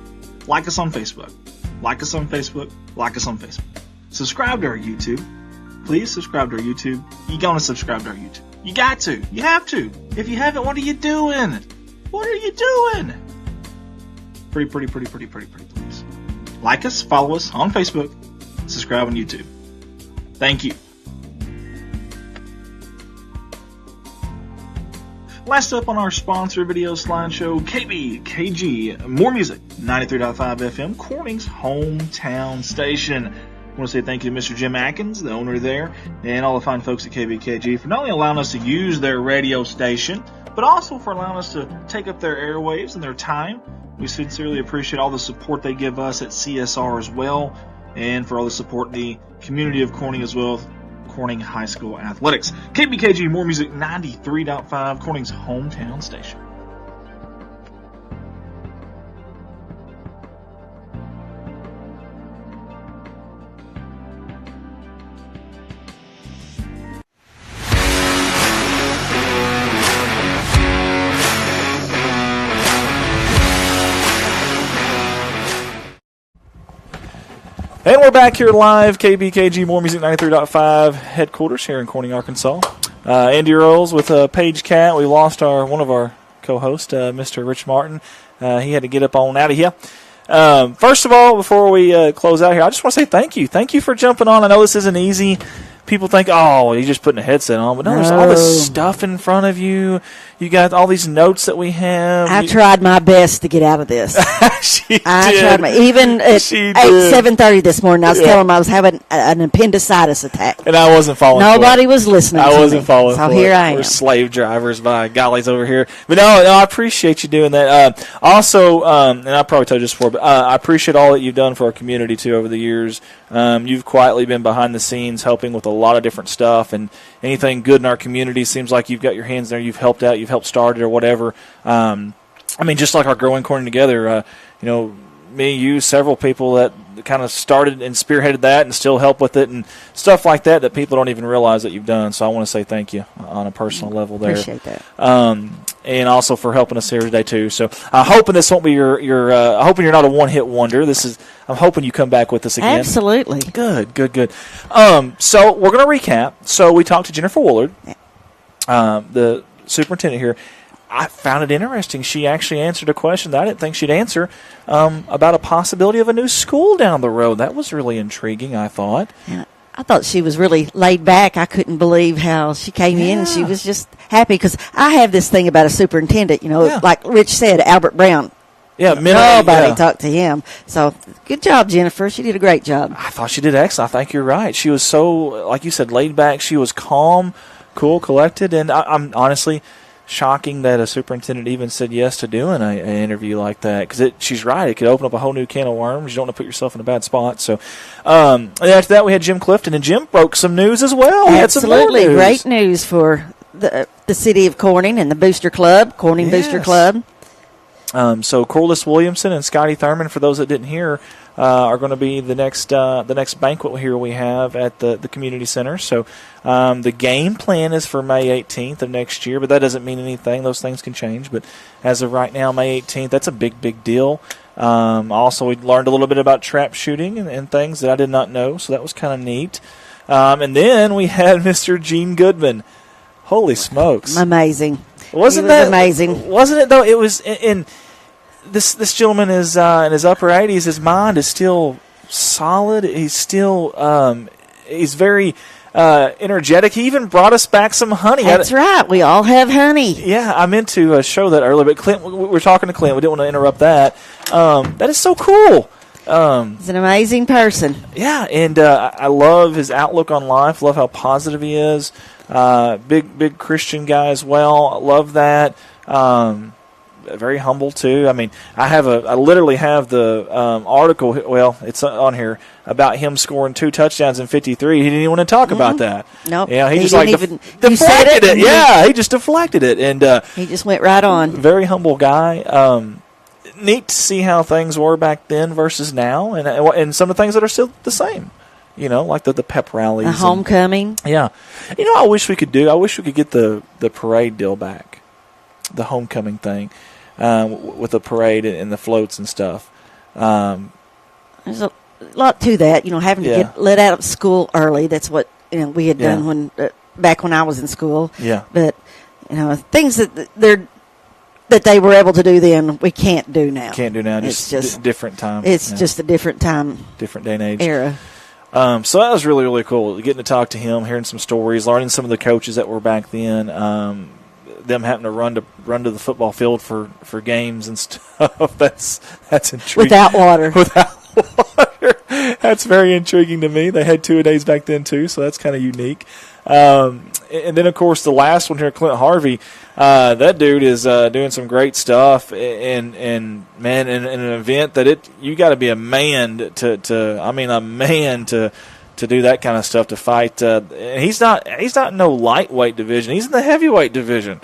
Like us on Facebook. Like us on Facebook. Like us on Facebook. Subscribe to our YouTube. Please subscribe to our YouTube. You're going to subscribe to our YouTube. You got to. You have to. If you haven't, what are you doing? What are you doing? Pretty please. Like us, follow us on Facebook, subscribe on YouTube. Thank you. Last up on our sponsor video slideshow, KBKG, more music, 93.5 FM, Corning's hometown station. I want to say thank you to Mr. Jim Atkins, the owner there, and all the fine folks at KBKG for not only allowing us to use their radio station, but also for allowing us to take up their airwaves and their time. We sincerely appreciate all the support they give us at CSR as well, and for all the support in the community of Corning as well, Corning High School Athletics. KBKG, more music, 93.5, Corning's hometown station. And we're back here live, KBKG, More Music 93.5, headquarters here in Corning, Arkansas. Andy Earls with Paige Cat. We lost one of our co-hosts, Mr. Rich Martin. He had to get up on out of here. First of all, before we close out here, I just want to say thank you. Thank you for jumping on. I know this isn't easy. People think, oh, you're just putting a headset on. But no, there's all this stuff in front of you. You got all these notes that we have. I tried my best to get out of this. I tried even at 7:30 this morning, I was telling them I was having an appendicitis attack. And I wasn't following Nobody was listening I wasn't following So here I am. We're slave drivers by gollies over here. But no, I appreciate you doing that. Also, and I probably told you this before, but I appreciate all that you've done for our community, too, over the years. You've quietly been behind the scenes helping with a lot of different stuff, and anything good in our community seems like you've got your hands there. You've helped out. You've helped start it or whatever. I mean, just like our Growing Corning Together, me, you, several people that kind of started and spearheaded that and still help with it and stuff like that people don't even realize that you've done. So I want to say thank you on a personal level there. Appreciate that. And also for helping us here today too. So I'm hoping this won't be your hoping you're not a one-hit wonder. I'm hoping you come back with us again. Absolutely. Good. So we're going to recap. So we talked to Jennifer Woolard, the superintendent here. I found it interesting. She actually answered a question that I didn't think she'd answer about a possibility of a new school down the road. That was really intriguing, I thought. Yeah, I thought she was really laid back. I couldn't believe how she came in and she was just happy because I have this thing about a superintendent, like Rich said, Albert Brown. Yeah, nobody talked to him. So good job, Jennifer. She did a great job. I thought she did excellent. I think you're right. She was so, like you said, laid back. She was calm, cool, collected, and I'm honestly shocking that a superintendent even said yes to doing an interview like that because she's right. It could open up a whole new can of worms. You don't want to put yourself in a bad spot. So and after that, we had Jim Clifton, and Jim broke some news as well. Absolutely. Great news for the city of Corning and the Booster Club, Corning Booster Club. So Corliss Williamson and Scotty Thurman, for those that didn't hear, are going to be the next banquet here we have at the community center. So the game plan is for May 18th of next year, but that doesn't mean anything. Those things can change. But as of right now, May 18th, that's a big deal. Also, we learned a little bit about trap shooting and things that I did not know, so that was kind of neat. And then we had Mr. Gene Goodman. Holy smokes. Amazing. Wasn't that amazing? Wasn't it, though? It was in this gentleman is in his upper 80s. His mind is still solid. He's still he's very energetic. He even brought us back some honey. That's right. We all have honey. Yeah, I meant to show that earlier, but Clint, we were talking to Clint. We didn't want to interrupt that. That is so cool. He's an amazing person. Yeah, and I love his outlook on life. Love how positive he is. Big Christian guy as well. I love that. Very humble too. I mean, I literally have the article. Well, it's on here about him scoring 2 touchdowns in 53. He didn't even want to talk about that. Nope. Yeah, he just deflected it. Yeah, he just deflected it, and he just went right on. Very humble guy. Neat to see how things were back then versus now, and some of the things that are still the same. Like the pep rallies, the homecoming. Yeah, I wish we could get the parade deal back, the homecoming thing. With the parade and the floats and stuff. There's a lot to that, having to get let out of school early. That's what we had done back when I was in school. Yeah. But things that they're that they were able to do then, we can't do now. Can't do now. It's just different time. It's just a different time. Different day and age. Era. So that was really, really cool. Getting to talk to him, hearing some stories, learning some of the coaches that were back then. Them having to run to the football field for games and stuff. That's intriguing. Without water. Without water. That's very intriguing to me. They had 2-a-days back then too, so that's kind of unique. And then, of course, the last one here, Clint Harvey. That dude is doing some great stuff, and man, in an event that you got to be a man to do that kind of stuff, to fight. And he's not in no lightweight division. He's in the heavyweight division,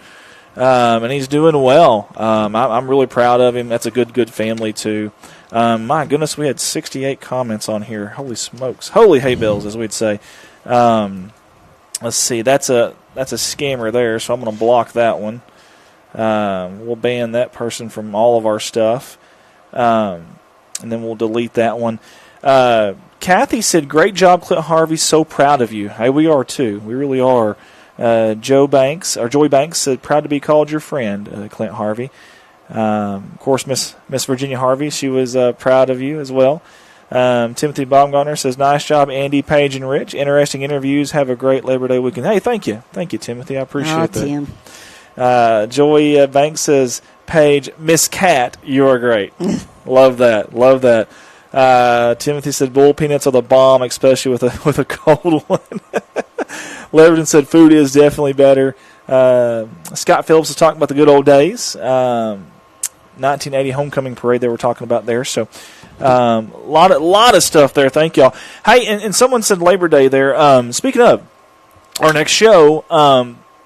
and he's doing well. I'm really proud of him. That's a good family too. My goodness, we had 68 comments on here. Holy smokes! Holy hay bales, as we'd say. Let's see. That's a scammer there, so I'm going to block that one. We'll ban that person from all of our stuff, and then we'll delete that one. Kathy said, "Great job, Clint Harvey. So proud of you." Hey, we are too. We really are. Joy Banks said, "Proud to be called your friend, Clint Harvey." Of course, Miss Virginia Harvey, she was proud of you as well. Timothy Baumgartner says, "Nice job, Andy, Paige, and Rich. Interesting interviews. Have a great Labor Day weekend." Hey, thank you, Timothy. I appreciate that. Tim. Joy Banks says, "Paige, Miss Cat, you are great." Love that. Timothy said, "Bull peanuts are the bomb, especially with a cold one." Leverton said, "Food is definitely better." Scott Phillips was talking about the good old days. 1980 homecoming parade they were talking about there. So a lot of stuff there. Thank y'all. Hey, and someone said Labor Day there. Speaking of our next show,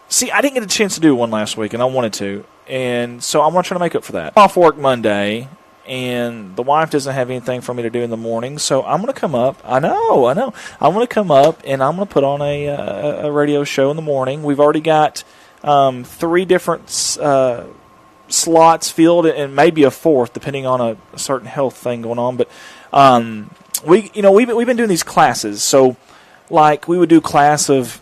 see, I didn't get a chance to do one last week, and I wanted to. And so I'm going to try to make up for that. Off work Monday, and the wife doesn't have anything for me to do in the morning, so I'm going to come up. I know. I'm going to come up, and I'm going to put on a radio show in the morning. We've already got 3 different slots filled, and maybe a 4th, depending on a certain health thing going on. But we've been doing these classes. So, like, we would do class of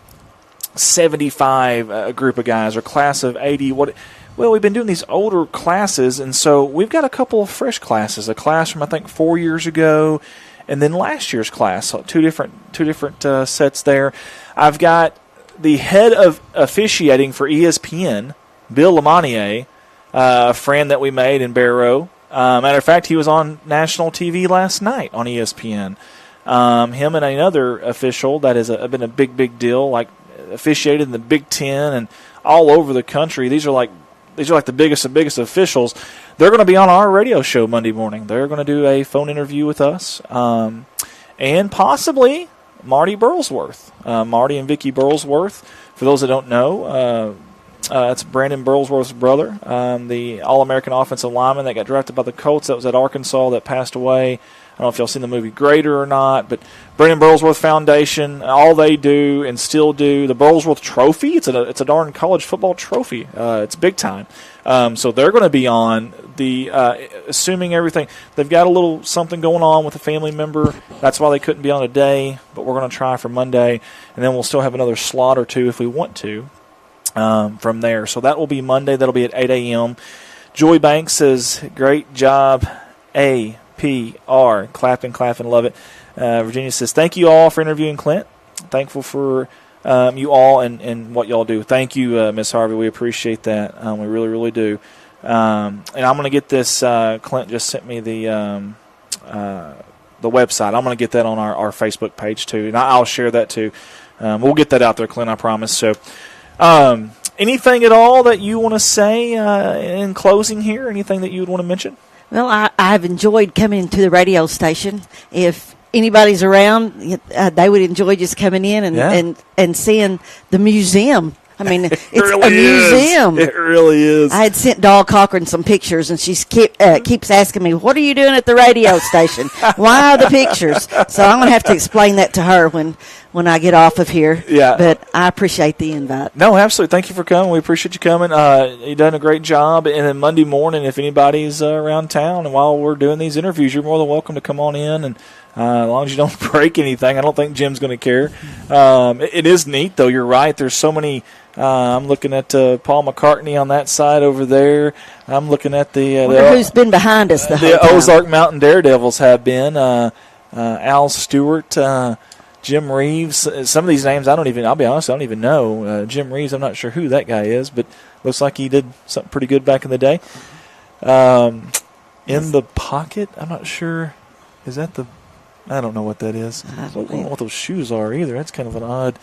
75, a group of guys, or class of 80. Well, we've been doing these older classes, and so we've got a couple of fresh classes. A class from, I think, 4 years ago, and then last year's class. So two different sets there. I've got the head of officiating for ESPN, Bill Lamonier, a friend that we made in Barrow. Matter of fact, he was on national TV last night on ESPN. Him and another official that has been a big deal, like officiated in the Big Ten and all over the country. These are like the biggest officials. They're going to be on our radio show Monday morning. They're going to do a phone interview with us, and possibly Marty Burlsworth, Marty and Vicky Burlsworth. For those that don't know, it's Brandon Burlsworth's brother, the All-American offensive lineman that got drafted by the Colts. That was at Arkansas, that passed away. I don't know if y'all seen the movie Greater or not, but Brandon Burlsworth Foundation, all they do and still do, the Burlsworth Trophy, it's a darn college football trophy. It's big time. So they're going to be on the, assuming everything, they've got a little something going on with a family member. That's why they couldn't be on today, but we're going to try for Monday, and then we'll still have another slot or two if we want to. From there. So that will be Monday. That'll be at 8 a.m. Joy Banks says, "Great job, APR." Clapping, love it. Virginia says, "Thank you all for interviewing Clint. Thankful for you all and what y'all do." Thank you, Miss Harvey. We appreciate that. We really, really do. And I'm going to get this. Clint just sent me the website. I'm going to get that on our Facebook page too, and I'll share that too. We'll get that out there, Clint, I promise. So anything at all that you want to say in closing here? Anything that you would want to mention? Well, I've enjoyed coming to the radio station. If anybody's around, they would enjoy just coming in and seeing the museum. I mean, it's really a museum. It really is. I had sent Dawn Cochran some pictures, and she keeps asking me, "What are you doing at the radio station? Why are the pictures?" So I'm going to have to explain that to her when I get off of here. Yeah. But I appreciate the invite. No, absolutely. Thank you for coming. We appreciate you coming. You've done a great job. And then Monday morning, if anybody's around town and while we're doing these interviews, you're more than welcome to come on in and As long as you don't break anything, I don't think Jim's going to care. It is neat, though. You're right. There's so many. I'm looking at Paul McCartney on that side over there. I'm looking at who's been behind us the whole time. Ozark Mountain Daredevils have been. Al Stewart, Jim Reeves. Some of these names I'll be honest, I don't even know. Jim Reeves, I'm not sure who that guy is, but looks like he did something pretty good back in the day. In the pocket, I'm not sure. Is that I don't know what that is. I don't know what those shoes are either. That's kind of an odd.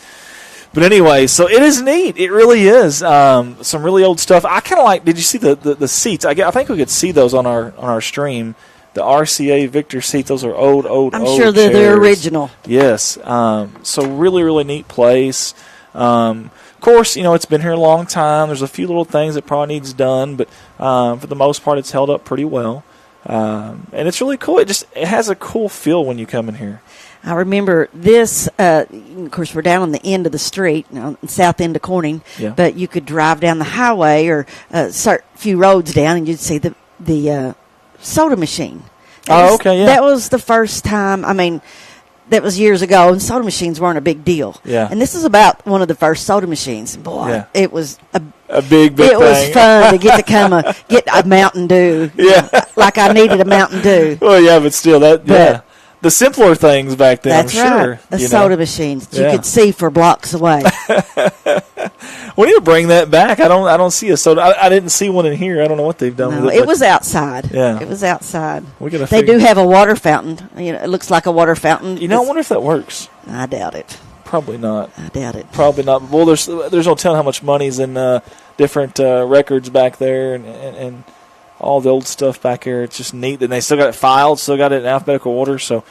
But anyway, so it is neat. It really is. Some really old stuff. I kind of like. Did you see the seats? I think we could see those on our stream. The RCA Victor seats. Those are old. I'm sure they're original. Yes. So really, really neat place. Of course, it's been here a long time. There's a few little things that probably needs done, but for the most part, it's held up pretty well. And it's really cool. It has a cool feel when you come in here. I remember this. Of course, we're down on the end of the street, on the south end of Corning. Yeah. But you could drive down the highway or a few roads down, and you'd see the soda machine. Okay, yeah. That was the first time. I mean, that was years ago, and soda machines weren't a big deal. Yeah. And this is about one of the first soda machines. Boy, it was a big it thing. was fun to get to get a Mountain Dew. Yeah. Like I needed a Mountain Dew. Well, yeah, but still, the simpler things back then, that's I'm sure. Right. The soda machines that you could see for blocks away. We need to bring that back. I don't see a soda. I didn't see one in here. I don't know what they've done with it. It was outside. Yeah. It was outside. They do have a water fountain. It looks like a water fountain. I wonder if that works. I doubt it. Probably not. I doubt it. Probably not. Well, there's no telling how much money's in different records back there and all the old stuff back there. It's just neat. And they still got it filed, still got it in alphabetical order. So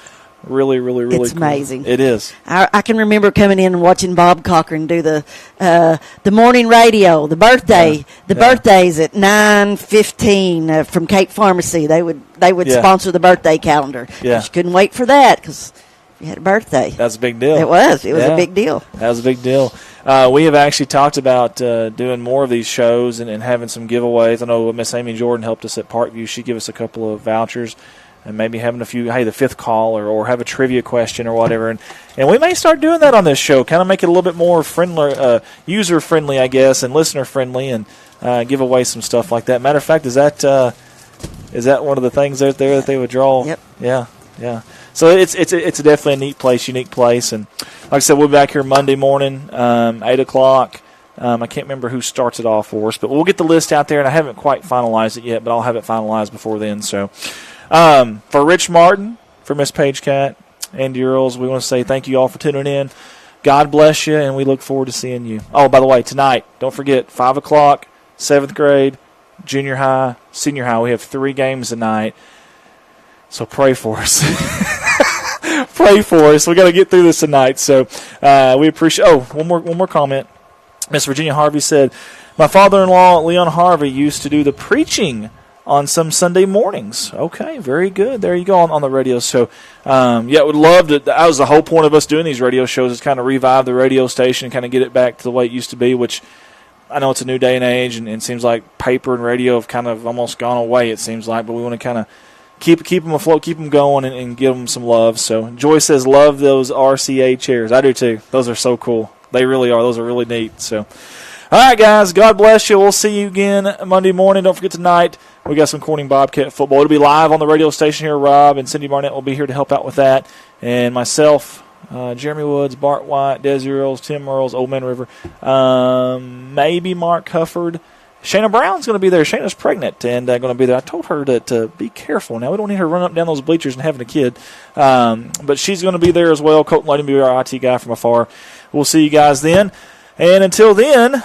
really, really, really it's cool. Amazing. It is. I can remember coming in and watching Bob Cochran do the morning radio, the birthdays at 9:15 from Cape Pharmacy. They would sponsor the birthday calendar. Yeah. You couldn't wait for that because you had a birthday. That's a big deal. It was a big deal. That was a big deal. We have actually talked about doing more of these shows and having some giveaways. I know Miss Amy Jordan helped us at Parkview. She gave us a couple of vouchers. And maybe having a few, the fifth call or have a trivia question or whatever. And we may start doing that on this show, kind of make it a little bit more user-friendly, I guess, and listener-friendly, and give away some stuff like that. Matter of fact, is that one of the things out there that they would draw? Yep. Yeah. So it's definitely a neat place, unique place. And like I said, we'll be back here Monday morning, 8 o'clock. I can't remember who starts it off for us, but we'll get the list out there, and I haven't quite finalized it yet, but I'll have it finalized before then. So for Rich Martin, for Miss Paige Cat, Andy Earls, we want to say thank you all for tuning in. God bless you, and we look forward to seeing you. Oh, by the way, tonight, don't forget, 5 o'clock, 7th grade, junior high, senior high. We have 3 games tonight, so pray for us. Pray for us. We got to get through this tonight, so we appreciate. Oh, one more comment. Miss Virginia Harvey said, my father-in-law, Leon Harvey, used to do the preaching on some Sunday mornings. Okay, very good. There you go on the radio. So, would love to. That was the whole point of us doing these radio shows, is kind of revive the radio station and kind of get it back to the way it used to be, which I know it's a new day and age, and it seems like paper and radio have kind of almost gone away, it seems like, but we want to kind of keep them afloat, keep them going, and give them some love. So, Joy says, love those RCA chairs. I do too. Those are so cool. They really are. Those are really neat. So, all right, guys, God bless you. We'll see you again Monday morning. Don't forget tonight, we got some Corning Bobcat football. It'll be live on the radio station here. Rob and Cindy Barnett will be here to help out with that. And myself, Jeremy Woods, Bart White, Desi Earls, Tim Earls, Old Man River, maybe Mark Hufford. Shayna Brown's going to be there. Shayna's pregnant and going to be there. I told her to be careful. Now, we don't need her running up and down those bleachers and having a kid. But she's going to be there as well. Colton Lighting will be our IT guy from afar. We'll see you guys then. And until then,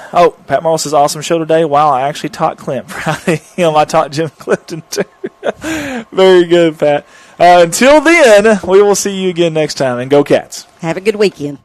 Pat Morrow says, awesome show today. Wow, I actually taught Clint. Proud of him. I taught Jim Clifton, too. Very good, Pat. Until then, we will see you again next time. And go Cats. Have a good weekend.